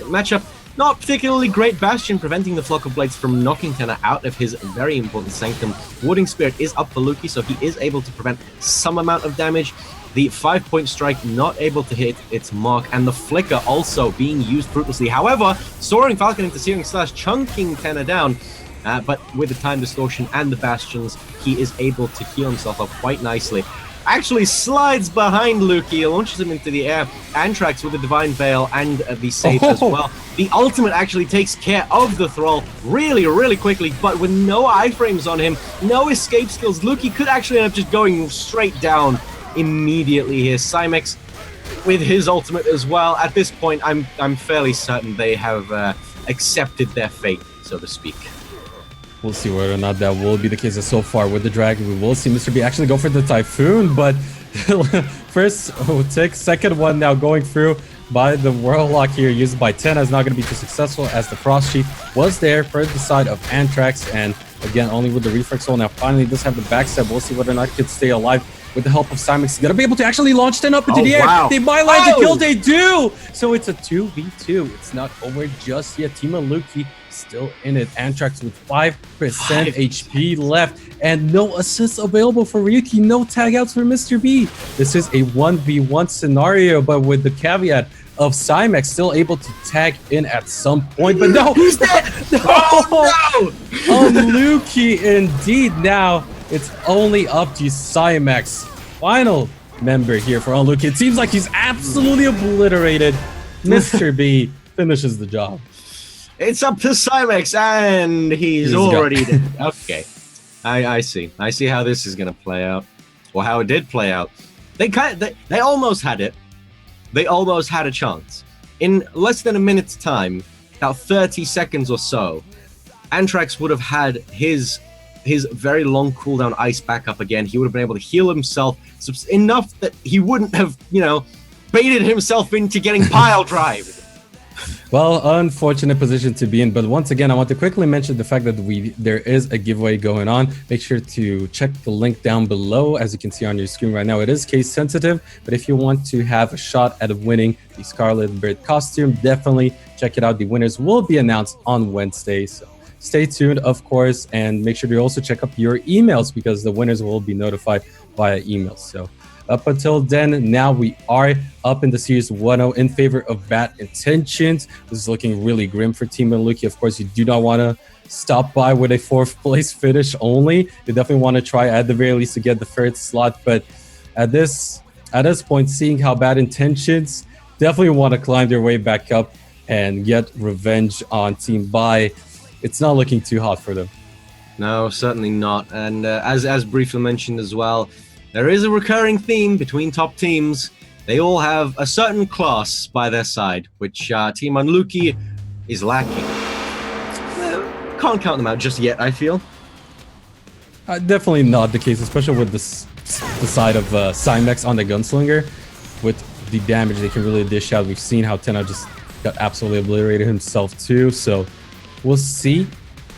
Matchup, not particularly great. Bastion preventing the Flock of Blades from knocking Tenna out of his very important Sanctum. Warding Spirit is up for Luki, so he is able to prevent some amount of damage. The 5-point strike not able to hit its mark, and the Flicker also being used fruitlessly. However, Soaring Falcon into Searing Slash, chunking Tenna down. But with the Time Distortion and the Bastions, he is able to heal himself up quite nicely. Actually slides behind Luki, launches him into the air. Antrax with the Divine Veil and the Sage as well. The ultimate actually takes care of the Thrall really, really quickly, but with no iframes on him, no escape skills, Luki could actually end up just going straight down immediately here. Cymex with his ultimate as well. At this point, I'm fairly certain they have accepted their fate, so to speak. We'll see whether or not that will be the case. So far with the Dragon, we will see Mr. B actually go for the Typhoon, but first tick, second one now going through by the Warlock here, used by Tenna, is not going to be too successful, as the Frost Chief was there for the side of Antrax, and again, only with the Reflex Soul. Now finally does have the backstab. We'll see whether or not he can stay alive with the help of Cymex. He's going to be able to actually launch Tenna up into the air. Wow. They might land the kill, they do! So it's a 2v2. It's not over just yet. Team Unluki still in it. Antrax with 5% HP left and no assists available for Ryuki. No tag outs for Mr. B. This is a 1v1 scenario, but with the caveat of Cymex still able to tag in at some point. But no! He's dead! No! Oh, no! Unluki indeed. Now it's only up to Cymex. Final member here for Unluki. It seems like he's absolutely obliterated. Mr. B finishes the job. It's up to Cymex, and he's already dead. Okay, I see. I see how this is going to play out, or how it did play out. They almost had it. They almost had a chance. In less than a minute's time, about 30 seconds or so, Antrax would have had his very long cooldown ice back up again. He would have been able to heal himself enough that he wouldn't have, baited himself into getting pile drived. Well, unfortunate position to be in, but once again, I want to quickly mention the fact that there is a giveaway going on. Make sure to check the link down below. As you can see on your screen right now, it is case sensitive, but if you want to have a shot at winning the Scarlet Bird costume, definitely check it out. The winners will be announced on Wednesday, so stay tuned, of course, and make sure to also check up your emails, because the winners will be notified via email. So up until then, now we are up in the series 1-0 in favor of Bad Intentions. This is looking really grim for Team Unluki. Of course, you do not want to stop by with a 4th place finish only. You definitely want to try at the very least to get the 3rd slot. But at this point, seeing how Bad Intentions definitely want to climb their way back up and get revenge on Team Bai, it's not looking too hot for them. No, certainly not. And as briefly mentioned as well, there is a recurring theme between top teams. They all have a certain class by their side, which Team Unluki is lacking. Can't count them out just yet, I feel. Definitely not the case, especially with the side of Cymex on the Gunslinger. With the damage they can really dish out. We've seen how Tenna just got absolutely obliterated himself too. So we'll see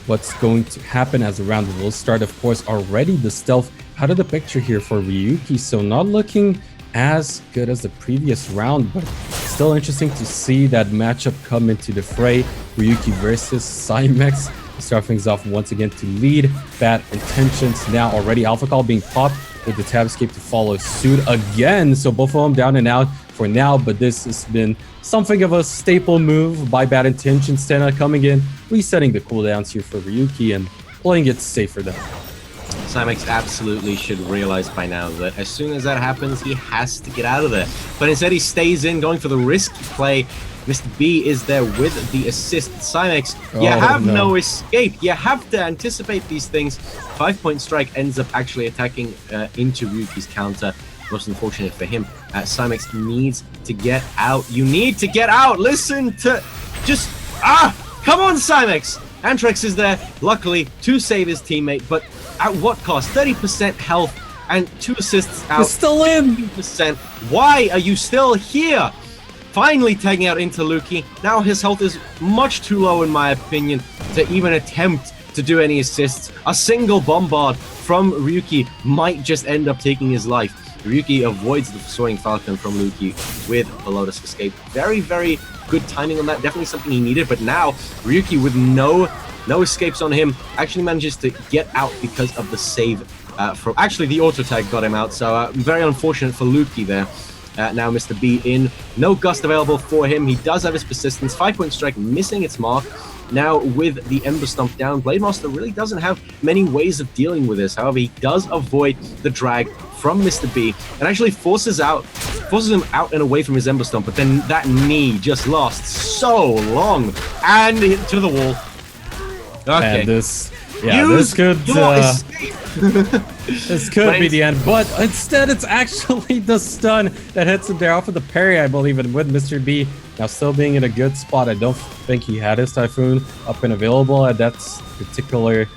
what's going to happen as the round will start. Of course, already the stealth out of the picture here for Ryuki, so not looking as good as the previous round, but still interesting to see that matchup come into the fray. Ryuki versus Cymex. Start things off once again to lead. Bad Intentions now already Alpha Call being popped with the tab escape to follow suit again. So both of them down and out for now, but this has been something of a staple move by Bad Intentions. Tenna coming in, resetting the cooldowns here for Ryuki and playing it safer than. Cymex absolutely should realize by now that as soon as that happens, he has to get out of there. But instead, he stays in, going for the risky play. Mr. B is there with the assist. Cymex, you have no escape. You have to anticipate these things. 5-point strike ends up actually attacking into Ryuki's counter. Most unfortunate for him. Cymex needs to get out. You need to get out. Listen to just come on, Cymex. Antrex is there, luckily, to save his teammate, but at what cost? 30% health and 2 assists out. You're still in. 15%. Why are you still here? Finally taking out Unluki. Now his health is much too low, in my opinion, to even attempt to do any assists. A single bombard from Ryuki might just end up taking his life. Ryuki avoids the Soaring Falcon from Luki with a Lotus Escape. Very, very good timing on that. Definitely something he needed. But now, Ryuki with no escapes on him actually manages to get out because of the save from... Actually, the auto tag got him out. So very unfortunate for Luki there. Now Mr. B in. No Gust available for him. He does have his Persistence. 5-point strike missing its mark. Now with the Ember Stomp down, Blade Master really doesn't have many ways of dealing with this. However, he does avoid the drag from Mr. B and actually forces him out and away from his Ember Stomp, but then that knee just lasts so long and to the wall. Okay. And this could this could be the end, but instead it's actually the stun that hits him there off of the parry, I believe, and with Mr. B now still being in a good spot. I don't think he had his Typhoon up and available at that particular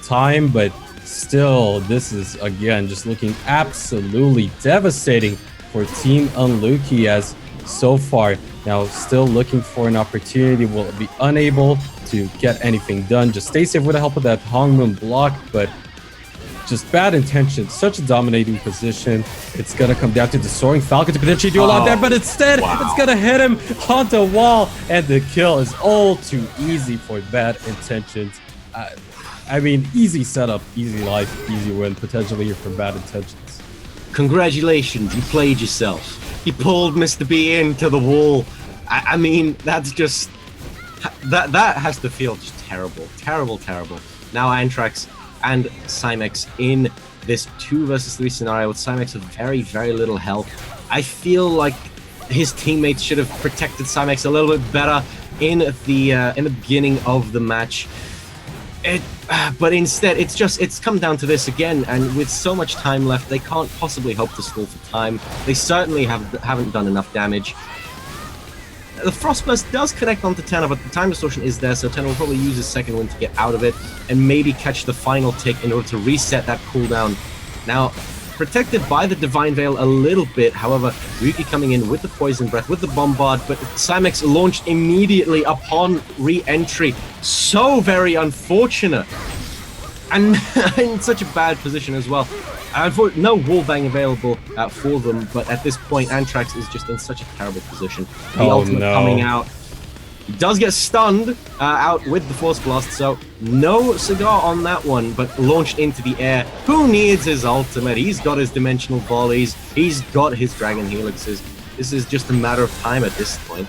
time, but still, this is again just looking absolutely devastating for Team Unluki, as so far now still looking for an opportunity, will be unable to get anything done. Just stay safe with the help of that Hongmoon block, but just Bad Intentions, such a dominating position. It's gonna come down to the Soaring Falcon to potentially do a lot there, but instead it's gonna hit him on the wall, and the kill is all too easy for Bad Intentions. I mean, easy setup, easy life, easy win potentially here for Bad Intentions. Congratulations, you played yourself. He pulled Mr. B into the wall. I mean, that's just... That has to feel just terrible. Terrible. Now Antrax and Cymex in this 2 versus 3 scenario with Cymex with very, very little health. I feel like his teammates should have protected Cymex a little bit better in the beginning of the match. But instead, it's come down to this again, and with so much time left, they can't possibly hope to stall for time. They certainly haven't done enough damage. The Frostburst does connect onto Tenna, but the time distortion is there, so Tenna will probably use his second wind to get out of it and maybe catch the final tick in order to reset that cooldown. Now, protected by the Divine Veil a little bit, however, Ryuki coming in with the Poison Breath, with the Bombard, but Cymex launched immediately upon re-entry. So very unfortunate. And in such a bad position as well. No wallbang available for them, but at this point, Antrax is just in such a terrible position. The ultimate coming out. He does get stunned out with the Force Blast, so no cigar on that one, but launched into the air. Who needs his ultimate? He's got his Dimensional Volleys. He's got his Dragon Helixes. This is just a matter of time at this point.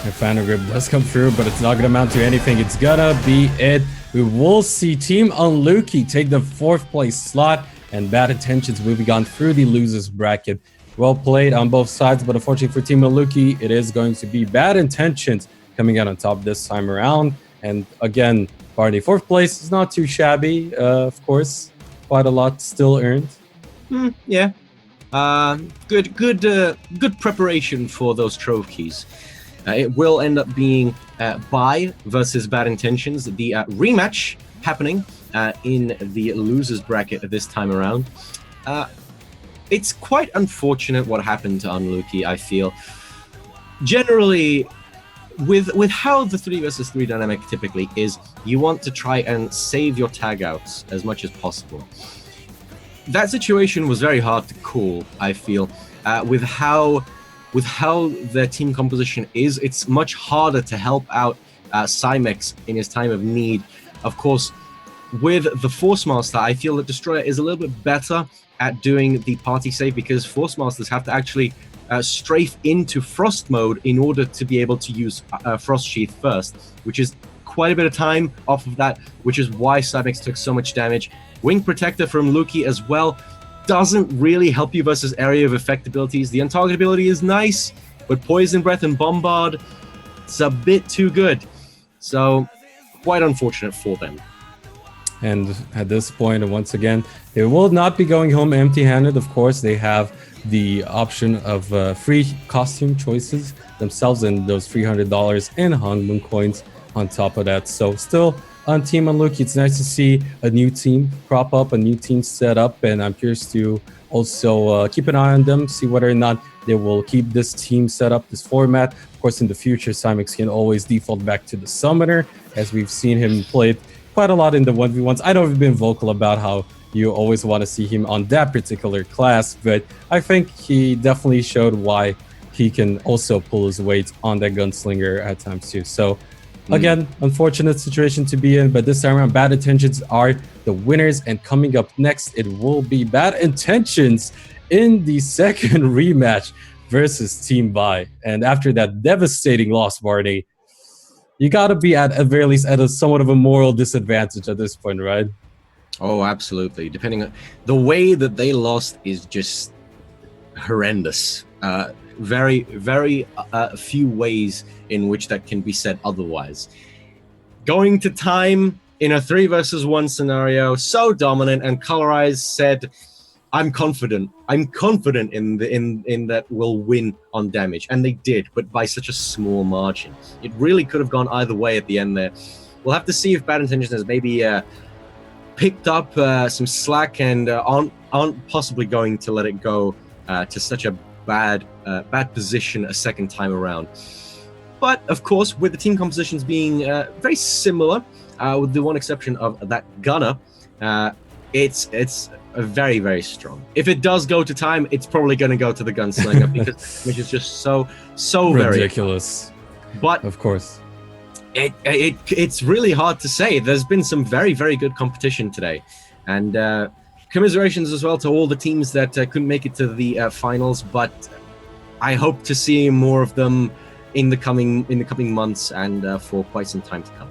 The Phantom Grip does come through, but it's not going to amount to anything. It's gonna be it. We will see Team Unluki take the 4th place slot, and Bad Intentions moving on through the losers bracket. Well played on both sides, but unfortunately for Team Unluki, it is going to be Bad Intentions coming out on top this time around. And again, Barney 4th place is not too shabby, of course. Quite a lot still earned. Yeah. Good preparation for those trophies. It will end up being Bai versus Bad Intentions, the rematch happening in the losers bracket this time around. It's quite unfortunate what happened to Unluki, I feel. Generally, with how the 3 versus 3 dynamic typically is, you want to try and save your tag outs as much as possible. That situation was very hard to call, I feel, with how their team composition is. It's much harder to help out Cymex in his time of need. Of course, with the Force Master, I feel that Destroyer is a little bit better at doing the party save, because Force Masters have to actually strafe into Frost mode in order to be able to use Frost Sheath first, which is quite a bit of time off of that, which is why Cybex took so much damage. Wing Protector from Luki as well doesn't really help you versus area of effect abilities. The untargetability is nice, but Poison Breath and Bombard, it's a bit too good. So, quite unfortunate for them. And at this point, once again, they will not be going home empty-handed. Of course, they have the option of free costume choices themselves and those $300 in Hangman coins on top of that. So still on Team Unluki, it's nice to see a new team crop up, a new team set up, and I'm curious to also keep an eye on them, see whether or not they will keep this team set up, this format. Of course, in the future, Cymex can always default back to the Summoner, as we've seen him play quite a lot in the 1v1s. I know we've been vocal about how you always want to see him on that particular class, but I think he definitely showed why he can also pull his weight on that gunslinger at times too. So again, unfortunate situation to be in, but this time around, Bad Intentions are the winners. And coming up next, it will be Bad Intentions in the second rematch versus Team Bai. And after that devastating loss, Barney, you got to be at very least at a somewhat of a moral disadvantage at this point, right? Oh, absolutely. Depending on the way that they lost is just horrendous. Very, very few ways in which that can be said otherwise. Going to time in a 3 versus 1 scenario, so dominant, and Colorize said, I'm confident in that we'll win on damage. And they did, but by such a small margin. It really could have gone either way at the end there. We'll have to see if Bad Intentions has maybe picked up some slack and aren't possibly going to let it go to such a bad position a second time around. But of course, with the team compositions being very similar, with the one exception of that gunner, it's very, very strong. If it does go to time, it's probably going to go to the gunslinger because which is just so very ridiculous. But of course, it's really hard to say. There's been some very, very good competition today, and commiserations as well to all the teams that couldn't make it to the finals. But I hope to see more of them in the coming months and for quite some time to come.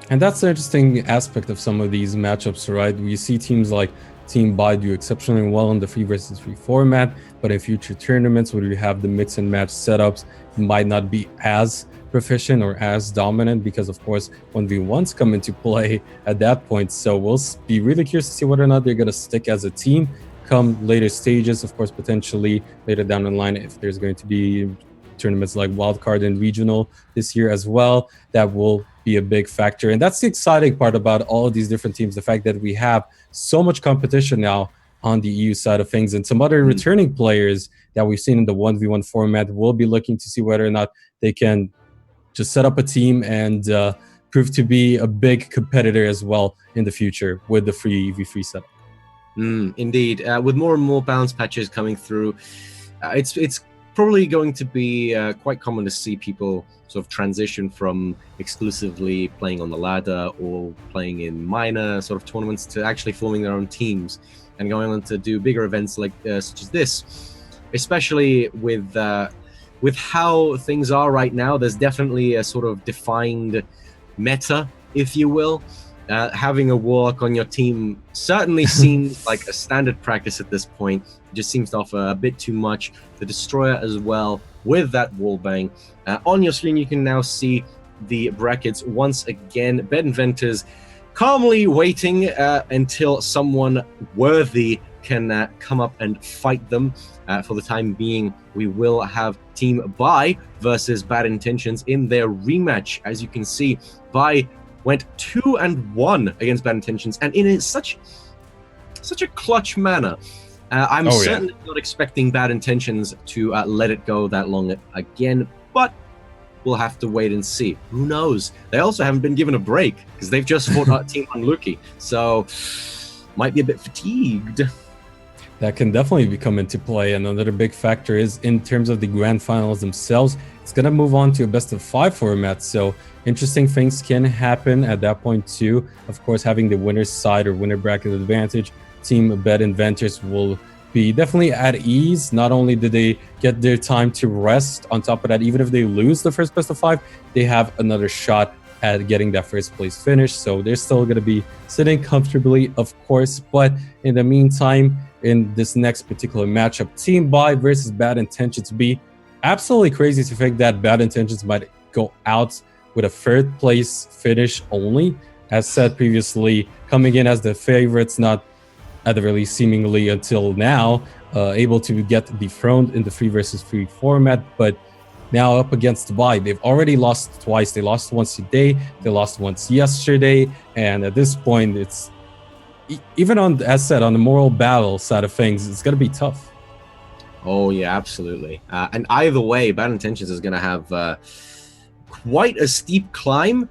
And that's the interesting aspect of some of these matchups, right? We see teams like Team Bai do exceptionally well in the 3 versus 3 format, but in future tournaments where you have the mix and match setups, might not be as proficient or as dominant because, of course, 1v1s come into play at that point. So we'll be really curious to see whether or not they're going to stick as a team come later stages. Of course, potentially later down the line, if there's going to be tournaments like Wildcard and Regional this year as well, that will be a big factor. And that's the exciting part about all of these different teams, the fact that we have so much competition now on the EU side of things, and some other returning players that we've seen in the 1v1 format will be looking to see whether or not they can just set up a team and prove to be a big competitor as well in the future with the free v3 setup. Indeed, with more and more balance patches coming through, it's probably going to be quite common to see people sort of transition from exclusively playing on the ladder or playing in minor sort of tournaments to actually forming their own teams and going on to do bigger events like such as this. Especially with how things are right now, there's definitely a sort of defined meta, if you will. Having a Warlock on your team certainly seems like a standard practice at this point. It just seems to offer a bit too much. The Destroyer as well, with that wallbang. On your screen, you can now see the brackets once again. Bed Inventors calmly waiting until someone worthy can come up and fight them. For the time being, we will have Team Bai versus Bad Intentions in their rematch. As you can see, Bai went 2-1 against Bad Intentions, and in such a clutch manner. I'm certainly not expecting Bad Intentions to let it go that long again, but we'll have to wait and see. Who knows? They also haven't been given a break because they've just fought Team Unluki, so might be a bit fatigued. That can definitely come into play. And another big factor is in terms of the grand finals themselves, it's going to move on to a best of 5 format. So interesting things can happen at that point too. Of course, having the winner's side or winner bracket advantage, Team Bed Inventors will be definitely at ease. Not only did they get their time to rest, on top of that, even if they lose the first best of 5, they have another shot at getting that first place finish. So they're still going to be sitting comfortably, of course. But in the meantime, in this next particular matchup, Team Buy versus Bad Intentions B, absolutely crazy to think that Bad Intentions might go out with a third place finish only. As said previously, coming in as the favorites, not at the very least seemingly until now, able to get dethroned in the 3 versus 3 format, but now up against Buy. They've already lost twice. They lost once today, they lost once yesterday, and at this point, it's even on, as said, on the moral battle side of things, it's going to be tough. Oh yeah, absolutely. And either way, Bad Intentions is going to have quite a steep climb.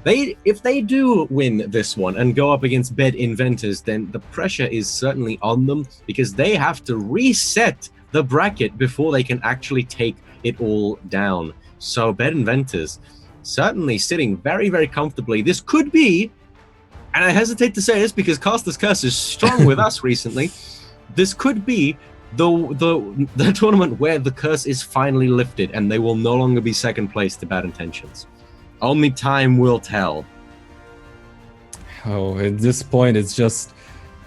If they do win this one and go up against Bed Inventors, then the pressure is certainly on them, because they have to reset the bracket before they can actually take it all down. So Bed Inventors certainly sitting very, very comfortably. This could be, and I hesitate to say this because Caster's Curse is strong with us recently, this could be the tournament where the curse is finally lifted and they will no longer be second place to Bad Intentions. Only time will tell. Oh, at this point, it's just,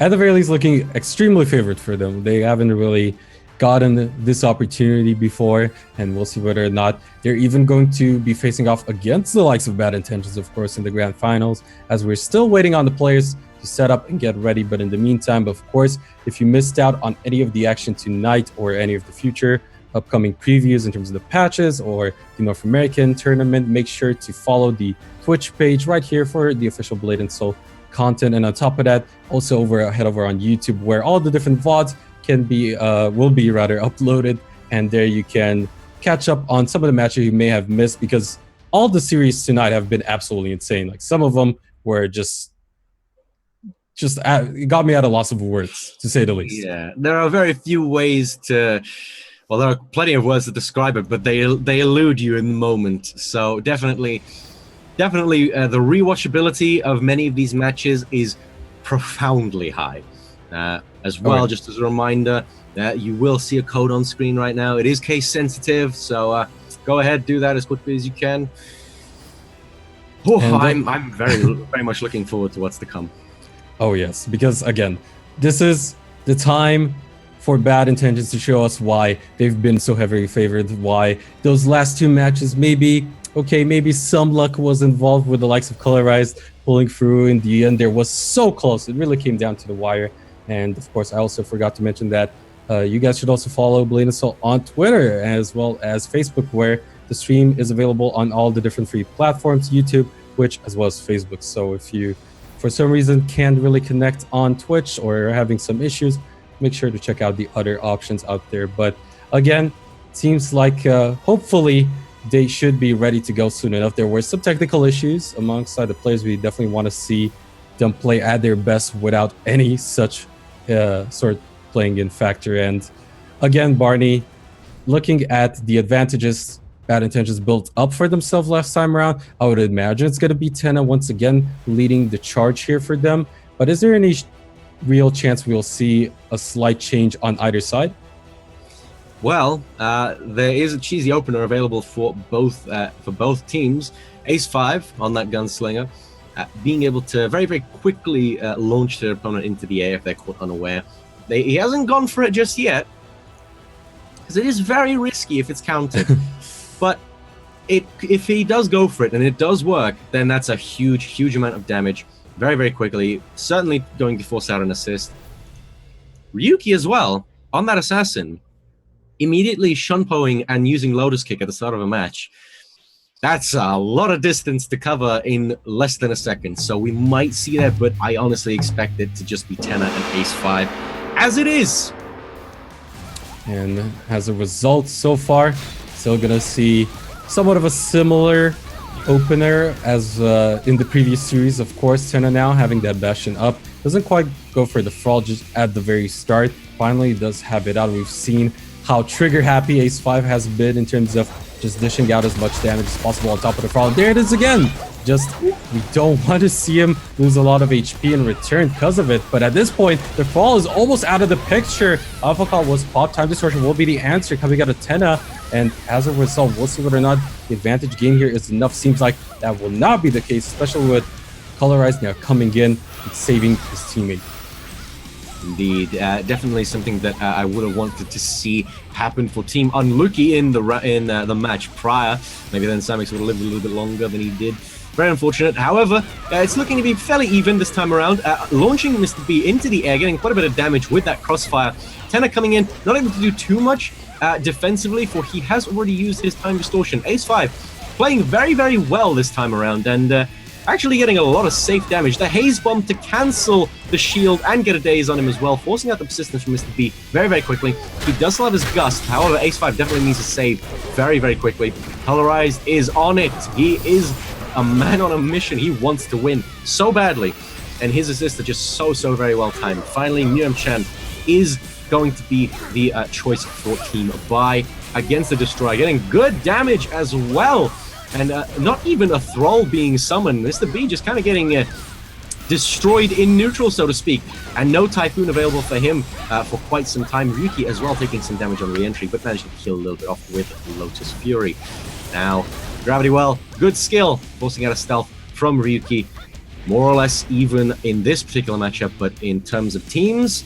at the very least, looking extremely favored for them. They haven't really gotten this opportunity before, and we'll see whether or not they're even going to be facing off against the likes of Bad Intentions, of course, in the grand finals, as we're still waiting on the players to set up and get ready. But in the meantime, of course, if you missed out on any of the action tonight or any of the future upcoming previews in terms of the patches or the North American tournament, make sure to follow the Twitch page right here for the official Blade Soul content. And on top of that, also head over on YouTube, where all the different VODs will be uploaded, and there you can catch up on some of the matches you may have missed, because all the series tonight have been absolutely insane. Like, some of them were just it got me at a loss of words, to say the least. Yeah, there are very few ways to, well, there are plenty of words to describe it, but they elude you in the moment. So definitely the rewatchability of many of these matches is profoundly high. As well, just as a reminder, you will see a code on screen right now. It is case sensitive, so go ahead, do that as quickly as you can. I'm very, very much looking forward to what's to come. Oh yes, because again, this is the time for Bad Intentions to show us why they've been so heavily favored, why those last 2 matches, maybe some luck was involved with the likes of Colorized pulling through. In the end, there was so close. It really came down to the wire. And of course, I also forgot to mention that you guys should also follow Blade Soul on Twitter as well as Facebook, where the stream is available on all the different free platforms, YouTube, Twitch, as well as Facebook. So if you, for some reason, can't really connect on Twitch or are having some issues, make sure to check out the other options out there. But again, seems like hopefully they should be ready to go soon enough. There were some technical issues alongside the players. We definitely want to see them play at their best without any such sort of playing in factor. And again, Barney, looking at the advantages Bad Intentions built up for themselves last time around, I would imagine it's going to be Tenna once again leading the charge here for them. But is there any real chance we'll see a slight change on either side? Well, there is a cheesy opener available for both teams. Ace 5 on that Gunslinger, being able to very, very quickly launch their opponent into the air if they're caught unaware. He hasn't gone for it just yet, because it is very risky if it's countered. But if he does go for it and it does work, then that's a huge, huge amount of damage very, very quickly. Certainly going to force out an assist. Ryuki as well, on that assassin, immediately shunpoing and using Lotus Kick at the start of a match. That's a lot of distance to cover in less than a second. So we might see that, but I honestly expect it to just be Tenna and Ace 5, as it is. And as a result, so far, still gonna see somewhat of a similar opener as in the previous series. Of course, Tenna now having that Bastion up. Doesn't quite go for the Thrall just at the very start. Finally does have it out. We've seen how trigger happy Ace 5 has been in terms of just dishing out as much damage as possible on top of the Thrall. There it is again. Just, we don't want to see him lose a lot of HP in return because of it. But at this point, the Thrall is almost out of the picture. Alpha Call was popped. Time Distortion will be the answer coming out of Tenna. And as a result, we'll see whether or not the advantage gain here is enough. Seems like that will not be the case, especially with Colorize now coming in and saving his teammate. Indeed, definitely something that I would have wanted to see happen for Team Unluki in the match prior. Maybe then Samix would have lived a little bit longer than he did. Very unfortunate. However, it's looking to be fairly even this time around. Launching Mr. B into the air, getting quite a bit of damage with that crossfire. Tenna coming in, not able to do too much defensively, for he has already used his time distortion. Ace 5 playing very, very well this time around, and actually getting a lot of safe damage. The Haze Bomb to cancel the shield and get a daze on him as well, forcing out the persistence from Mr. B very, very quickly. He does still have his Gust. However, Ace 5 definitely needs to save very, very quickly. Colorized is on it. He is a man on a mission. He wants to win so badly, and his assists are just so very well timed. Finally, Myung-chan is going to be the choice for Team Bai against the Destroyer, getting good damage as well. And not even a Thrall being summoned. Mr. B just kind of getting destroyed in neutral, so to speak. And no Typhoon available for him for quite some time. Ryuki as well taking some damage on re-entry, but managed to kill a little bit off with Lotus Fury. Now, Gravity Well, good skill, forcing out a stealth from Ryuki. More or less even in this particular matchup, but in terms of teams,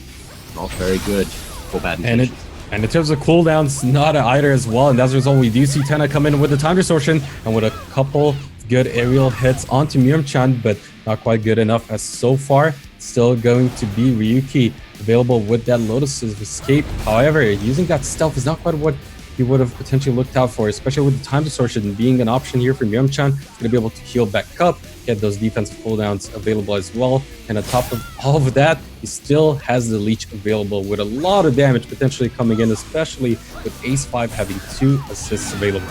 not very good for bad intentions. And in terms of cooldowns, not either as well. And as a result, we do see Tenna come in with the time distortion and with a couple good aerial hits onto Myung-chan, but not quite good enough as so far. Still going to be Ryuki available with that Lotus Escape. However, using that stealth is not quite what he would have potentially looked out for, especially with the time distortion being an option here for Myung-chan. He's going to be able to heal back up, get those defensive cooldowns available as well. And on top of all of that, he still has the leech available with a lot of damage potentially coming in, especially with Ace 5 having 2 assists available.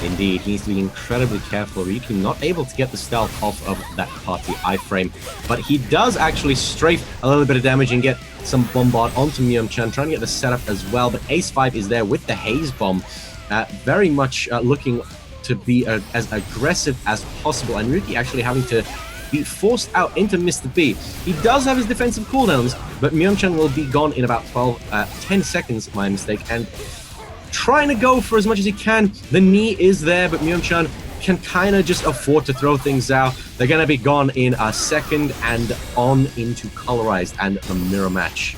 Indeed, he needs to be incredibly careful. Ryuki not able to get the stealth off of that party iframe, but he does actually strafe a little bit of damage and get some bombard onto Myung-chan, trying to get the setup as well. But Ace 5 is there with the Haze Bomb, very much looking to be as aggressive as possible, and Ryuki actually having to be forced out into Mr. B. He does have his defensive cooldowns, but Myung-chan will be gone in about 10 seconds, my mistake, and trying to go for as much as he can. The knee is there, but Myung-chan can kind of just afford to throw things out. They're going to be gone in a second and on into Colorized and the mirror match.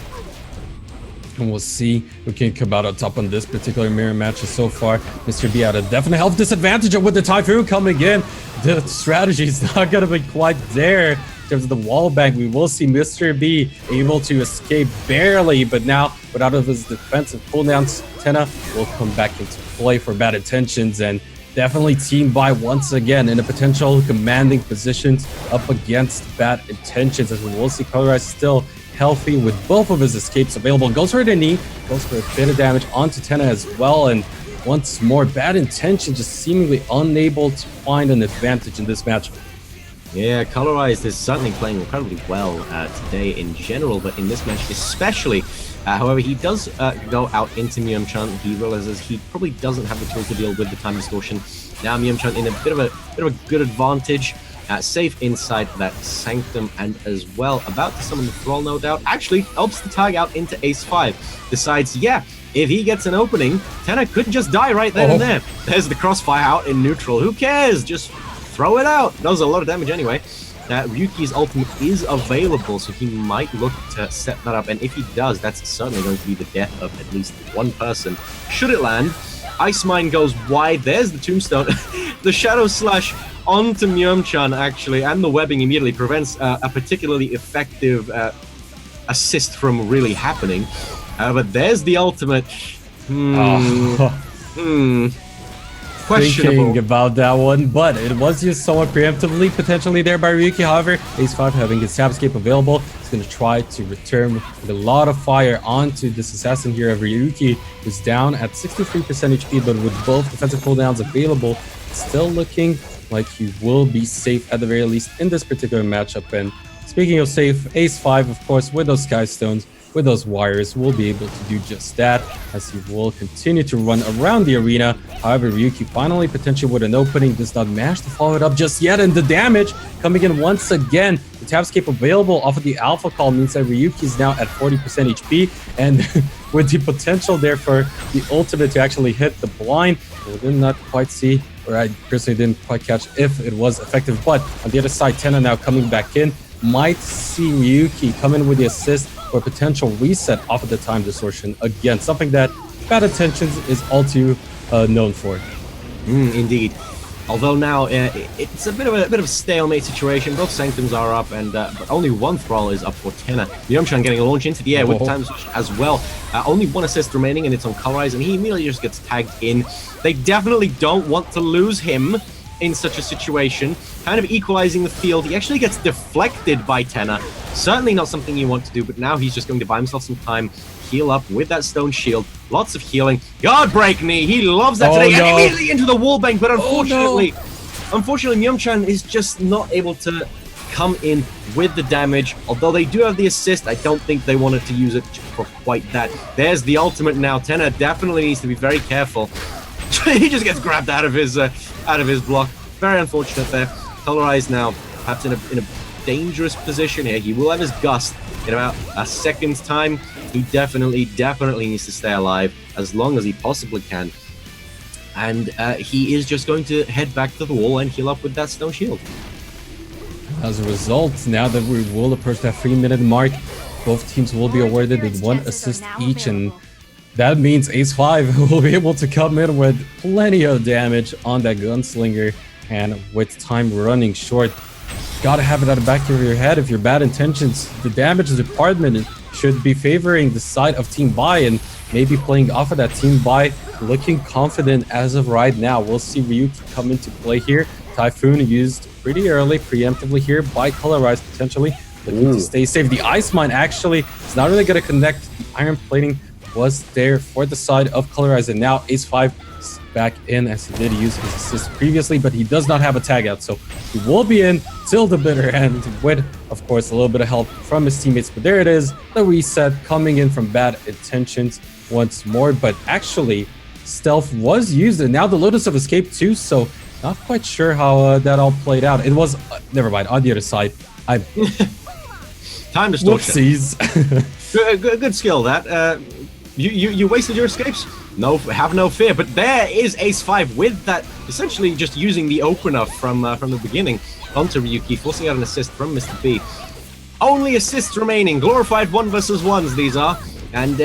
And we'll see who can come out on top on this particular mirror match. So far, Mr. B at a definite health disadvantage, and with the Typhoon coming in, the strategy is not going to be quite there. In terms of the wall bank, we will see Mr. B able to escape barely, but now without his defensive cooldowns, Tenna will come back into play for bad intentions, and definitely Team Bai once again in a potential commanding positions up against bad intentions, as we will see Colorized still healthy with both of his escapes available. Goes for the knee, goes for a bit of damage onto Tenna as well, and once more bad intention just seemingly unable to find an advantage in this match. Yeah, Colorized is certainly playing incredibly well today in general, but in this match especially. However, he does go out into Myung-chan. He realizes he probably doesn't have the tools to deal with the time distortion. Now Myung-chan in a bit of a good advantage, safe inside that Sanctum, and as well about to summon the Thrall, no doubt. Actually helps the tag out into Ace 5. Decides, yeah, if he gets an opening, Tenna could just die right then and there. There's the crossfire out in neutral. Who cares? Just throw it out. Does a lot of damage anyway. Ryuki's ultimate is available, so he might look to set that up, and if he does, that's certainly going to be the death of at least one person. Should it land, Ice Mine goes wide. There's the tombstone. The Shadow Slash onto Myung-chan, actually, and the webbing immediately prevents a particularly effective assist from really happening. But there's the ultimate. Questionable. Thinking about that one, but it was used somewhat preemptively, potentially there by Ryuki. However, Ace 5 having his Stab Escape available, he's going to try to return with a lot of fire onto this assassin here. Ryuki is down at 63% HP, but with both defensive cooldowns available, still looking like he will be safe at the very least in this particular matchup. And speaking of safe, Ace 5, of course, with those Sky Stones, with those wires will be able to do just that, as he will continue to run around the arena. However, Ryuki finally potentially with an opening does not manage to follow it up just yet, and the damage coming in once again. The Tapscape available off of the Alpha Call means that Ryuki is now at 40% HP, and with the potential there for the ultimate to actually hit the blind, we did not quite see, or I personally didn't quite catch if it was effective. But on the other side, Tenna now coming back in, might see Ryuki come in with the assist for a potential reset off of the time distortion. Again, something that Bad Intentions is all too known for. Indeed. Although now it's a bit of a stalemate situation. Both Sanctums are up, and but only one Thrall is up for Tenna. Myumchan getting a launch into the air with time switch as well. Only one assist remaining, and it's on Colorize, and he immediately just gets tagged in. They definitely don't want to lose him in such a situation. Kind of equalizing the field. He actually gets deflected by Tenna. Certainly not something you want to do, but now he's just going to buy himself some time, heal up with that stone shield. Lots of healing. Guard break knee. He loves that today. And immediately into the wallbang, but unfortunately, Myumchan is just not able to come in with the damage. Although they do have the assist, I don't think they wanted to use it for quite that. There's the ultimate now. Tenna definitely needs to be very careful. He just gets grabbed out of his block. Very unfortunate there. Colorize now, perhaps in a dangerous position here. He will have his gust in about a second's time. He definitely needs to stay alive as long as he possibly can. And he is just going to head back to the wall and heal up with that stone shield. As a result, now that we will approach that 3-minute mark, both teams will be awarded with 1 assist each, and that means Ace 5 will be able to come in with plenty of damage on that Gunslinger, and with time running short, gotta have it at the back of your head. If your Bad Intentions, the damage department should be favoring the side of Team Buy and maybe playing off of that Team Buy, looking confident as of right now. We'll see Ryuki come into play here. Typhoon used pretty early, preemptively here by Colorize, potentially looking to stay safe. The Ice Mine actually is not really going to connect. The Iron Plating was there for the side of Colorize, and now Ace 5 is back in, as he did use his assist previously, but he does not have a tag out, so he will be in till the bitter end with, of course, a little bit of help from his teammates. But there it is, the reset coming in from Bad Intentions once more. But actually, stealth was used, and now the Lotus of Escape too, so not quite sure how that all played out. It was, never mind, on the other side. Time distortion. Whoopsies. Good skill, that. You wasted your escapes? No, have no fear. But there is Ace 5 with that, essentially just using the opener from the beginning onto Ryuki, forcing out an assist from Mr. B. Only assists remaining. Glorified 1 versus 1s, these are. And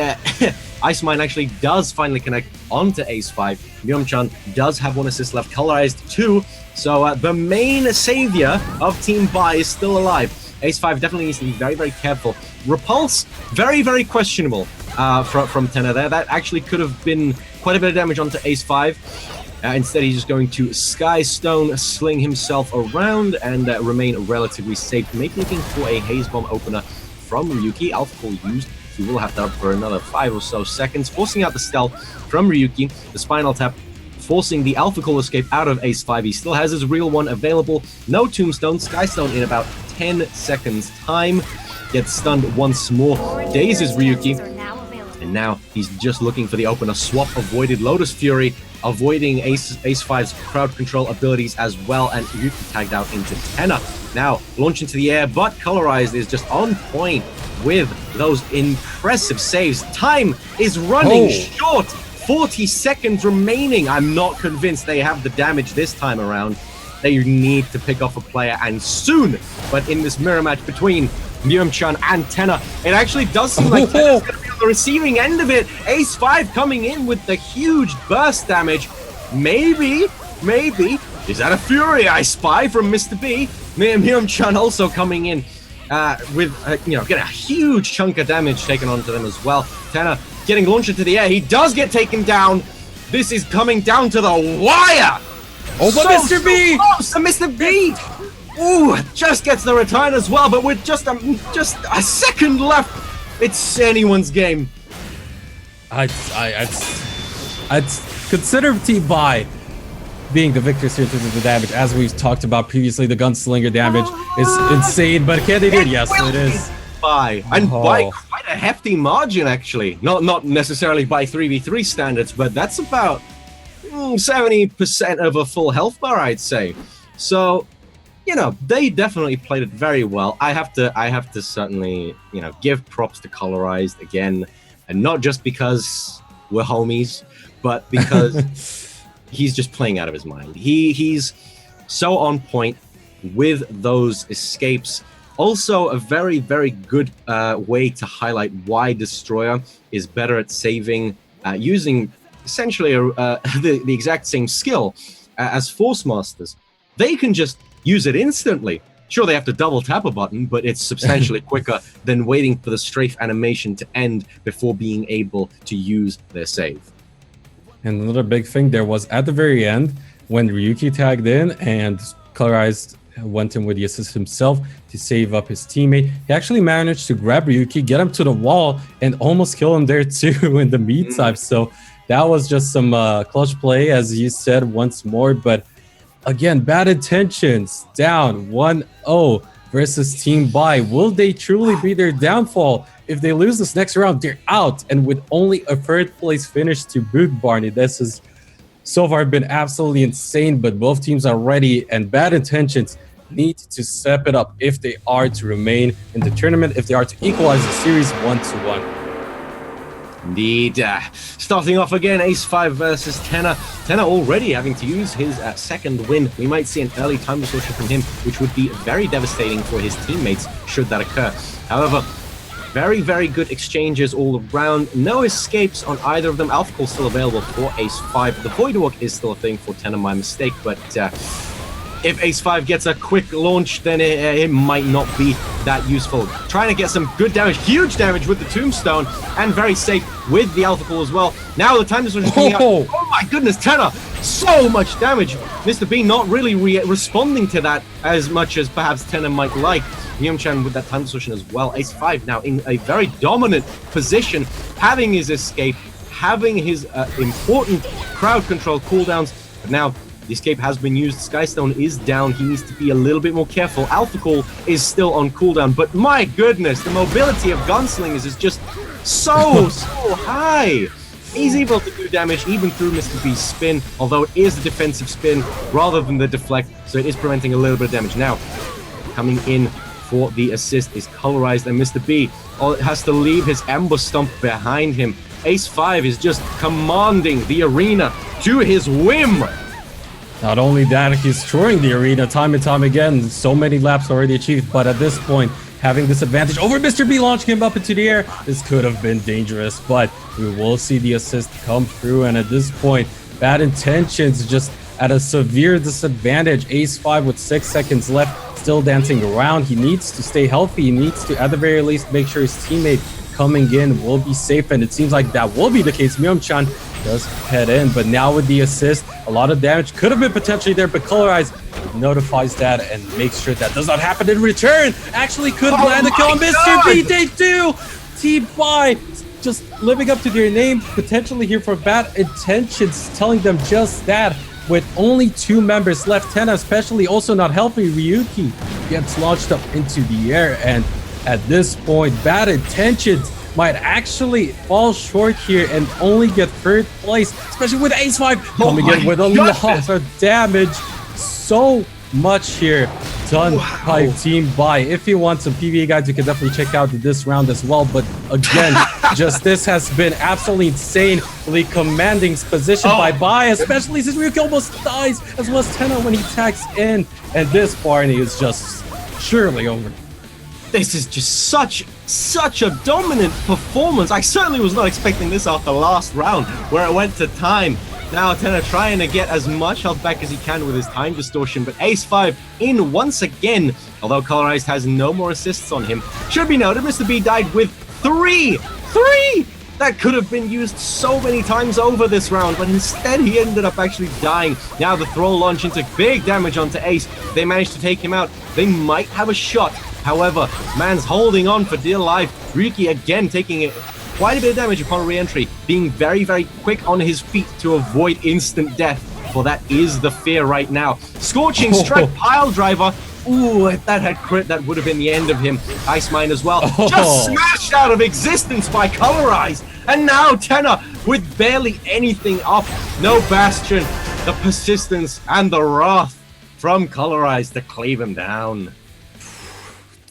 Ice Mine actually does finally connect onto Ace 5. Myumchan does have 1 assist left, Colorized 2. So the main savior of Team Buy is still alive. Ace 5 definitely needs to be very, very careful. Repulse, very, very questionable from Tenna there. That actually could have been quite a bit of damage onto Ace 5. Instead, he's just going to Sky Stone, sling himself around, and remain relatively safe. Maybe looking for a Haze Bomb opener from Ryuki. Alpha Call used. He will have that up for another 5 or so seconds, forcing out the stealth from Ryuki. The Spinal Tap forcing the Alpha Call escape out of Ace 5. He still has his real one available. No Tombstone. Sky Stone in about 10 seconds time. Gets stunned once more. Dazes Ryuki. And now he's just looking for the opener. Swap avoided Lotus Fury, avoiding Ace 5's crowd control abilities as well, and Ryuki tagged out into Tenna. Now launch into the air, but Colorized is just on point with those impressive saves. Time is running short. 40 seconds remaining. I'm not convinced they have the damage this time around. They need to pick off a player, and soon. But in this mirror match between Myumchan and Tenna, it actually does seem like Tenna's going to be on the receiving end of it. Ace 5 coming in with the huge burst damage. Maybe. Is that a Fury I spy from Mr. B? Myumchan also coming in with, getting a huge chunk of damage taken onto them as well. Tenna getting launched into the air. He does get taken down. This is coming down to the wire. Oh, but Mr. B! Close to Mr. B! Ooh, just gets the return as well, but with just a second left, it's anyone's game. I'd consider Team Buy being the victors here in terms of the damage. As we've talked about previously, the Gunslinger damage is insane, but can they do it? Yes, it is. Buy. And by quite a hefty margin, actually. Not necessarily by 3v3 standards, but that's about 70% of a full health bar, I'd say. So, they definitely played it very well. I have to certainly, give props to Colorized again, and not just because we're homies, but because he's just playing out of his mind. He's so on point with those escapes. Also, a very, very good way to highlight why Destroyer is better at saving using essentially the exact same skill as Force Masters. They can just use it instantly. Sure, they have to double tap a button, but it's substantially quicker than waiting for the strafe animation to end before being able to use their save. And another big thing there was at the very end when Ryuki tagged in and Colorized went in with the assist himself to save up his teammate. He actually managed to grab Ryuki, get him to the wall, and almost kill him there too in the meantime. So that was just some clutch play, as you said once more. But again, bad intentions, down 1-0 versus Team Bai. Will they truly be their downfall? If they lose this next round, they're out. And with only a third place finish to boot, Barney, this has so far been absolutely insane. But both teams are ready, and bad intentions need to step it up if they are to remain in the tournament, if they are to equalize the series 1-1. Indeed. Starting off again, Ace5 versus Tenor. Tenor already having to use his second win. We might see an early time distortion from him, which would be very devastating for his teammates should that occur. However, very, very good exchanges all around. No escapes on either of them. Alpha Call still available for Ace5. The Void Walk is still a thing for Tenor, my mistake, but if Ace5 gets a quick launch, then it might not be that useful. Trying to get some good damage, huge damage with the Tombstone, and very safe with the Alpha Call as well. Now the time distortion is coming out. Oh my goodness, Tenor! So much damage! Mr. B not really responding to that as much as perhaps Tenor might like. Myung-chan with that time distortion as well. Ace5 now in a very dominant position, having his escape, having his important crowd control cooldowns, but now the escape has been used. Skystone is down. He needs to be a little bit more careful. Alpha Call is still on cooldown, but my goodness, the mobility of Gunslingers is just so high. He's able to do damage even through Mr. B's spin, although it is a defensive spin rather than the deflect, so it is preventing a little bit of damage. Now, coming in for the assist is Colorized, and Mr. B has to leave his Ember Stomp behind him. Ace5 is just commanding the arena to his whim. Not only that, he's touring the arena time and time again. So many laps already achieved, but at this point, having this advantage over Mr. B, launching him up into the air, this could have been dangerous, but we will see the assist come through, and at this point, bad intentions just at a severe disadvantage. Ace5 with 6 seconds left, still dancing around. He needs to stay healthy. He needs to, at the very least, make sure his teammate coming in will be safe, and it seems like that will be the case. Myung-chan does head in, but now with the assist, a lot of damage could have been potentially there, but Colorized notifies that and makes sure that does not happen in return. Actually could land a kill on Mr. B. They do! Team Bai just living up to their name, potentially here for bad intentions, telling them just that. With only 2 members left, Tenna especially also not healthy. Ryuki gets launched up into the air, and at this point, bad intentions might actually fall short here and only get 3rd place, especially with Ace5 coming in with a lot of damage. So much here done by Team Bai. If you want some PvE guides, you can definitely check out this round as well. But again, just this has been absolutely insanely commanding position by Bai, especially since Ryuki almost dies, as well as Tenna when he tags in. And this Barney is just surely over. This is just such a dominant performance. I certainly was not expecting this after last round, where it went to time. Now Tenna trying to get as much health back as he can with his time distortion, but Ace5 in once again, although Colorized has no more assists on him. Should be noted, Mr. B died with 3! That could have been used so many times over this round, but instead he ended up actually dying. Now the throw launch into big damage onto Ace. They managed to take him out. They might have a shot. However, man's holding on for dear life. Ryuki again taking it quite a bit of damage upon re-entry, being very, very quick on his feet to avoid instant death, for that is the fear right now. Scorching Strike Pile Driver Ooh, if that had crit, that would have been the end of him. Ice Mine as well. Oh. Just smashed out of existence by Colorize. And now Tenor with barely anything up. No Bastion, the persistence and the wrath from Colorize to cleave him down.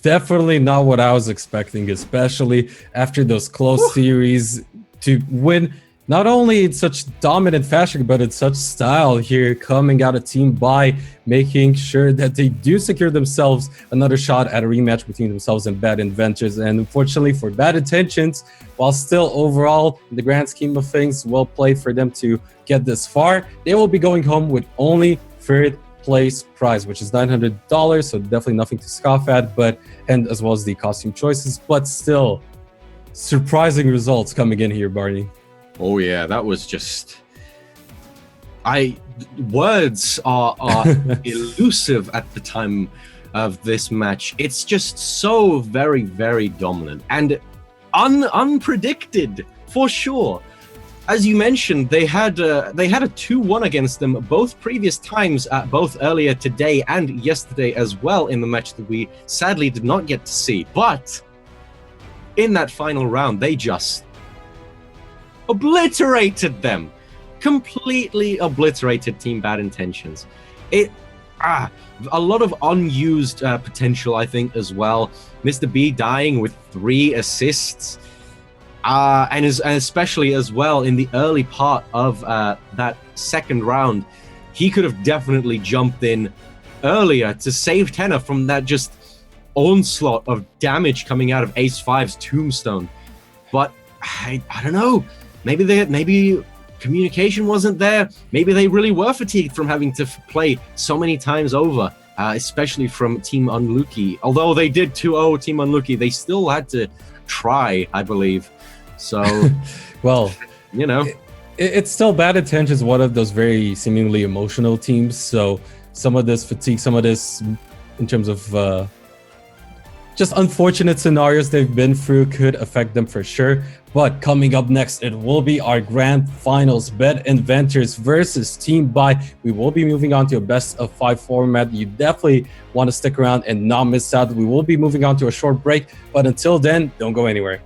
Definitely not what I was expecting, especially after those close series to win not only in such dominant fashion, but in such style here, coming out of Team Bai, making sure that they do secure themselves another shot at a rematch between themselves and Bad Inventors. And unfortunately for Bad Intentions, while still overall, in the grand scheme of things, well played for them to get this far, they will be going home with only third place prize, which is $900, so definitely nothing to scoff at, and as well as the costume choices, but still surprising results coming in here, Barney. Oh yeah, that was just... Words are elusive at the time of this match. It's just so very, very dominant and unpredicted for sure. As you mentioned, they had a 2-1 against them both previous times, both earlier today and yesterday as well in the match that we sadly did not get to see. But in that final round, they just obliterated them. Completely obliterated Team Bad Intentions. A lot of unused potential, I think, as well. Mr. B dying with 3 assists. And especially as well in the early part of that second round, he could have definitely jumped in earlier to save Tenor from that just onslaught of damage coming out of Ace 5's Tombstone. But I don't know. Maybe communication wasn't there. Maybe they really were fatigued from having to play so many times over, especially from Team Unluki. Although they did 2-0 Team Unluki, they still had to try, I believe. So, well, you know, it's still Bad Intentions, one of those very seemingly emotional teams. So some of this fatigue, some of this in terms of just unfortunate scenarios they've been through could affect them for sure. But coming up next, it will be our grand finals, Bad Inventors versus Team Bai. We will be moving on to a best of 5 format. You definitely want to stick around and not miss out. We will be moving on to a short break, but until then, don't go anywhere.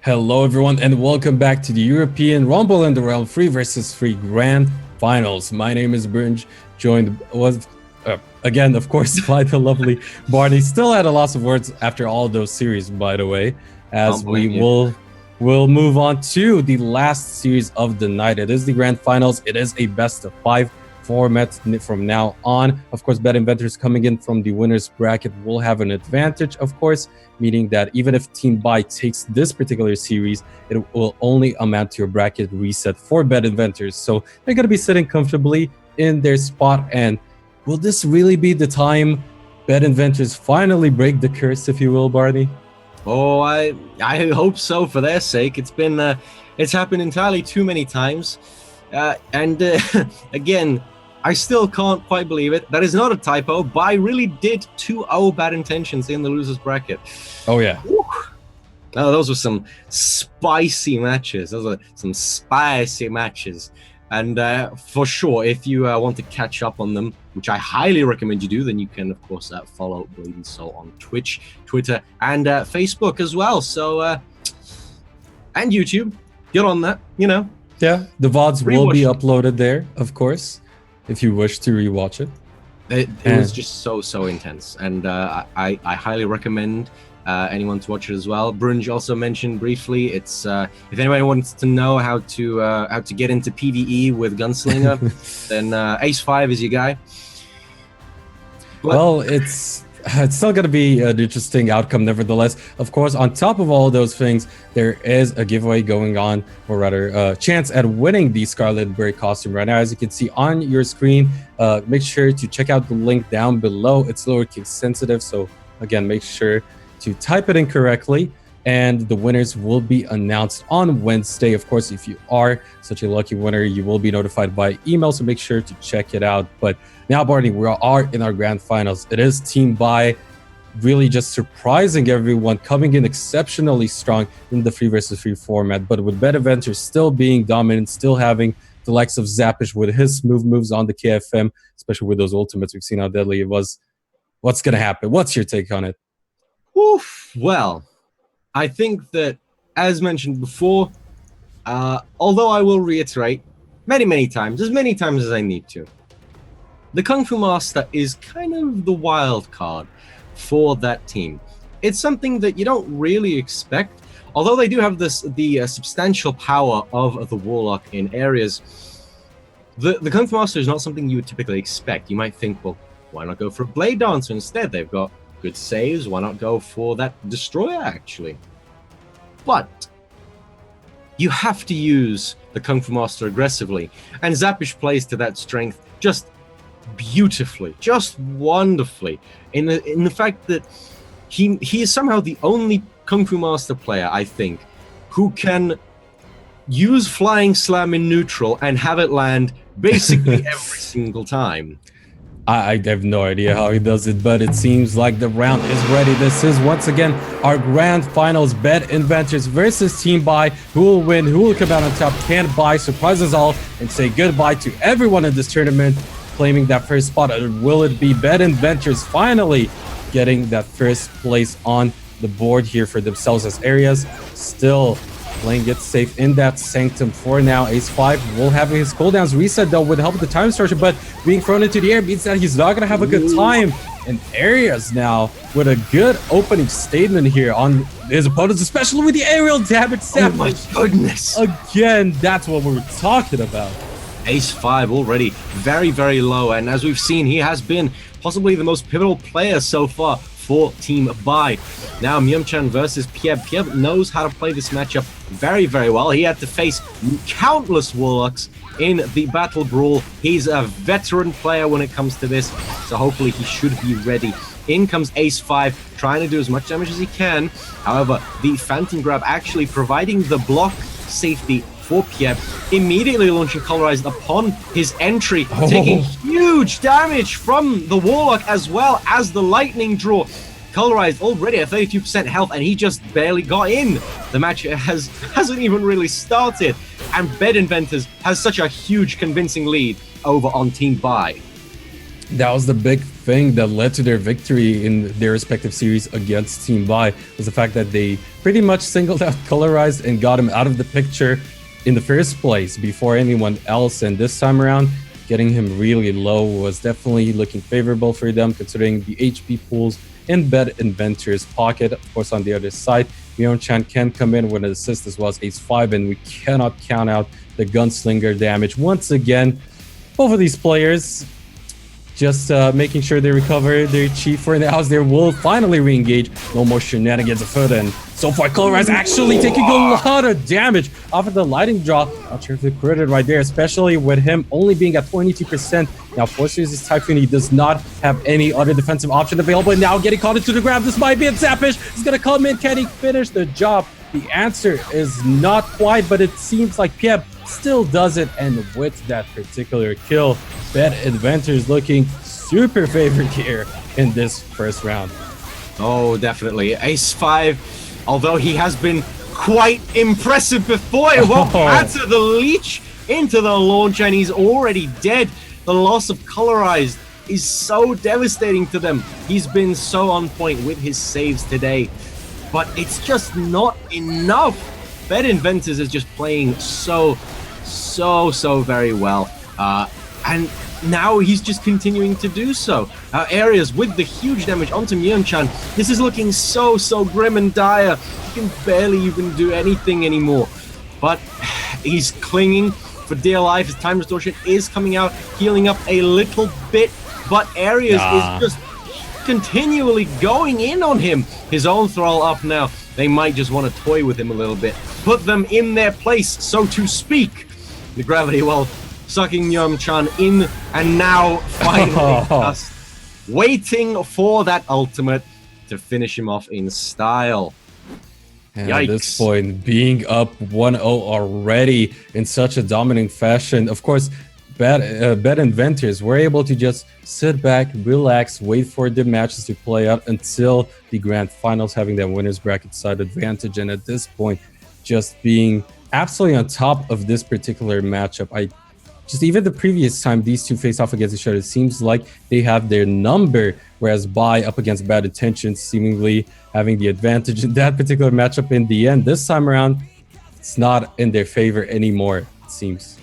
Hello, everyone, and welcome back to the European Rumble in the Realm 3 vs 3 Grand Finals. My name is Brynj, joined again, of course, by the lovely Barney. Still at a loss of words after all those series, by the way, as we will move on to the last series of the night. It is the Grand Finals. It is a best-of-5 format from now on. Of course, Bet Inventors coming in from the winner's bracket will have an advantage, of course, meaning that even if Team Buy takes this particular series, it will only amount to a bracket reset for Bet Inventors. So they're going to be sitting comfortably in their spot. And will this really be the time Bet Inventors finally break the curse, if you will, Barney? Oh, I hope so for their sake. It's happened entirely too many times. Again, I still can't quite believe it. That is not a typo. Buy really did 2-0 bad intentions in the losers bracket. Oh, yeah. Oh, those were some spicy matches. And for sure, if you want to catch up on them, which I highly recommend you do, then you can, of course, follow Blade Soul on Twitch, Twitter, and Facebook as well. So, and YouTube. Get on that, you know. Yeah, the VODs will be uploaded there, of course, if you wish to rewatch it. It was just so intense, and I highly recommend anyone to watch it as well. Brynj also mentioned briefly. It's if anybody wants to know how to get into PvE with Gunslinger, then Ace5 is your guy. But, well, it's still going to be an interesting outcome nevertheless. Of course, on top of all those things, there is a giveaway going on, or rather a chance at winning the Scarlet Bird costume right now. As you can see on your screen, make sure to check out the link down below. It's lowercase sensitive, so again, make sure to type it in correctly, and the winners will be announced on Wednesday. Of course, if you are such a lucky winner, you will be notified by email, so make sure to check it out. But now, Barney, we are in our Grand Finals. It is Team Buy really just surprising everyone, coming in exceptionally strong in the 3 vs 3 format, but with Bet Inventors still being dominant, still having the likes of Zappish with his smooth moves on the KFM, especially with those ultimates. We've seen how deadly it was. What's going to happen? What's your take on it? Oof, well, I think that, as mentioned before, although I will reiterate many times, as many times as I need to, the Kung Fu Master is kind of the wild card for that team. It's something that you don't really expect, although they do have the substantial power of the Warlock in areas. The Kung Fu Master is not something you would typically expect. You might think, well, why not go for a Blade Dancer instead? They've got good saves. Why not go for that Destroyer, actually? But you have to use the Kung Fu Master aggressively, and Zappish plays to that strength just beautifully, just wonderfully, in the fact that he is somehow the only Kung Fu Master player, I think, who can use Flying Slam in neutral and have it land basically every single time. I have no idea how he does it, but it seems like the round is ready. This is once again our Grand Finals. Bet Inventors versus Team Buy. Who will win? Who will come out on top? Can Buy surprise us all and say goodbye to everyone in this tournament, claiming that first spot? Or will it be Bet Inventors finally getting that first place on the board here for themselves, as Areas still playing it safe in that Sanctum for now? Ace5 will have his cooldowns reset though with help of the time distortion, but being thrown into the air means that he's not going to have a good time. And Areas now with a good opening statement here on his opponents, especially with the aerial damage. Oh my goodness. Again, that's what we were talking about. Ace5 already very low, and as we've seen, he has been possibly the most pivotal player so far for Team Buy. Now Myung-chan versus Pieb. Pieb knows how to play this matchup very well. He had to face countless Warlocks in the Battle Brawl. He's a veteran player when it comes to this, so hopefully he should be ready. In comes Ace5, trying to do as much damage as he can. However, the Phantom Grab actually providing the block safety for Pieb, immediately launching Colorized upon his entry, taking huge damage from the Warlock as well as the Lightning Draw. Colorized already at 32% health, and he just barely got in. The match hasn't even really started, and Bet Inventors has such a huge convincing lead over on Team Buy. That was the big thing that led to their victory in their respective series against Team Bai, was the fact that they pretty much singled out Colorized and got him out of the picture in the first place before anyone else. And this time around, getting him really low was definitely looking favorable for them, considering the HP pools in Bed Inventors' pocket. Of course, on the other side, Myeon-chan can come in with an assist as well as Ace-5, and we cannot count out the Gunslinger damage. Once again, both of these players just making sure they recover their chi for the house. They will finally re-engage. No more shenanigans afoot, and so far Colorized actually taking a lot of damage off of the lightning draw. Not sure if they critted right there, especially with him only being at 22%. Now, forces his Typhoon, he does not have any other defensive option available, and now getting caught into the grab. This might be it. Zappish is going to come in. Can he finish the job? The answer is not quite, but it seems like Pieb still does it, and with that particular kill, Bed Inventors looking super favored here in this first round. Oh, definitely. Ace-5, although he has been quite impressive before, it won't matter. The leech into the launch, and he's already dead. The loss of Colorized is so devastating to them. He's been so on point with his saves today, but it's just not enough. Bed Inventors is just playing so very well. And now he's just continuing to do so. Areas with the huge damage onto Myeon-chan. This is looking so grim and dire. He can barely even do anything anymore. But he's clinging for dear life. His time distortion is coming out, healing up a little bit. But Areas is just continually going in on him. His own thrall up now. They might just want to toy with him a little bit. Put them in their place, so to speak. The gravity well sucking Myeon-chan in, and now finally just waiting for that ultimate to finish him off in style. And at this point, being up 1-0 already in such a dominant fashion. Of course, Bed Inventors were able to just sit back, relax, wait for the matches to play out until the grand finals, having that winner's bracket side advantage. And at this point, just being absolutely on top of this particular matchup. Even the previous time these two face off against each other, it seems like they have their number, whereas Bai up against Bad Intentions seemingly having the advantage in that particular matchup in the end. This time around, it's not in their favor anymore, it seems.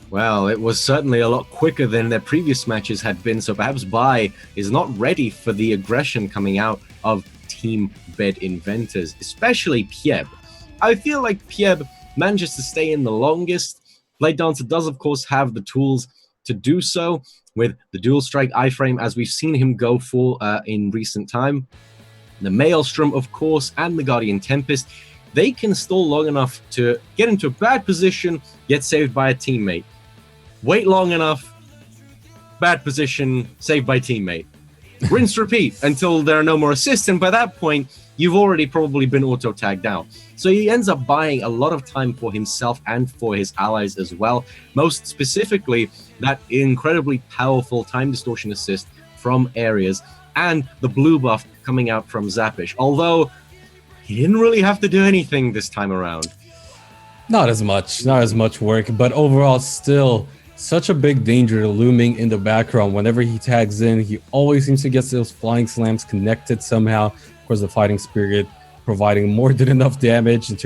Well, it was certainly a lot quicker than their previous matches had been, so perhaps Bai is not ready for the aggression coming out of Team Bed Inventors, especially Pieb. I feel like Pieb manages to stay in the longest. Blade Dancer does, of course, have the tools to do so with the dual strike iframe, as we've seen him go for in recent time. The Maelstrom, of course, and the Guardian Tempest. They can stall long enough to get into a bad position, get saved by a teammate. Wait long enough, bad position, saved by teammate. Rinse, repeat until there are no more assists, and by that point, you've already probably been auto-tagged out. So he ends up buying a lot of time for himself and for his allies as well. Most specifically, that incredibly powerful time distortion assist from Areas and the blue buff coming out from Zappish. Although, he didn't really have to do anything this time around. Not as much work, but overall still such a big danger looming in the background. Whenever he tags in, he always seems to get those flying slams connected somehow. Of course, the Fighting Spirit providing more than enough damage in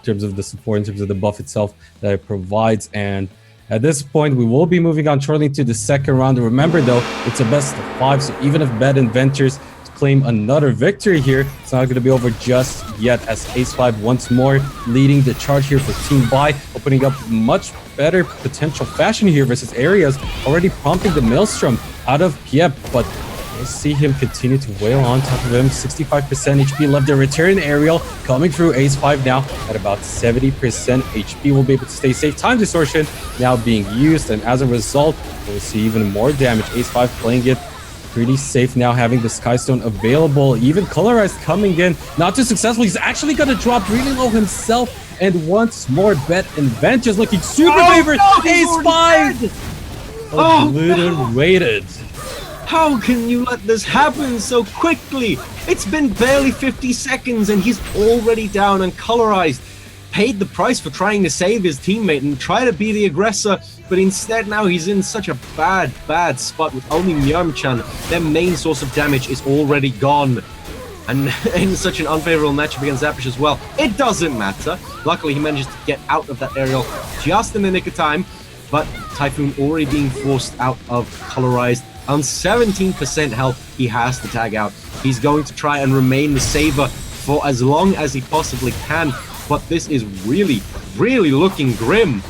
terms of the support, in terms of the buff itself that it provides. And at this point, we will be moving on shortly to the second round. Remember, though, it's a best of 5, so even if Bad Inventors claim another victory here, it's not going to be over just yet, as Ace-5 once more leading the charge here for Team Bai, opening up much better potential fashion here versus Areas, already prompting the Maelstrom out of Pieb, but we'll see him continue to wail on top of him. 65% HP left. The return aerial coming through. Ace-5 now at about 70% HP will be able to stay safe. Time distortion now being used, and as a result, we'll see even more damage. Ace-5 playing it pretty safe now, having the Skystone available. Even Colorized coming in, not too successful. He's actually going to drop really low himself. And once more, Bet Inventors looking super favored. No, Ace-5 obliterated. How can you let this happen so quickly? It's been barely 50 seconds and he's already down and Colorized. paid the price for trying to save his teammate and try to be the aggressor, but instead now he's in such a bad spot with only Myurm-chan. Their main source of damage is already gone. And in such an unfavorable matchup against Zapish as well. It doesn't matter. Luckily, he manages to get out of that aerial just in the nick of time. But Typhoon already being forced out of Colorized. On 17% health, he has to tag out. He's going to try and remain the saver for as long as he possibly can. But this is really looking grim.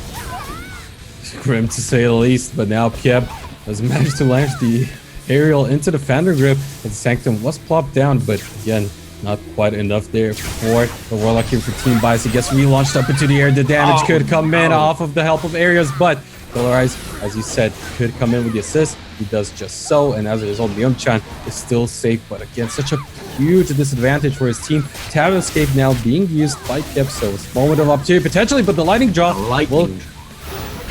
Grim to say the least, but now Piep has managed to launch the aerial into the Fender grip, and Sanctum was plopped down, but again, not quite enough there for the Warlock here for Team Bias. He gets relaunched up into the air. The damage could come in off of the help of areas, but Polarize, as you said, could come in with the assist. He does just so, and as a result, Myurm-chan is still safe, but again, such a huge disadvantage for his team. Tab escape now being used by Kip, so it's a moment of opportunity potentially, but the lightning drop will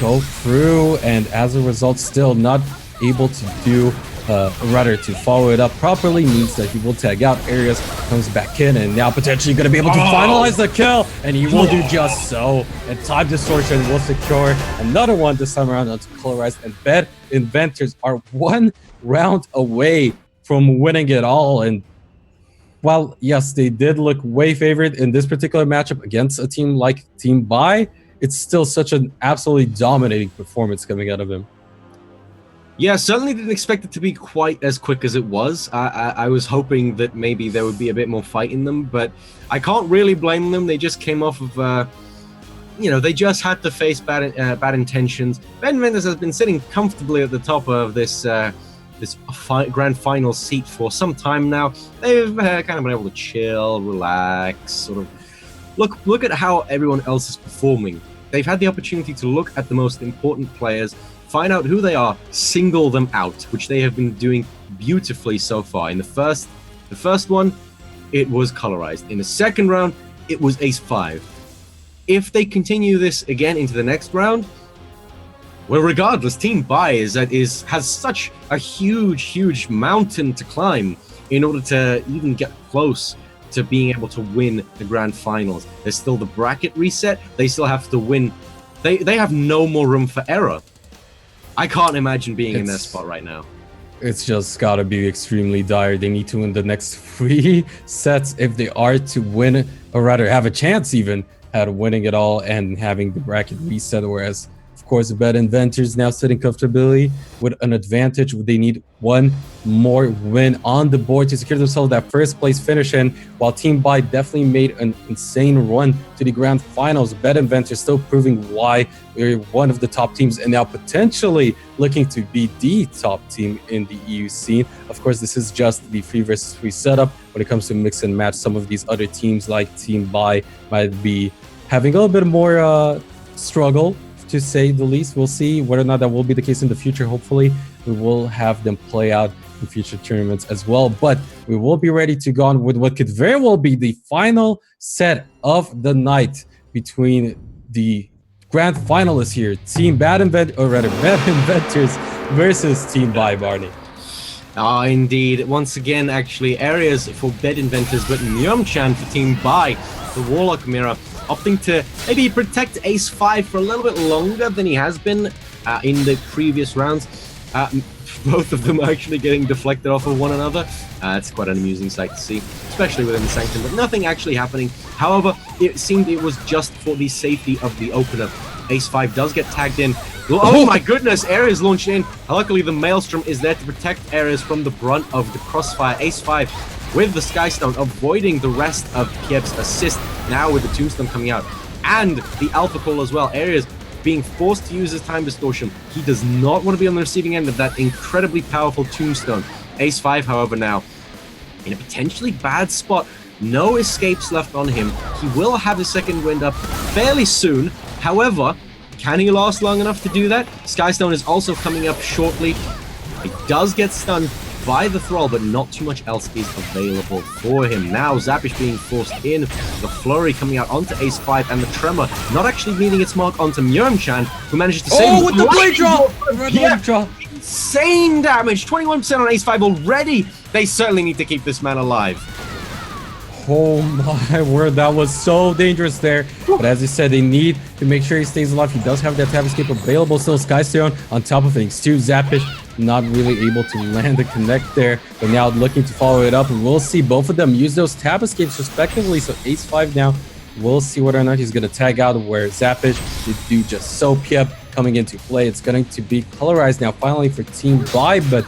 go through, and as a result, still not able to do rather to follow it up properly, means that he will tag out. Areas comes back in, and now potentially going to be able to finalize the kill, and he will do just so. And Time Distortion will secure another one this time around onto Polarized, and Bed Inventors are 1 round away from winning it all. And while yes, they did look way favored in this particular matchup against a team like Team Bai, it's still such an absolutely dominating performance coming out of him. Yeah, certainly didn't expect it to be quite as quick as it was. I was hoping that maybe there would be a bit more fight in them, but I can't really blame them. They just came off of, they just had to face bad intentions. Ben Inventors has been sitting comfortably at the top of this grand final seat for some time now. They've kind of been able to chill, relax, sort of look at how everyone else is performing. They've had the opportunity to look at the most important players, find out who they are, single them out, which they have been doing beautifully so far. In the first one, it was Colorized. In the second round, it was Ace5. If they continue this again into the next round, well, regardless, Team Bai has such a huge mountain to climb in order to even get close to being able to win the grand finals. There's still the bracket reset. They still have to win. They have no more room for error. I can't imagine being in that spot right now. It's just gotta be extremely dire. They need to win the next 3 sets if they are to win, or rather have a chance even at winning it all and having the bracket reset. Whereas, of course, Bad Inventors now sitting comfortably with an advantage. They need 1 more win on the board to secure themselves that first place finish. And while Team Bai definitely made an insane run to the grand finals, Bad Inventors still proving why they're one of the top teams and now potentially looking to be the top team in the EU scene. Of course, this is just the 3 versus 3 setup. When it comes to mix and match, some of these other teams like Team Bai might be having a little bit more struggle, to say the least. We'll see whether or not that will be the case in the future. Hopefully, we will have them play out in future tournaments as well. But we will be ready to go on with what could very well be the final set of the night between the grand finalists here, Team Bad Inventors versus Team Bai, Barney. Indeed. Once again, actually, areas for Bad Inventors, but Myurm-chan for Team Bai, the Warlock Mirror, opting to maybe protect Ace5 for a little bit longer than he has been in the previous rounds. Both of them actually getting deflected off of one another. It's quite an amusing sight to see, especially within the Sanctum, but nothing actually happening. However, it seemed it was just for the safety of the opener. Ace5 does get tagged in. Oh my goodness, Ares launched in. Luckily, the Maelstrom is there to protect Ares from the brunt of the crossfire. Ace5 with the Skystone, avoiding the rest of Piep's assist, now with the Tombstone coming out. And the Alpha Call as well. Ares being forced to use his Time Distortion. He does not want to be on the receiving end of that incredibly powerful Tombstone. Ace5, however, now in a potentially bad spot. No escapes left on him. He will have his second wind up fairly soon. However, can he last long enough to do that? Skystone is also coming up shortly. He does get stunned by the Thrall, but not too much else is available for him. Now, Zapish being forced in, the Flurry coming out onto Ace5, and the Tremor not actually meeting its mark onto Myurm-chan, who manages to save with the blade drop! Yeah, insane damage, 21% on Ace5 already. They certainly need to keep this man alive. Oh my word, that was so dangerous there. But as you said, they need to make sure he stays alive. He does have that tab escape available. Still Skystone on top of things too. Zappish not really able to land the connect there, but now looking to follow it up. And we'll see both of them use those tab escapes respectively. So Ace 5 now. We'll see whether or not he's going to tag out where Zappish did do just so. Piep coming into play. It's going to be colorized now finally for Team Buy, but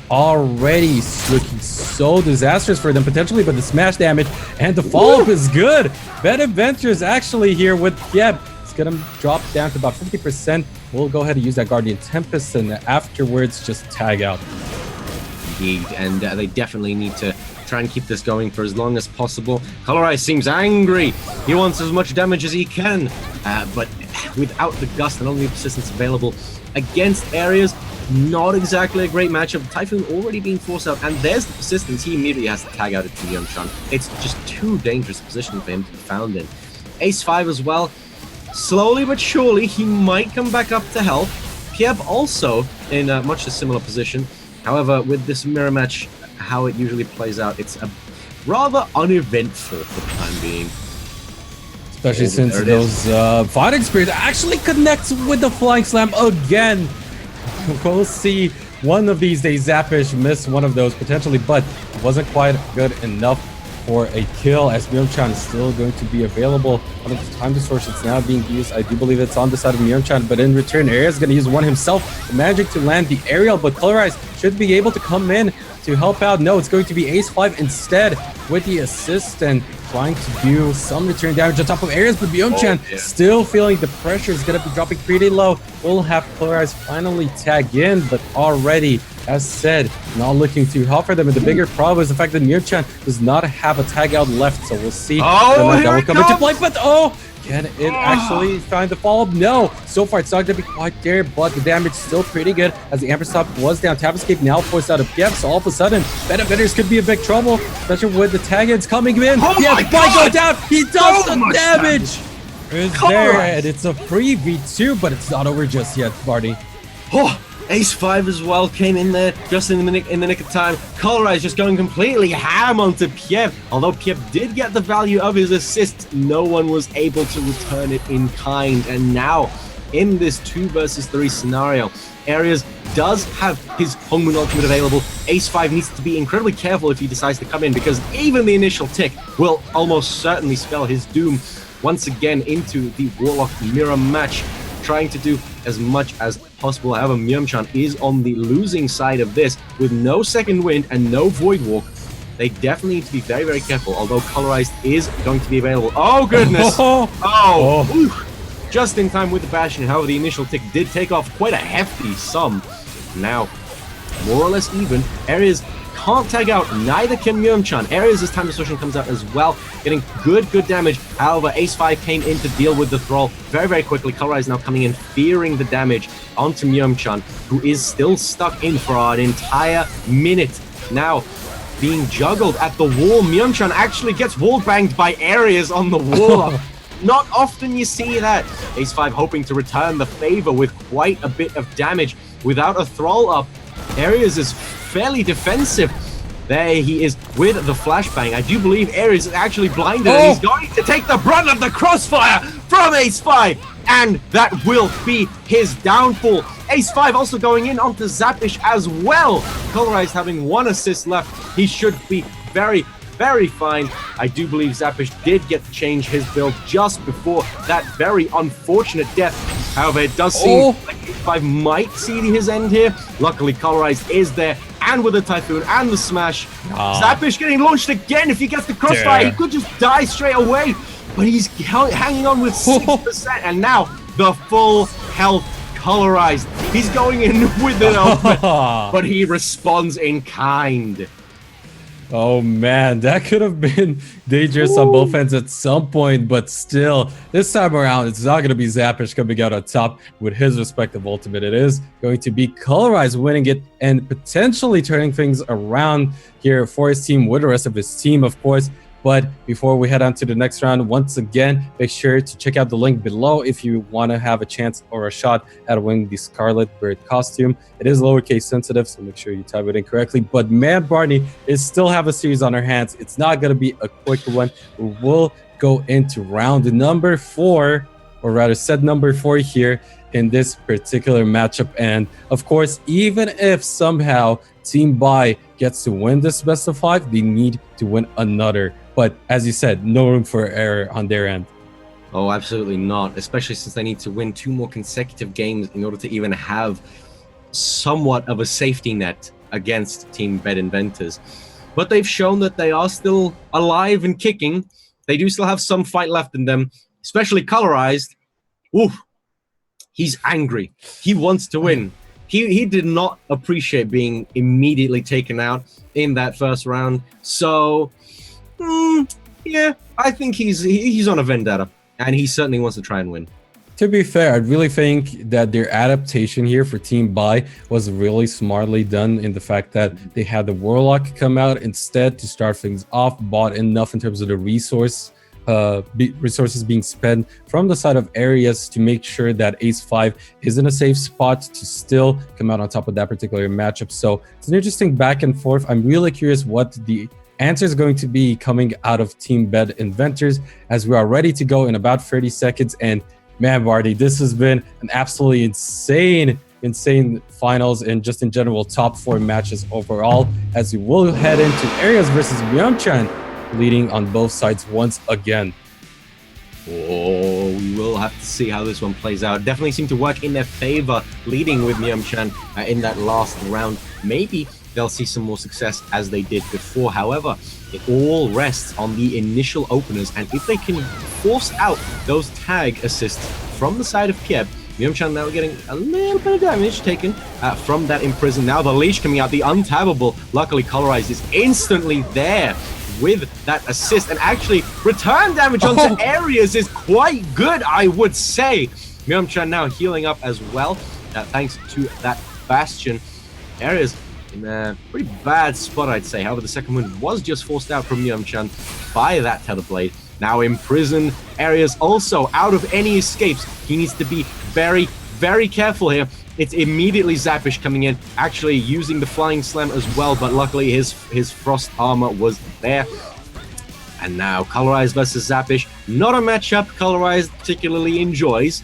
already looking so disastrous for them potentially, but the smash damage and the follow-up is good. Inventors actually here with Piep. It's going to drop down to about 50%. We'll go ahead and use that Guardian Tempest and afterwards just tag out. Indeed, and they definitely need to try and keep this going for as long as possible. Colorize seems angry. He wants as much damage as he can, but without the Gust and only the persistence available against areas, not exactly a great matchup. Typhoon already being forced out, and there's the persistence. He immediately has to tag out into Yeonchan. It's just too dangerous a position for him to be found in. Ace 5 as well. Slowly but surely, he might come back up to health. Piep also in a much a similar position. However, with this mirror match, how it usually plays out, it's a rather uneventful for the time being. Especially since those fighting spirits actually connects with the Flying Slam again. We'll see one of these days Zappish miss one of those potentially, but it wasn't quite good enough for a kill as Yeonchan is still going to be available. One of the time distortions now being used. I do believe it's on the side of Yeonchan, but in return, Aria is going to use one himself, managing to land the aerial, but Colorize should be able to come in to help out. No, it's going to be Ace 5 instead with the assist and trying to do some return damage on top of areas, but Yeonchan still feeling the pressure is going to be dropping pretty low. We'll have Colorize finally tag in, but already, as said, not looking too hot for them. And the bigger problem is the fact that Yeonchan does not have a tag out left, so we'll see when that will come into play. But can it actually find the follow-up? No. So far, it's not going to be quite there, but the damage is still pretty good as the Amber Stop was down. Tap Escape now forced out of Piep, so all of a sudden, Inventors could be in big trouble, especially with the tag-ins coming in. Piep might go down. He does the damage. It's there, and it's a free V2, but it's not over just yet, Barty. Ace 5 as well came in there just in the nick of time. Colorize just going completely ham onto Piep. Although Piep did get the value of his assist, no one was able to return it in kind. And now, in this 2 versus 3 scenario, Aries does have his Hongmoon ultimate available. Ace 5 needs to be incredibly careful if he decides to come in, because even the initial tick will almost certainly spell his doom once again into the Warlock mirror match, trying to do as much as possible. However, Yeonchan is on the losing side of this with no second wind and no void walk. They definitely need to be very, very careful, although Colorized is going to be available. Oh, goodness. Just in time with the Bastion. However, the initial tick did take off quite a hefty sum. Now, more or less even. Areas can't tag out, neither can Yeonchan. Areas as time distortion comes out as well, getting good damage. However, Ace 5 came in to deal with the Thrall very, very quickly. Colorize now coming in, fearing the damage onto Yeonchan, who is still stuck in for an entire minute. Now, being juggled at the wall, Yeonchan actually gets wall banged by Areas on the wall. Not often you see that. Ace 5 hoping to return the favor with quite a bit of damage without a Thrall up. Areas is fairly defensive. There he is with the flashbang. I do believe Ares is actually blinded, and he's going to take the brunt of the crossfire from Ace 5, and that will be his downfall. Ace 5 also going in onto Zappish as well. Colorized having 1 assist left. He should be very, very fine. I do believe Zappish did get to change his build just before that very unfortunate death. However, it does seem like Ace 5 might see his end here. Luckily, Colorized is there, and with the Typhoon and the Smash. Zappish getting launched again. If he gets the crossfire, he could just die straight away. But he's hanging on with 6%, and now the full health Colorized. He's going in with an ultimate, but he responds in kind. Oh man, that could have been dangerous on both ends at some point, but still, this time around, it's not going to be Zappish coming out on top with his respective ultimate. It is going to be Colorized winning it and potentially turning things around here for his team with the rest of his team, of course. But before we head on to the next round, once again, make sure to check out the link below if you want to have a chance or a shot at winning the Scarlet Bird costume. It is lowercase sensitive, so make sure you type it in correctly. But man, Barney is still have a series on her hands. It's not going to be a quick one. We will go into round number 4, or rather set number 4 here in this particular matchup. And of course, even if somehow Team Bai gets to win this best of 5, they need to win another. But as you said, no room for error on their end. Oh, absolutely not, especially since they need to win 2 more consecutive games in order to even have somewhat of a safety net against Team Bed Inventors. But they've shown that they are still alive and kicking. They do still have some fight left in them, especially Colorized. Oof. He's angry. He wants to win. He did not appreciate being immediately taken out in that first round. So, yeah, I think he's on a vendetta, and he certainly wants to try and win. To be fair, I really think that their adaptation here for Team Bai was really smartly done in the fact that they had the Warlock come out instead to start things off, bought enough in terms of the resources being spent from the side of Areas to make sure that Ace5 is in a safe spot to still come out on top of that particular matchup. So it's an interesting back and forth. I'm really curious what the answer is going to be coming out of Team Bed Inventors, as we are ready to go in about 30 seconds. And man, Barty, this has been an absolutely insane finals, and just in general top 4 matches overall, as we will head into Areas versus Myung-chan, leading on both sides once again. Oh, we will have to see how this one plays out. Definitely seemed to work in their favor, leading with Myung-chan in that last round. Maybe they'll see some more success as they did before. However, it all rests on the initial openers, and if they can force out those tag assists from the side of Pieb, Myung-chan now getting a little bit of damage taken from that imprison. Now the leash coming out, the untabbable. Luckily, Colorized is instantly there with that assist, and actually return damage onto Areas is quite good, I would say. Myung-chan now healing up as well, thanks to that Bastion. Areas in a pretty bad spot, I'd say. However, the second one was just forced out from Myung-chan by that Tetherblade. Now imprisoned. Areas also out of any escapes. He needs to be very, very careful here. It's immediately Zappish coming in, actually using the Flying Slam as well, but luckily his Frost Armor was there. And now Colorized versus Zappish. Not a matchup Colorized particularly enjoys,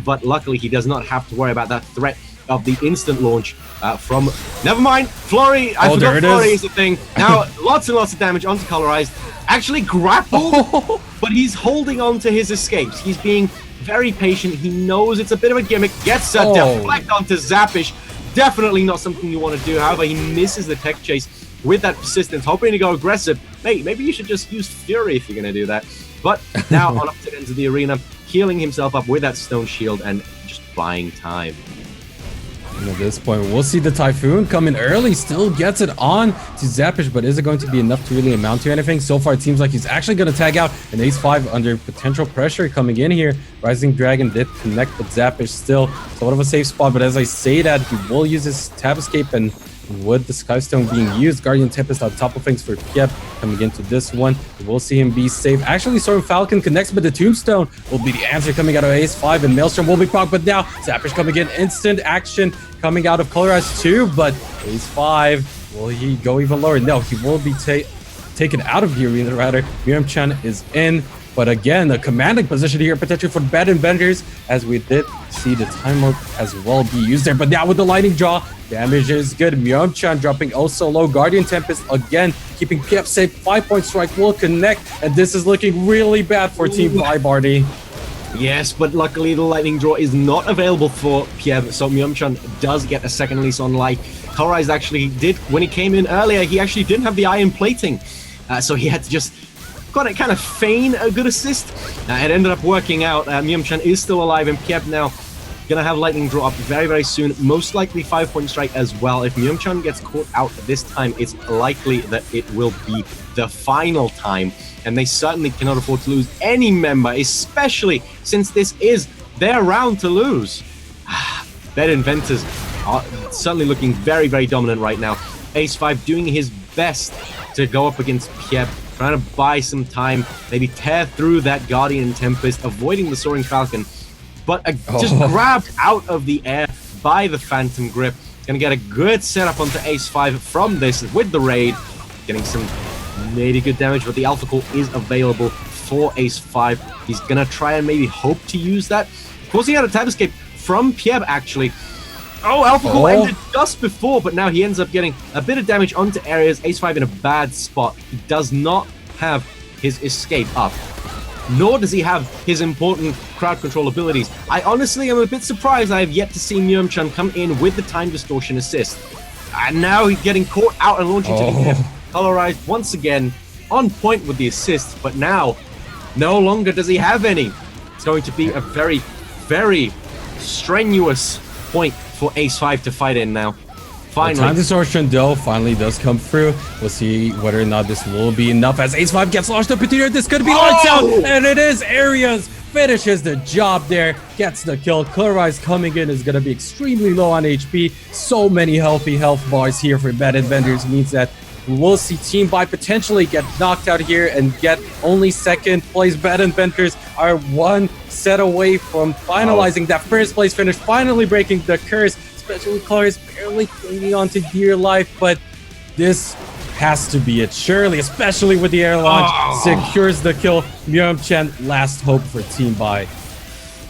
but luckily he does not have to worry about that threat of the instant launch from... Never mind, Flurry! I forgot Flurry is the thing. Now, lots and lots of damage onto Colorized. Actually grappled, but he's holding on to his escapes. He's being very patient. He knows it's a bit of a gimmick. Gets a deflect onto Zappish. Definitely not something you want to do. However, he misses the tech chase with that persistence, hoping to go aggressive. Hey, maybe you should just use Fury if you're going to do that. But now on opposite ends of the arena, healing himself up with that stone shield and just buying time. And at this point, we'll see the Typhoon come in early, still gets it on to Zappish, but is it going to be enough to really amount to anything? So far, it seems like he's actually going to tag out an Ace5 under potential pressure coming in here. Rising Dragon did connect, but Zappish still somewhat of a safe spot. But as I say that, he will use his Tab Escape, and with the Skystone being used, Guardian Tempest on top of things for Piep coming into this one. We'll see him be safe. Actually, Storm Falcon connects, but the Tombstone will be the answer coming out of Ace5, and Maelstrom will be proc, but now Zappish coming in. Instant action coming out of Colorized too, but Ace5, will he go even lower? No, he will be taken out of the arena, rather. Myung-chan is in, but again, a commanding position here, potentially for Bad Inventors, as we did see the time mode as well be used there. But now with the lightning draw, damage is good. Myung-chan dropping also low. Guardian Tempest again, keeping Piep safe. 5-point strike will connect, and this is looking really bad for Team Bai, Barney. Yes, but luckily the lightning draw is not available for Pieb, so Myung-chan does get a second lease on life. Colorized actually did, when he came in earlier, he actually didn't have the iron plating, so he had to just kind of feign a good assist. It ended up working out. Myung-chan is still alive, and Pieb now gonna have lightning draw up very, very soon. Most likely 5-point strike as well. If Myung-chan gets caught out this time, it's likely that it will be the final time, and they certainly cannot afford to lose any member, especially since this is their round to lose. Bed Inventors are certainly looking very, very dominant right now. Ace5 doing his best to go up against Pieb, trying to buy some time, maybe tear through that Guardian Tempest, avoiding the Soaring Falcon, but just grabbed out of the air by the Phantom Grip. Gonna get a good setup onto Ace 5 from this with the raid, getting some maybe good damage, but the Alpha Core is available for Ace 5. He's gonna try and maybe hope to use that. Of course, he had a tap escape from Pieb, actually. Oh, Alpha Core ended just before, but now he ends up getting a bit of damage onto areas. Ace 5 in a bad spot. He does not have his escape up, nor does he have his important crowd control abilities. I honestly am a bit surprised I have yet to see Myung-chan come in with the time distortion assist. And now he's getting caught out and launching to the air. Colorized once again, on point with the assist, but now no longer does he have any. It's going to be a very, very strenuous point for Ace 5 to fight in now. Finally. The time distortion though finally does come through. We'll see whether or not this will be enough as Ace 5 gets launched up into here. This could be lights out, and it is. Areas finishes the job there, gets the kill. Colorize coming in is going to be extremely low on HP. So many healthy health bars here for Bad Inventors means that we'll see Team Buy potentially get knocked out here and get only second place. Bad Inventors are one set away from finalizing that first place finish, finally breaking the curse. Especially Colorize barely clinging on to dear life, but this has to be it. Surely, especially with the air launch, secures the kill. Myung-chan, last hope for Team Buy.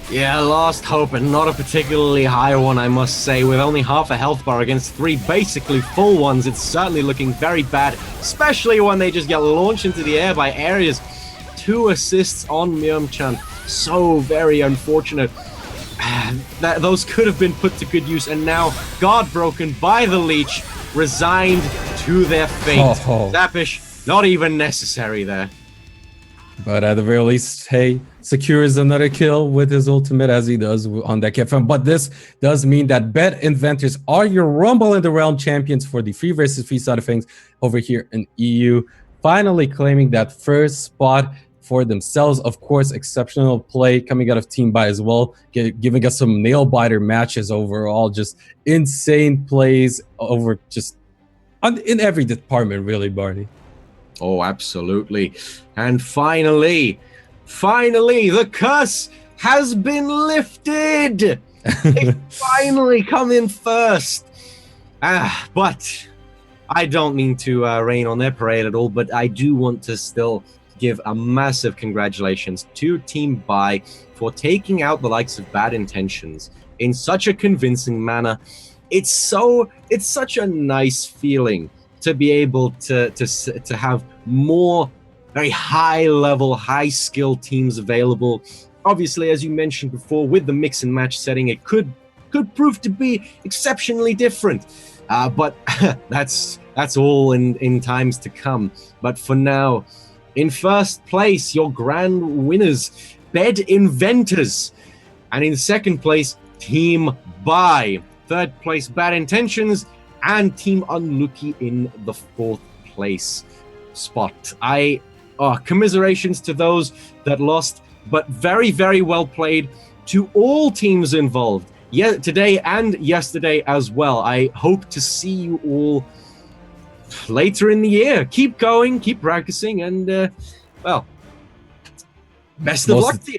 Yeah, last hope, and not a particularly high one, I must say. With only half a health bar against 3 basically full ones, it's certainly looking very bad, especially when they just get launched into the air by areas. 2 assists on Myung-chan. So very unfortunate. Those could have been put to good use, and now guard broken by the leech, resigned to their fate. Zapish, not even necessary there. But at the very least, hey, secures another kill with his ultimate as he does on that KFM. But this does mean that Bad Inventors are your Rumble in the Realm champions for the 3 versus 3 side of things over here in EU. Finally claiming that first spot for themselves. Of course, exceptional play coming out of Team Buy as well, giving us some nail-biter matches overall. Just insane plays over just in every department, really, Barney. Oh, absolutely. And finally, the curse has been lifted. They finally come in first. But I don't mean to rain on their parade at all, but I do want to still give a massive congratulations to Team Buy for taking out the likes of Bad Intentions in such a convincing manner. It's such a nice feeling to be able to have more very high level, high skill teams available. Obviously, as you mentioned before, with the mix and match setting, it could prove to be exceptionally different. But that's all in times to come. But for now, in first place, your grand winners, Bed Inventors. And in second place, Team Buy. Third place, Bad Intentions. And Team Unluki in the 4th place spot. Commiserations to those that lost, but very, very well played to all teams involved. Yeah, today and yesterday as well. I hope to see you all later in the year. Keep going, keep practicing, and best of luck to you.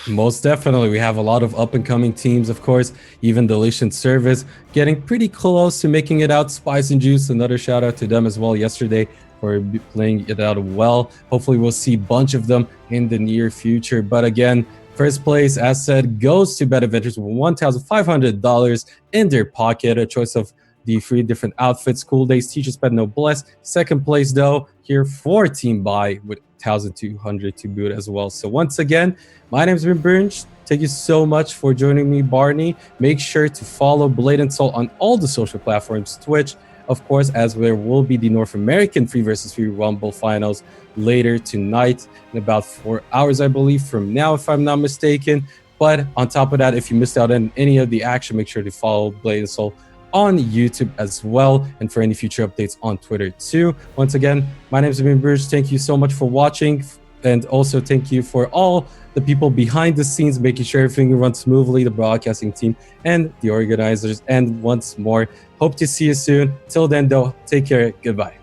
Most definitely. We have a lot of up-and-coming teams, of course. Even Deletion Service getting pretty close to making it out. Spice and Juice, another shout out to them as well yesterday for playing it out well. Hopefully we'll see a bunch of them in the near future. But again, first place, as said, goes to Bad Inventors with $1,500 in their pocket. A choice of the 3 different outfits, Cool Days, Teacher's Pet, Noblesse. Second place, though, here for Team Buy with $1,200 to boot as well. So once again, my name has been Brunch. Thank you so much for joining me, Barney. Make sure to follow Blade Soul on all the social platforms, Twitch, of course, as there will be the North American 3 versus 3 Rumble finals later tonight in about 4 hours, I believe, from now, if I'm not mistaken. But on top of that, if you missed out on any of the action, make sure to follow Blade Soul on YouTube as well, and for any future updates on Twitter too. Once again, my name is Bruce. Thank you so much for watching, and also thank you for all the people behind the scenes making sure everything runs smoothly, the broadcasting team and the organizers. And once more, hope to see you soon. Till then though, take care. Goodbye.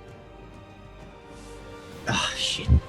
Ah, shit.